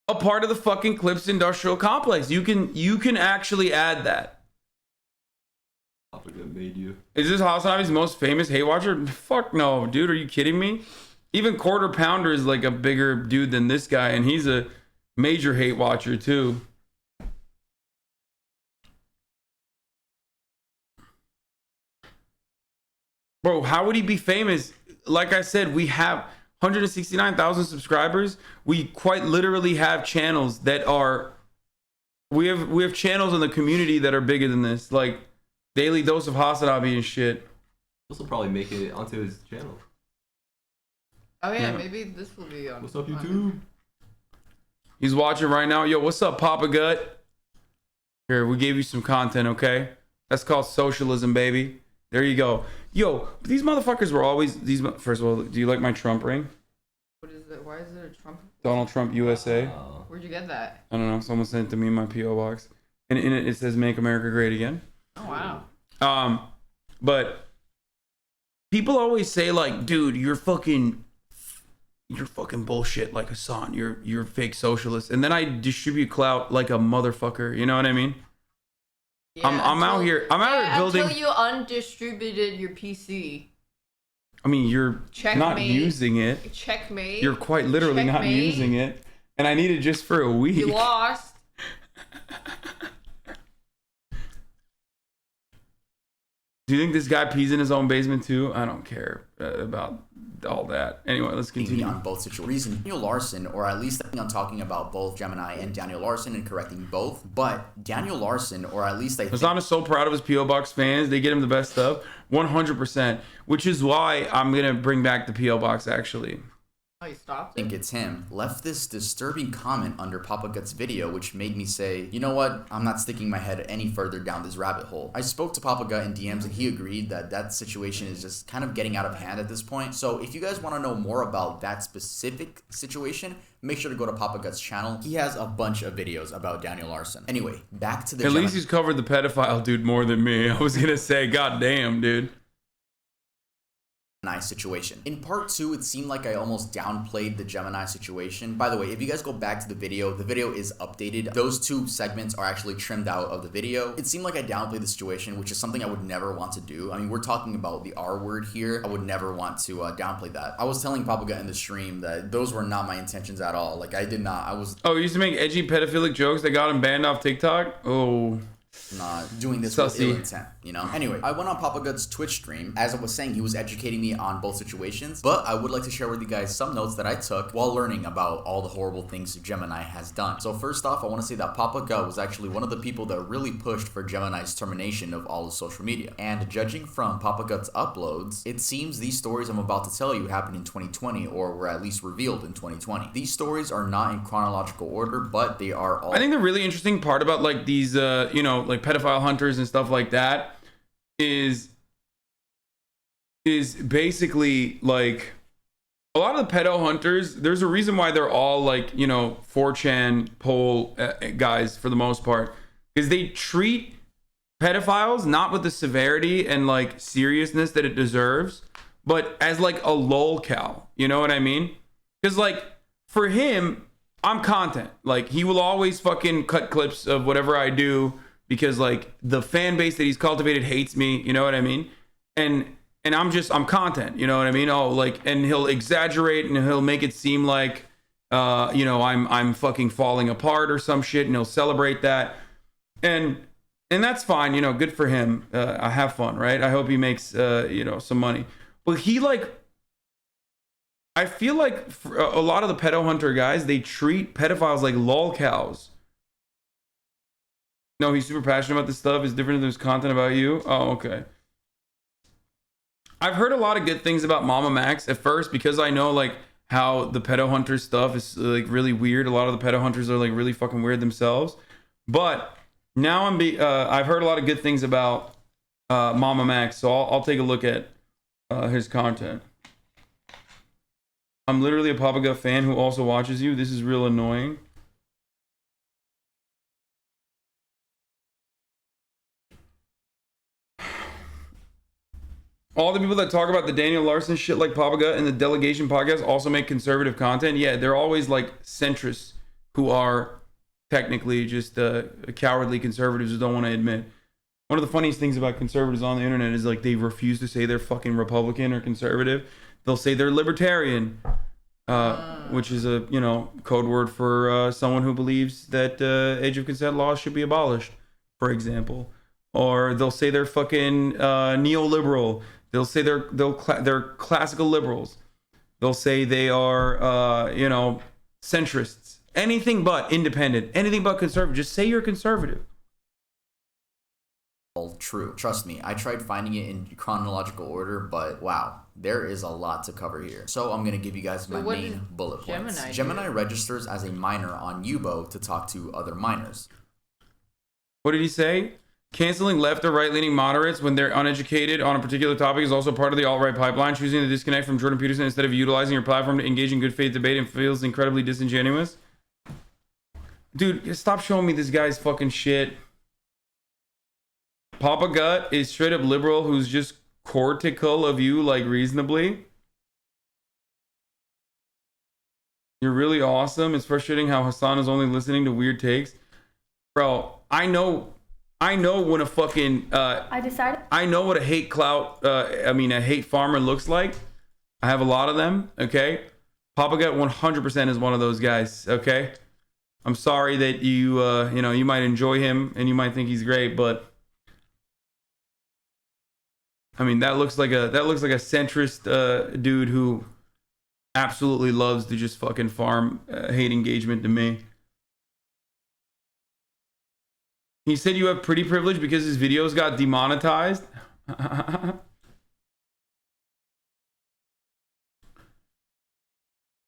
a part of the fucking Clips industrial complex. You can actually add that. Made you. Is this Hasanabi's most famous hate watcher? Fuck no, dude. Are you kidding me? Even Quarter Pounder is like a bigger dude than this guy, and he's a major hate watcher too. Bro, how would he be famous? Like I said, we have 169,000 subscribers. We quite literally have channels that are we have channels in the community that are bigger than this, like Daily Dose of Hasanabi and shit. This will probably make it onto his channel. Oh yeah, maybe this will be on. What's up, YouTube? He's watching right now. Yo, what's up, Papa Gut? Here, we gave you some content, okay? That's called socialism, baby. There you go. Yo, these motherfuckers were always these. First of all, do you like my Trump ring? What is that? Why is it a Trump? Donald Trump USA. Where'd you get that? I don't know. Someone sent it to me in my PO box, and in it says "Make America Great Again." Oh wow. But people always say like, "Dude, you're fucking bullshit." Like Hasan, you're fake socialist, and then I distribute clout like a motherfucker. You know what I mean? Yeah, I'm out here building. Until you undistributed your PC. I mean, you're not using it. Checkmate. You're quite literally not using it, and I need it just for a week. You lost. Do you think this guy pees in his own basement too? I don't care about all that. Anyway, let's continue. On both situations, Daniel Larson, or at least I'm talking about both Gemini and Daniel Larson and correcting both. But Daniel Larson, or at least Hasan is so proud of his PO Box fans. They get him the best stuff, 100%. Which is why I'm gonna bring back the PO Box actually. Oh, you stopped? I think it's him, left this disturbing comment under Papa Gut's video, which made me say, you know what, I'm not sticking my head any further down this rabbit hole. I spoke to Papa Gut in DMs and he agreed that situation is just kind of getting out of hand at this point. So if you guys want to know more about that specific situation, make sure to go to Papa Gut's channel. He has a bunch of videos about Daniel Larson. Anyway, back to the At least he's covered the pedophile dude more than me. I was gonna say, god damn, dude. Situation. In part 2, it seemed like I almost downplayed the Gemini situation. By the way, if you guys go back to the video is updated. Those 2 segments are actually trimmed out of the video. It seemed like I downplayed the situation, which is something I would never want to do. I mean, we're talking about the R word here. I would never want to downplay that. I was telling Papa Gut in the stream that those were not my intentions at all. Like, I did not. Oh, you used to make edgy pedophilic jokes that got him banned off TikTok? Oh. Not doing this with ill intent, you know? Anyway, I went on Papa Gut's Twitch stream. As I was saying, he was educating me on both situations, but I would like to share with you guys some notes that I took while learning about all the horrible things Gemini has done. So first off, I want to say that Papa Gut was actually one of the people that really pushed for Gemini's termination of all of social media. And judging from Papa Gut's uploads, it seems these stories I'm about to tell you happened in 2020 or were at least revealed in 2020. These stories are not in chronological order, but they are all... I think the really interesting part about like these, you know, like pedophile hunters and stuff like that is basically like a lot of the pedo hunters, there's a reason why they're all like, you know, 4chan poll guys for the most part, is they treat pedophiles not with the severity and like seriousness that it deserves, but as like a lolcow, you know what I mean? Because like for him, I'm content. Like, he will always fucking cut clips of whatever I do because, like, the fan base that he's cultivated hates me. You know what I mean? And I'm content. You know what I mean? Oh, like, and he'll exaggerate and he'll make it seem like, you know, I'm fucking falling apart or some shit, and he'll celebrate that. And that's fine. You know, good for him. I have fun, right? I hope he makes, you know, some money. But he, like, I feel like a lot of the pedo hunter guys, they treat pedophiles like lolcows. No, he's super passionate about this stuff. It's different if there's content about you. Oh, okay. I've heard a lot of good things about Mama Max at first because I know, like, how the pedo hunter stuff is, like, really weird. A lot of the pedo hunters are, like, really fucking weird themselves. But now I've heard a lot of good things about Mama Max, so I'll take a look at his content. I'm literally a Papa Gut fan who also watches you. This is real annoying. All the people that talk about the Daniel Larson shit like Papa Gut and the Delegation podcast also make conservative content. Yeah, they're always like centrists who are technically just cowardly conservatives who don't want to admit. One of the funniest things about conservatives on the internet is like they refuse to say they're fucking Republican or conservative. They'll say they're libertarian, which is a, you know, code word for someone who believes that age of consent laws should be abolished, for example. Or they'll say they're fucking neoliberal. They'll say they're classical liberals. They'll say they are, you know, centrists. Anything but independent. Anything but conservative. Just say you're conservative. All true. Trust me, I tried finding it in chronological order, but wow, there is a lot to cover here. So I'm going to give you guys my main bullet points. Gemini registers as a minor on Yubo to talk to other minors. What did he say? Canceling left or right-leaning moderates when they're uneducated on a particular topic is also part of the alt-right pipeline. Choosing to disconnect from Jordan Peterson instead of utilizing your platform to engage in good faith debate and feels incredibly disingenuous. Dude, stop showing me this guy's fucking shit. Papa Gut is straight up liberal who's just cortical of you, like, reasonably. You're really awesome. It's frustrating how Hasan is only listening to weird takes. Bro, I know when a fucking I know what a hate clout a hate farmer looks like. I have a lot of them, okay? Papa Gut 100% is one of those guys, okay? I'm sorry that you you know, you might enjoy him and you might think he's great, but I mean, that looks like a centrist dude who absolutely loves to just fucking farm hate engagement to me. He said you have pretty privilege because his videos got demonetized.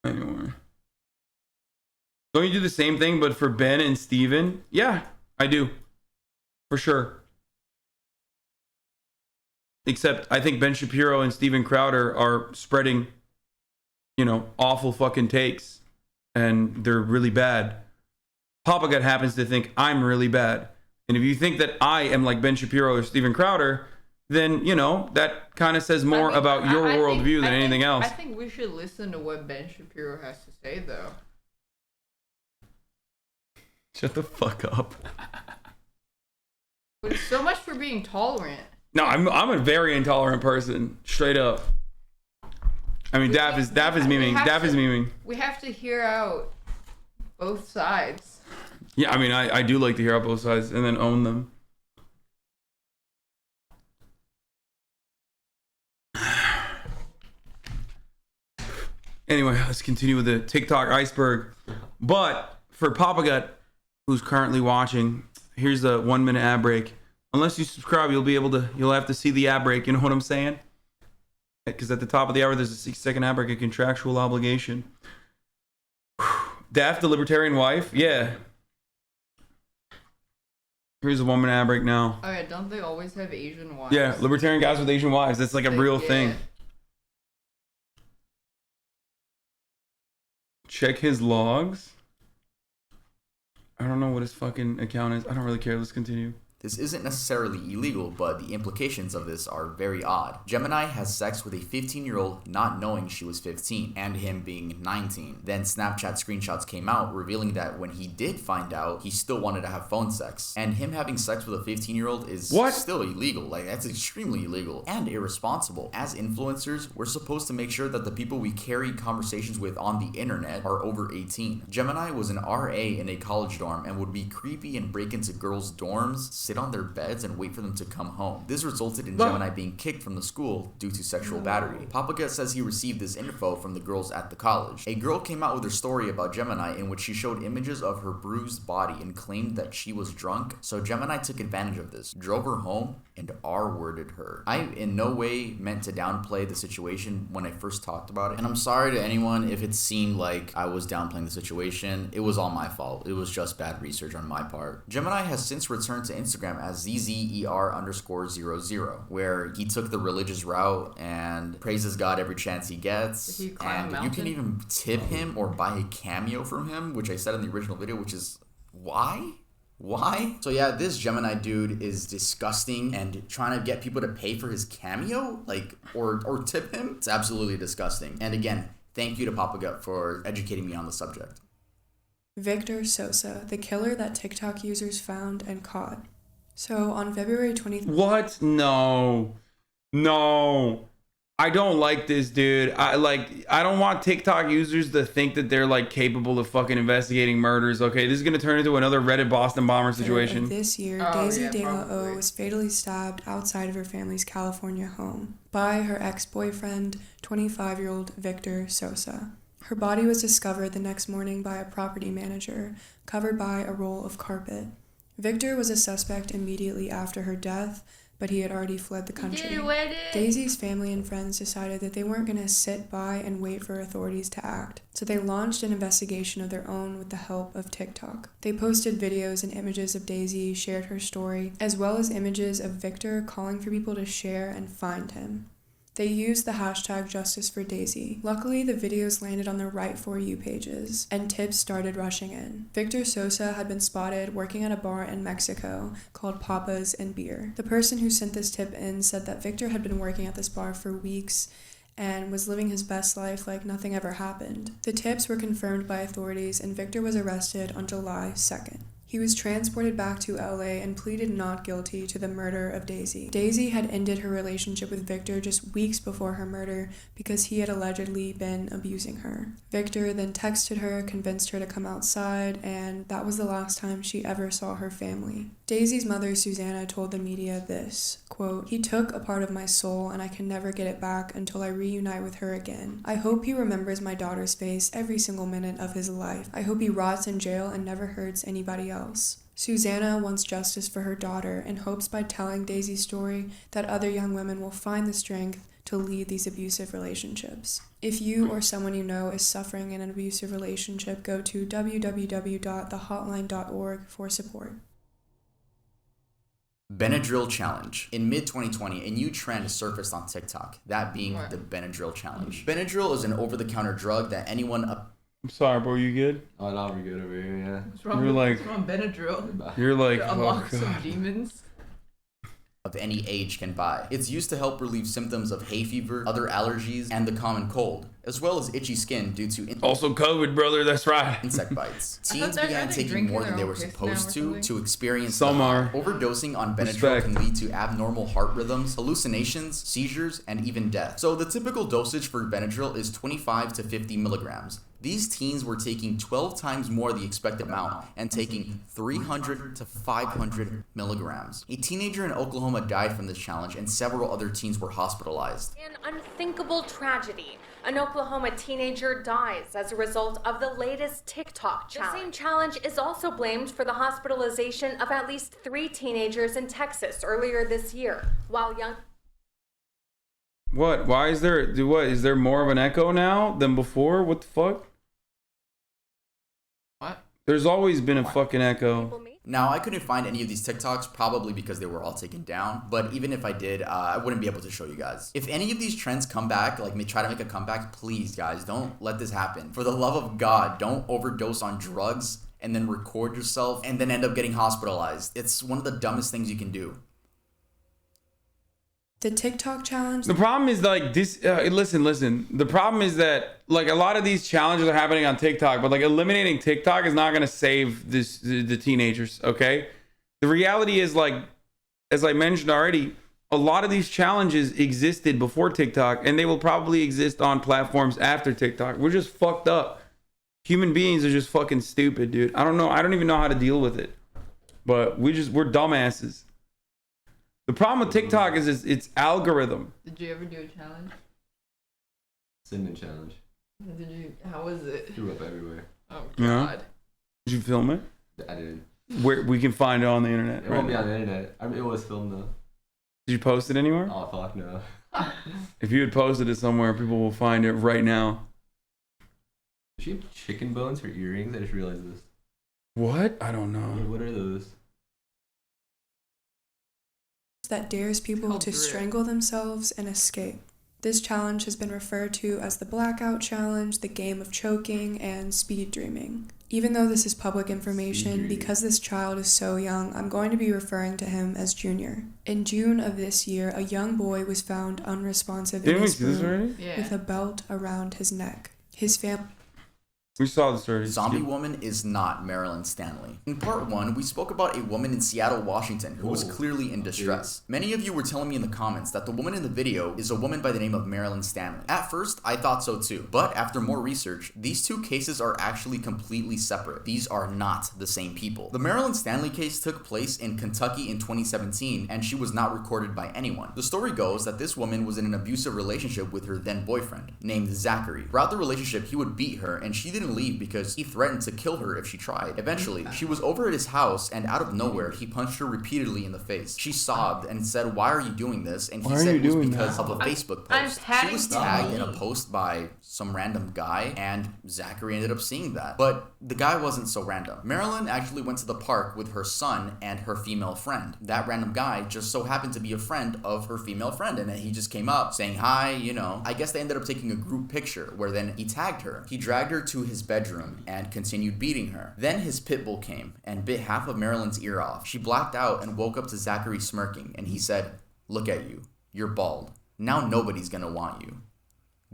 Anyway. Don't you do the same thing but for Ben and Steven? Yeah, I do. For sure. Except I think Ben Shapiro and Steven Crowder are spreading, you know, awful fucking takes. And they're really bad. Papa Gut happens to think I'm really bad. And if you think that I am like Ben Shapiro or Steven Crowder, then, you know, that kind of says more about your worldview than anything else. I think we should listen to what Ben Shapiro has to say, though. Shut the fuck up. But so much for being tolerant. No, I'm a very intolerant person, straight up. I mean, Daph is memeing. Daph is memeing. We have to hear out both sides. Yeah, I mean, I do like to hear out both sides and then own them. Anyway, let's continue with the TikTok iceberg. But for Papa Gut, who's currently watching, here's a 1 minute ad break. Unless you subscribe, you'll have to see the ad break. You know what I'm saying? Because at the top of the hour, there's a 6-second ad break, a contractual obligation. Daph, the libertarian wife? Yeah. Here's a 1 minute ad break now. Oh yeah, don't they always have Asian wives? Yeah, libertarian guys with Asian wives. That's like a real thing. Check his logs. I don't know what his fucking account is. I don't really care. Let's continue. This isn't necessarily illegal, but the implications of this are very odd. Gemini has sex with a 15-year-old not knowing she was 15, and him being 19. Then Snapchat screenshots came out revealing that when he did find out, he still wanted to have phone sex. And him having sex with a 15-year-old is still illegal. Like, that's extremely illegal and irresponsible. As influencers, we're supposed to make sure that the people we carry conversations with on the internet are over 18. Gemini was an RA in a college dorm and would be creepy and break into girls' dorms, sit on their beds, and wait for them to come home. This resulted in Gemini being kicked from the school due to sexual battery. Papaga says he received this info from the girls at the college. A girl came out with her story about Gemini in which she showed images of her bruised body and claimed that she was drunk, so Gemini took advantage of this, drove her home, and R-worded her. I in no way meant to downplay the situation when I first talked about it, and I'm sorry to anyone if it seemed like I was downplaying the situation. It was all my fault. It was just bad research on my part. Gemini has since returned to Instagram as ZZER_00, where he took the religious route and praises God every chance he gets. And you can even tip him or buy a cameo from him, which I said in the original video, which is why? So yeah, this Gemini dude is disgusting and trying to get people to pay for his cameo, like, or tip him. It's absolutely disgusting. And again, thank you to Papagut for educating me on the subject. Victor Sosa, the killer that TikTok users found and caught. So on February 23rd... What? No. I don't like this dude. I don't want TikTok users to think that they're like capable of fucking investigating murders. Okay, this is gonna turn into another Reddit Boston bomber situation. This year, Daisy De La O was fatally stabbed outside of her family's California home by her ex-boyfriend, 25-year-old Victor Sosa. Her body was discovered the next morning by a property manager, covered by a roll of carpet. Victor was a suspect immediately after her death, but he had already fled the country. Daisy's family and friends decided that they weren't going to sit by and wait for authorities to act, so they launched an investigation of their own with the help of TikTok. They posted videos and images of Daisy, shared her story, as well as images of Victor calling for people to share and find him. They used the hashtag #JusticeForDaisy. Luckily, the videos landed on the right For You pages, and tips started rushing in. Victor Sosa had been spotted working at a bar in Mexico called Papas and Beer. The person who sent this tip in said that Victor had been working at this bar for weeks and was living his best life like nothing ever happened. The tips were confirmed by authorities, and Victor was arrested on July 2nd. He was transported back to LA and pleaded not guilty to the murder of Daisy. Daisy had ended her relationship with Victor just weeks before her murder because he had allegedly been abusing her. Victor then texted her, convinced her to come outside, and that was the last time she ever saw her family. Daisy's mother, Susanna, told the media this, quote, "He took a part of my soul and I can never get it back until I reunite with her again. I hope he remembers my daughter's face every single minute of his life. I hope he rots in jail and never hurts anybody else." Susanna wants justice for her daughter and hopes by telling Daisy's story that other young women will find the strength to lead these abusive relationships. If you or someone you know is suffering in an abusive relationship, go to www.thehotline.org for support. Benadryl challenge. In mid-2020, a new trend surfaced on TikTok, that being the Benadryl challenge. Benadryl is an over-the-counter drug that anyone... I'm sorry, bro, you good? Oh, no, I'm good over here, yeah. What's wrong with Benadryl? You're like, unlock some demons. Of any age can buy. It's used to help relieve symptoms of hay fever, other allergies, and the common cold, as well as itchy skin due to also COVID, brother. That's right. Insect bites. Teens began taking more than they were supposed to experience. Some are. Overdosing on Benadryl can lead to abnormal heart rhythms, hallucinations, seizures, and even death. So the typical dosage for Benadryl is 25 to 50 milligrams. These teens were taking 12 times more the expected amount and taking 300 to 500 milligrams. A teenager in Oklahoma died from this challenge, and several other teens were hospitalized. An unthinkable tragedy. An Oklahoma teenager dies as a result of the latest TikTok challenge. The same challenge is also blamed for the hospitalization of at least 3 teenagers in Texas earlier this year, while young... What? Why is there... Is there more of an echo now than before? What the fuck? What? There's always been a fucking echo. Now, I couldn't find any of these TikToks, probably because they were all taken down, but even if I did, I wouldn't be able to show you guys. If any of these trends come back, like try to make a comeback, please, guys, don't let this happen. For the love of God, don't overdose on drugs and then record yourself and then end up getting hospitalized. It's one of the dumbest things you can do. The TikTok challenge. The problem is like this. Listen. The problem is that like a lot of these challenges are happening on TikTok, but like eliminating TikTok is not gonna save the teenagers. Okay. The reality is like, as I mentioned already, a lot of these challenges existed before TikTok, and they will probably exist on platforms after TikTok. We're just fucked up. Human beings are just fucking stupid, dude. I don't know. I don't even know how to deal with it. But we're dumbasses. The problem with TikTok is its algorithm. Did you ever do a challenge? Cinnamon challenge. How was it? Threw up everywhere. Oh God. Yeah. Did you film it? I didn't. Where we can find it on the internet. It won't be on the internet. I mean, it was filmed though. Did you post it anywhere? Oh fuck no. If you had posted it somewhere, people will find it right now. Does she have chicken bones for earrings? I just realized this. What? I don't know. What are those? That dares people to strangle themselves and escape. This challenge has been referred to as the blackout challenge, the game of choking, and speed dreaming. Even though this is public information, because this child is so young, I'm going to be referring to him as Junior. In June of this year, a young boy was found unresponsive in his room with a belt around his neck. His family... We saw this already. Zombie woman is not Marilyn Stanley. In part 1, we spoke about a woman in Seattle, Washington who was clearly in distress. Many of you were telling me in the comments that the woman in the video is a woman by the name of Marilyn Stanley. At first, I thought so too, but after more research, these two cases are actually completely separate. These are not the same people. The Marilyn Stanley case took place in Kentucky in 2017, and she was not recorded by anyone. The story goes that this woman was in an abusive relationship with her then boyfriend, named Zachary. Throughout the relationship, he would beat her, and she didn't leave because he threatened to kill her if she tried. Eventually, she was over at his house, and out of nowhere, he punched her repeatedly in the face. She sobbed and said, "Why are you doing this?" And he said it was because of a Facebook post. She was tagged in a post by some random guy, and Zachary ended up seeing that. But the guy wasn't so random. Marilyn actually went to the park with her son and her female friend. That random guy just so happened to be a friend of her female friend, and he just came up saying hi, you know. I guess they ended up taking a group picture where then he tagged her. He dragged her to his bedroom and continued beating her. Then his pit bull came and bit half of Marilyn's ear off. She blacked out and woke up to Zachary smirking, and he said, "Look at you. You're bald. Now nobody's gonna want you.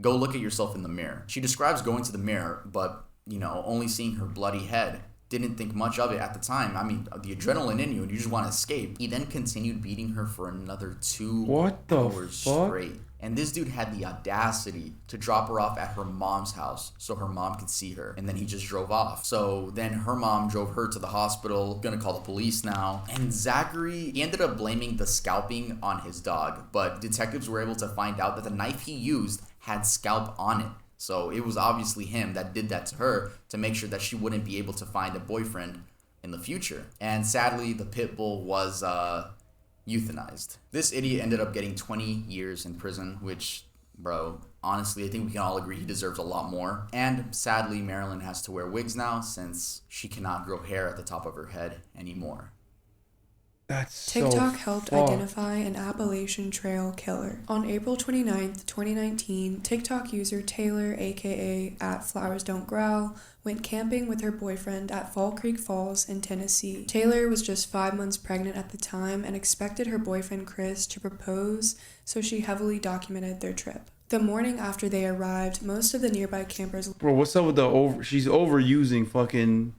Go look at yourself in the mirror." She describes going to the mirror, but, you know, only seeing her bloody head. Didn't think much of it at the time. I mean, the adrenaline in you, and you just want to escape. He then continued beating her for another 2 hours straight. And this dude had the audacity to drop her off at her mom's house so her mom could see her. And then he just drove off. So then her mom drove her to the hospital, gonna call the police now. And Zachary, he ended up blaming the scalping on his dog. But detectives were able to find out that the knife he used had scalp on it. So it was obviously him that did that to her to make sure that she wouldn't be able to find a boyfriend in the future. And sadly, the pit bull was euthanized. This idiot ended up getting 20 years in prison, which, bro, honestly, I think we can all agree he deserves a lot more. And sadly, Marilyn has to wear wigs now since she cannot grow hair at the top of her head anymore. That's TikTok helped identify an Appalachian Trail killer. On April 29th, 2019, TikTok user Taylor, aka @FlowersDon'tGrowl, went camping with her boyfriend at Fall Creek Falls in Tennessee. Taylor was just 5 months pregnant at the time and expected her boyfriend Chris to propose, so she heavily documented their trip. The morning after they arrived, most of the nearby campers... Bro, what's up with the she's overusing fucking...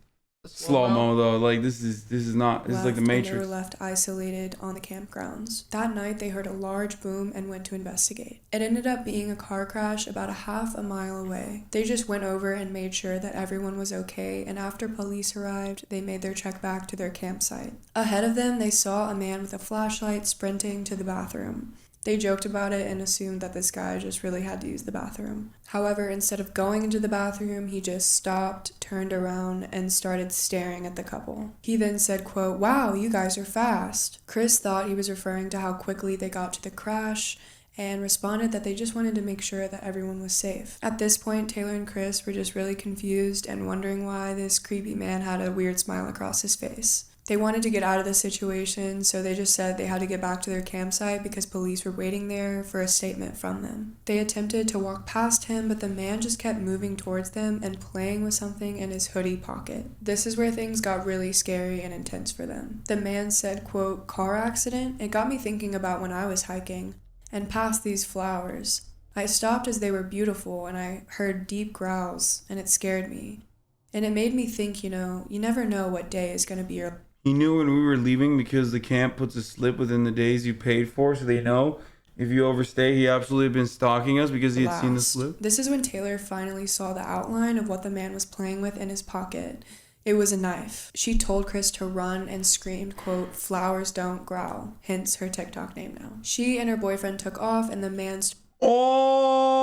slow-mo though, like this is not, this is like the Matrix. They were left isolated on the campgrounds. That night they heard a large boom and went to investigate. It ended up being a car crash about a half a mile away. They just went over and made sure that everyone was okay, and after police arrived, they made their trek back to their campsite. Ahead of them, they saw a man with a flashlight sprinting to the bathroom. They joked about it and assumed that this guy just really had to use the bathroom. However, instead of going into the bathroom, he just stopped, turned around, and started staring at the couple. He then said, quote, "Wow, you guys are fast." Chris thought he was referring to how quickly they got to the crash and responded that they just wanted to make sure that everyone was safe. At this point, Taylor and Chris were just really confused and wondering why this creepy man had a weird smile across his face. They wanted to get out of the situation, so they just said they had to get back to their campsite because police were waiting there for a statement from them. They attempted to walk past him, but the man just kept moving towards them and playing with something in his hoodie pocket. This is where things got really scary and intense for them. The man said, quote, "Car accident? It got me thinking about when I was hiking and passed these flowers. I stopped as they were beautiful and I heard deep growls and it scared me. And it made me think, you never know what day is going to be your..." He knew when we were leaving because the camp puts a slip within the days you paid for, so they know if you overstay. He absolutely been stalking us because he had seen the slip. This is when Taylor finally saw the outline of what the man was playing with in his pocket. It was a knife. She told Chris to run and screamed, quote, "Flowers don't growl," hence her TikTok name now. She and her boyfriend took off and the man's... Oh!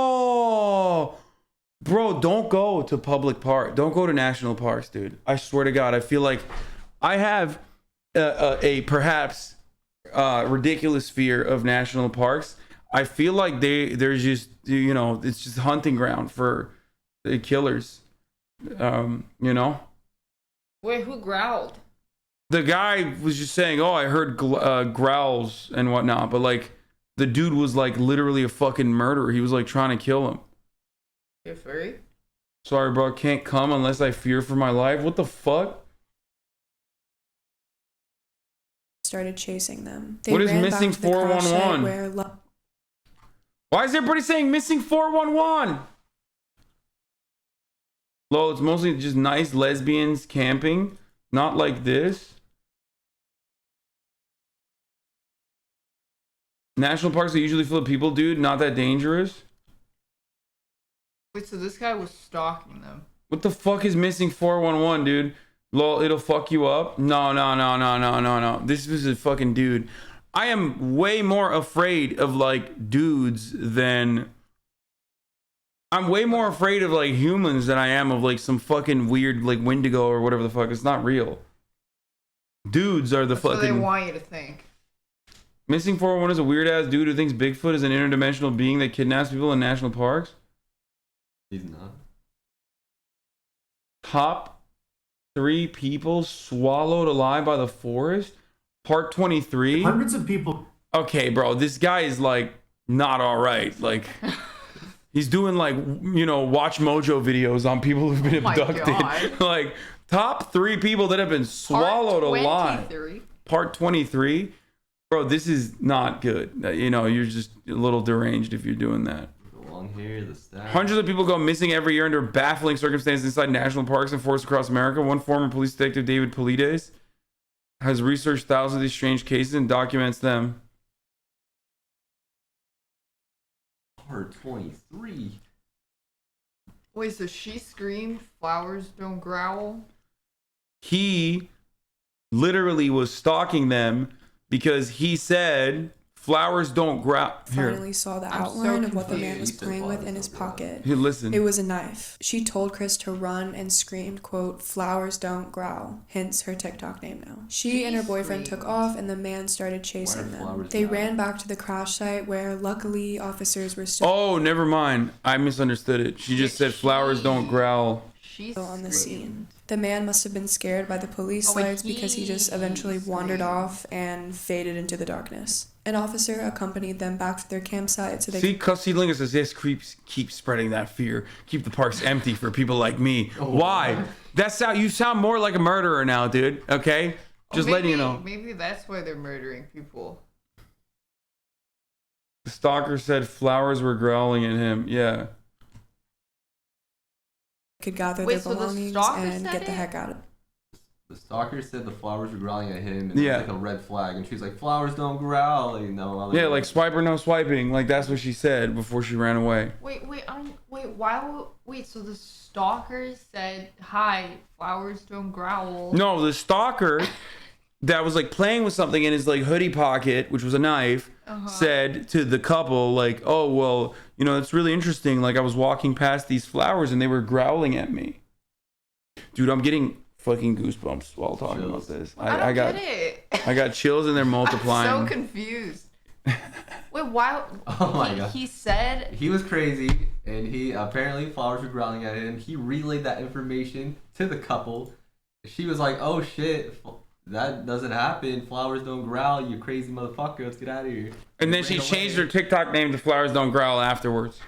Bro, don't go to public park. Don't go to national parks, dude. I swear to God, I feel like I have a perhaps ridiculous fear of national parks. I feel like there's just, it's just hunting ground for the killers, Wait, who growled? The guy was just saying, oh, I heard growls and whatnot, but like the dude was like literally a fucking murderer. He was like trying to kill him. You're furry? Sorry, bro, can't come unless I fear for my life. What the fuck? Started chasing them. What is missing 411? Why is everybody saying missing 411? Lol, it's mostly just nice lesbians camping. Not like this. National parks are usually full of people, dude. Not that dangerous. Wait, so this guy was stalking them. What the fuck is missing 411, dude? Lol, it'll fuck you up. No. This was a fucking dude. I am way more afraid of like dudes than... I'm way more afraid of like humans than I am of like some fucking weird like Wendigo or whatever the fuck. It's not real. Dudes are the That's what fucking... they want you to think. Missing 411 is a weird ass dude who thinks Bigfoot is an interdimensional being that kidnaps people in national parks. He's not. Top 3 people swallowed alive by the forest. Part 23. Hundreds of people. Okay, bro, this guy is like not all right. Like he's doing like Watch Mojo videos on people who've been abducted. Like top 3 people that have been swallowed alive. Part 23. Bro, this is not good. You're just a little deranged if you're doing that. Hundreds of people go missing every year under baffling circumstances inside national parks and forests across America. One former police detective, David Polides, has researched thousands of these strange cases and documents them. Part 23. Wait, so she screamed, "Flowers don't growl"? He literally was stalking them because he said... Flowers don't growl. Finally saw the outline of what the man was playing with in his pocket. Here, listen. It was a knife. She told Chris to run and screamed, quote, "Flowers don't growl," hence her TikTok name now. She and her boyfriend took off and the man started chasing them. They ran back to the crash site where luckily officers were still... Oh, never mind. I misunderstood it. She just said flowers don't growl. She's on the scene. The man must have been scared by the police lights because he just eventually wandered off and faded into the darkness. An officer accompanied them back to their campsite so they... See, Cussy Lingus says, yes, keep spreading that fear. Keep the parks empty for people like me. Why? You sound more like a murderer now, dude. Okay? Just letting you know. Maybe that's why they're murdering people. The stalker said flowers were growling at him. Yeah. Could gather their belongings and get the heck out of it. The stalker said the flowers were growling at him, and it was like a red flag, and she's like, "Flowers don't growl," Yeah, like swipe or no swiping, like that's what she said before she ran away. Wait, so the stalker said, "Hi, flowers don't growl." No, the stalker that was like playing with something in his like hoodie pocket, which was a knife, said to the couple like, "Oh, well, it's really interesting. Like I was walking past these flowers and they were growling at me." Dude, I'm getting fucking goosebumps while talking about this. I don't get it. I got chills and they're multiplying. I'm so confused. Wait, why? Oh my God. He said he was crazy, and he apparently flowers were growling at him. He relayed that information to the couple. She was like, "Oh shit, That doesn't happen. Flowers don't growl, you crazy motherfucker. Let's get out of here. And then she changed her TikTok name to Flowers Don't Growl afterwards.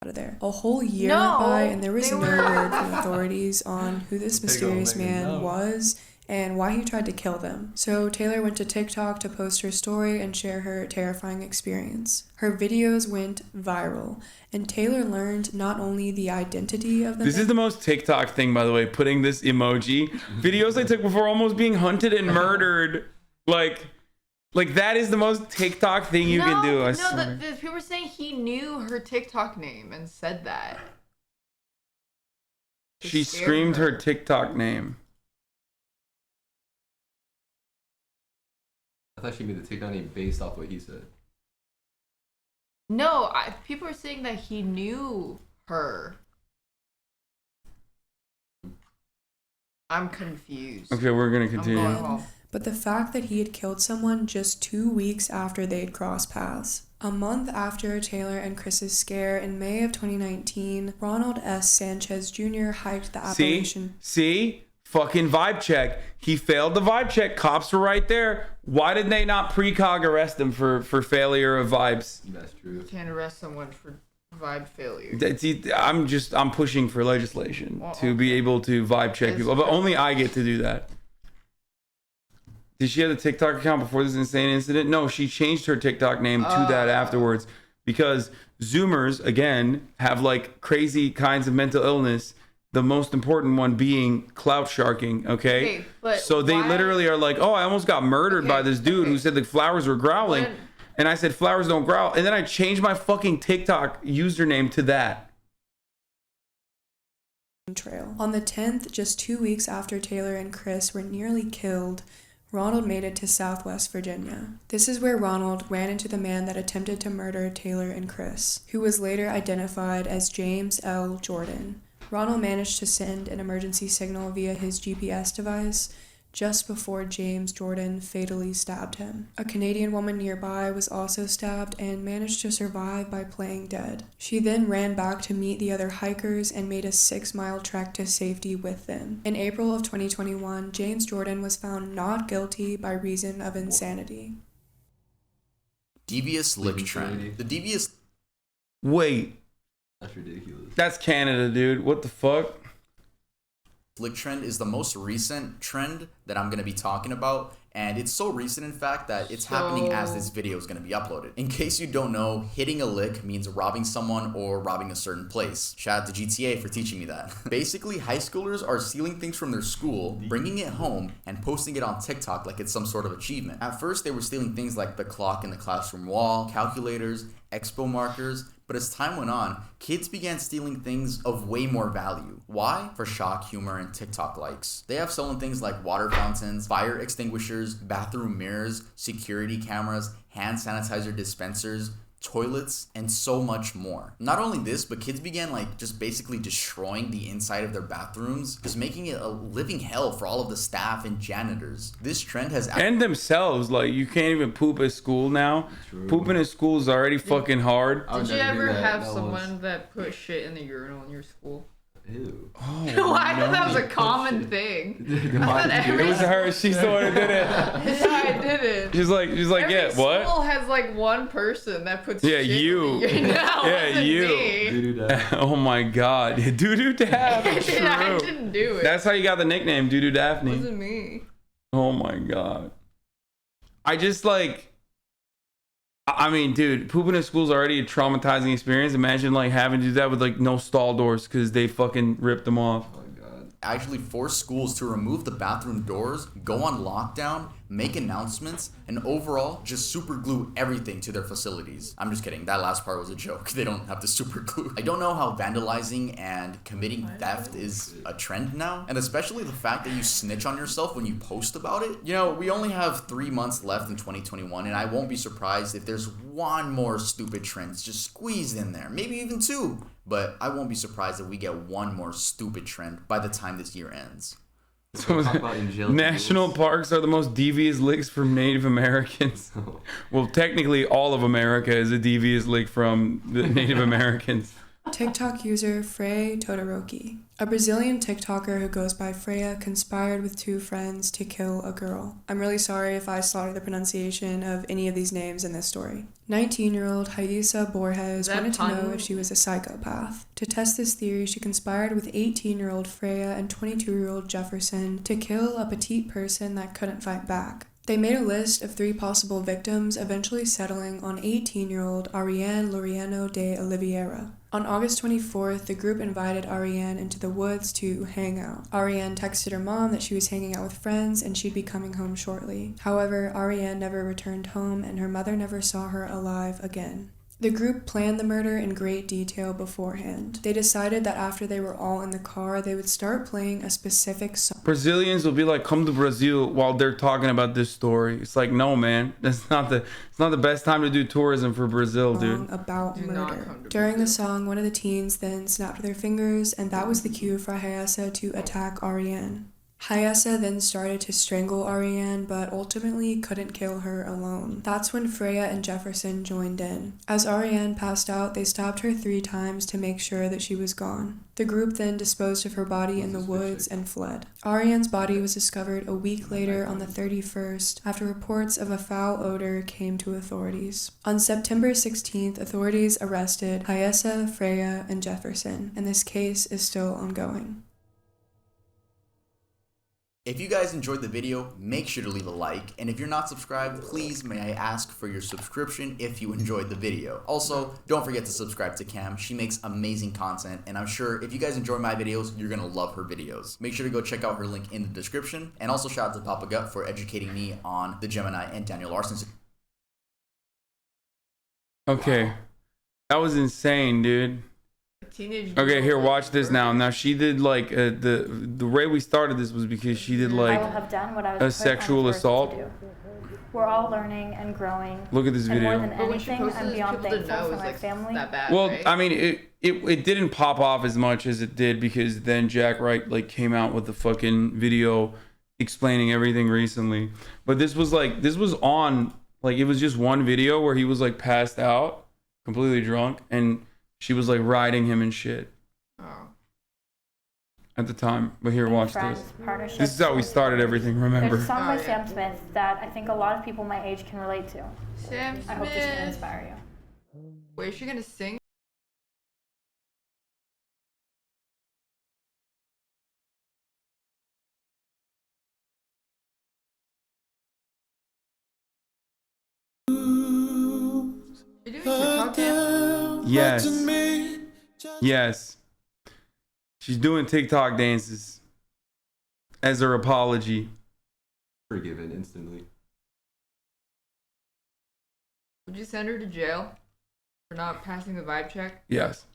Out of there. A whole year went by and there was no word from authorities on who this mysterious man was and why he tried to kill them. So Taylor went to TikTok to post her story and share her terrifying experience. Her videos went viral, and Taylor learned not only the identity of the This is the most TikTok thing, by the way, putting this emoji. Videos I took before almost being hunted and murdered. Like that is the most TikTok thing you can do. The people were saying he knew her TikTok name and said that. She screamed her TikTok name. I thought she made the TikTok name based off what he said. No, people are saying that he knew her. I'm confused. Okay, we're gonna continue. I'm going home. But the fact that he had killed someone just 2 weeks after they'd crossed paths. A month after Taylor and Chris's scare in May of 2019, Ronald S. Sanchez Jr. hiked the Appalachian. See? Fucking vibe check. He failed the vibe check. Cops were right there. Why did they not precog arrest him for failure of vibes? That's true. You can't arrest someone for vibe failure. I'm pushing for legislation to be able to vibe check people, but only I get to do that. Did she have a TikTok account before this insane incident? No, she changed her TikTok name to that afterwards because Zoomers, again, have like crazy kinds of mental illness. The most important one being clout sharking, okay? So they literally are like, oh, I almost got murdered by this dude who said the flowers were growling. And I said, flowers don't growl. And then I changed my fucking TikTok username to that. Trail. On the 10th, just 2 weeks after Taylor and Chris were nearly killed, Ronald made it to Southwest Virginia. This is where Ronald ran into the man that attempted to murder Taylor and Chris, who was later identified as James L. Jordan. Ronald managed to send an emergency signal via his GPS device just before James Jordan fatally stabbed him. A Canadian woman nearby was also stabbed and managed to survive by playing dead. She then ran back to meet the other hikers and made a 6-mile trek to safety with them. In April of 2021, James Jordan was found not guilty by reason of insanity. Devious lick trend. The devious... Wait. That's ridiculous. That's Canada, dude. What the fuck? Lick trend is the most recent trend that I'm going to be talking about, and it's so recent in fact that it's happening as this video is going to be uploaded. In case you don't know, hitting a lick means robbing someone or robbing a certain place. Shout out to GTA for teaching me that. Basically, high schoolers are stealing things from their school, bringing it home, and posting it on TikTok like it's some sort of achievement. At first, they were stealing things like the clock in the classroom wall, calculators, expo markers, but as time went on, kids began stealing things of way more value. Why? For shock, humor, and TikTok likes. They have stolen things like water fountains, fire extinguishers, bathroom mirrors, security cameras, hand sanitizer dispensers, toilets, and so much more. Not only this, but kids began just basically destroying the inside of their bathrooms, just making it a living hell for all of the staff and janitors. This trend has... And themselves, you can't even poop at school now. True. Pooping at school is already fucking hard. Did you ever have someone that put shit in the urinal in your school? Ew. Oh, I thought that was a common thing. It was her. She's the one who did it. Yeah, I did it. She's like, yeah, what? School has one person that puts. Yeah, shit you. In the urinal. No, yeah, you. Doo-doo daff. Oh my God, doo-doo daff. Yeah, I didn't do it. That's how you got the nickname, doo-doo Daphne. It wasn't me. Oh my God. I just I mean, dude, pooping in school is already a traumatizing experience. Imagine having to do that with no stall doors because they fucking ripped them off. Oh my God. Actually forced schools to remove the bathroom doors, go on lockdown, make announcements, and overall just super glue everything to their facilities. I'm just kidding. That last part was a joke. They don't have to super glue. I don't know how vandalizing and committing theft is a trend now, and especially the fact that you snitch on yourself when you post about it. You know, we only have 3 months left in 2021, and I won't be surprised if there's one more stupid trend just squeezed in there, maybe even 2. But I won't be surprised if we get one more stupid trend by the time this year ends. So national parks are the most devious licks from Native Americans. Well, technically all of America is a devious lick from the Native Americans. TikTok user Frey Todoroki. A Brazilian TikToker who goes by Freya conspired with 2 friends to kill a girl. I'm really sorry if I slaughtered the pronunciation of any of these names in this story. 19-year-old Raíssa Borges wanted to know if she was a psychopath. To test this theory, she conspired with 18-year-old Freya and 22-year-old Jefferson to kill a petite person that couldn't fight back. They made a list of 3 possible victims, eventually settling on 18-year-old Ariane Laureano de Oliveira. On August 24th, the group invited Ariane into the woods to hang out. Ariane texted her mom that she was hanging out with friends and she'd be coming home shortly. However, Ariane never returned home and her mother never saw her alive again. The group planned the murder in great detail beforehand. They decided that after they were all in the car, they would start playing a specific song. Brazilians will be like, come to Brazil while they're talking about this story. It's like, no, man, it's not the best time to do tourism for Brazil, dude. About murder. During the song, one of the teens then snapped their fingers, and that was the cue for Hasan to attack Ariane. Hasan then started to strangle Ariane, but ultimately couldn't kill her alone. That's when Freya and Jefferson joined in. As Ariane passed out, they stabbed her 3 times to make sure that she was gone. The group then disposed of her body in the woods and fled. Ariane's body was discovered a week later on the 31st after reports of a foul odor came to authorities. On September 16th, authorities arrested Hasan, Freya, and Jefferson, and this case is still ongoing. If you guys enjoyed the video, make sure to leave a like, and if you're not subscribed, please may I ask for your subscription if you enjoyed the video. Also, don't forget to subscribe to Cam. She makes amazing content, and I'm sure if you guys enjoy my videos, you're gonna love her videos. Make sure to go check out her link in the description, and also shout out to Papa Gut for educating me on the Gemini and Daniel Larson. Okay, that was insane, dude. Okay, here, watch this now. Now she did like the way we started this was because she did like a sexual assault. We're all learning and growing. Look at this video. And more than anything, I'm beyond thankful for my family. Well, I mean, it didn't pop off as much as it did because then Jack Wright like came out with the fucking video explaining everything recently. But this was on like it was just one video where he was like passed out, completely drunk, and she was like riding him and shit. Oh. At the time. But here, watch this. This is how we started everything, remember? There's a song by Sam Smith that I think a lot of people my age can relate to. Sam Smith. I hope this can inspire you. Wait, is she gonna sing? Yes. Yes. She's doing TikTok dances as her apology. Forgiven instantly. Would you send her to jail for not passing the vibe check? Yes.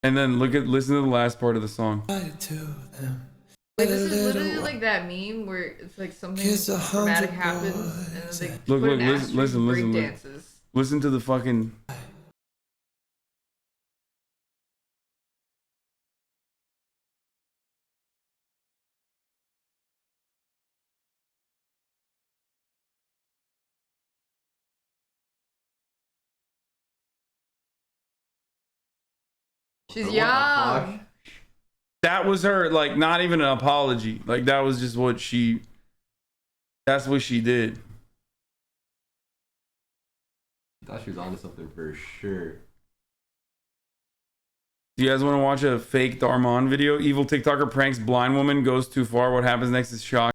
And then listen to the last part of the song. Like, this is literally like that meme where it's like something dramatic happens and then they Look, put an asterisk and break listen. dances. Listen to the fucking. She's young. That was her, like, not even an apology. Like, that was just that's what she did. I thought she was onto something for sure. Do you guys want to watch a fake Darman video? Evil TikToker pranks blind woman, goes too far. What happens next is shock.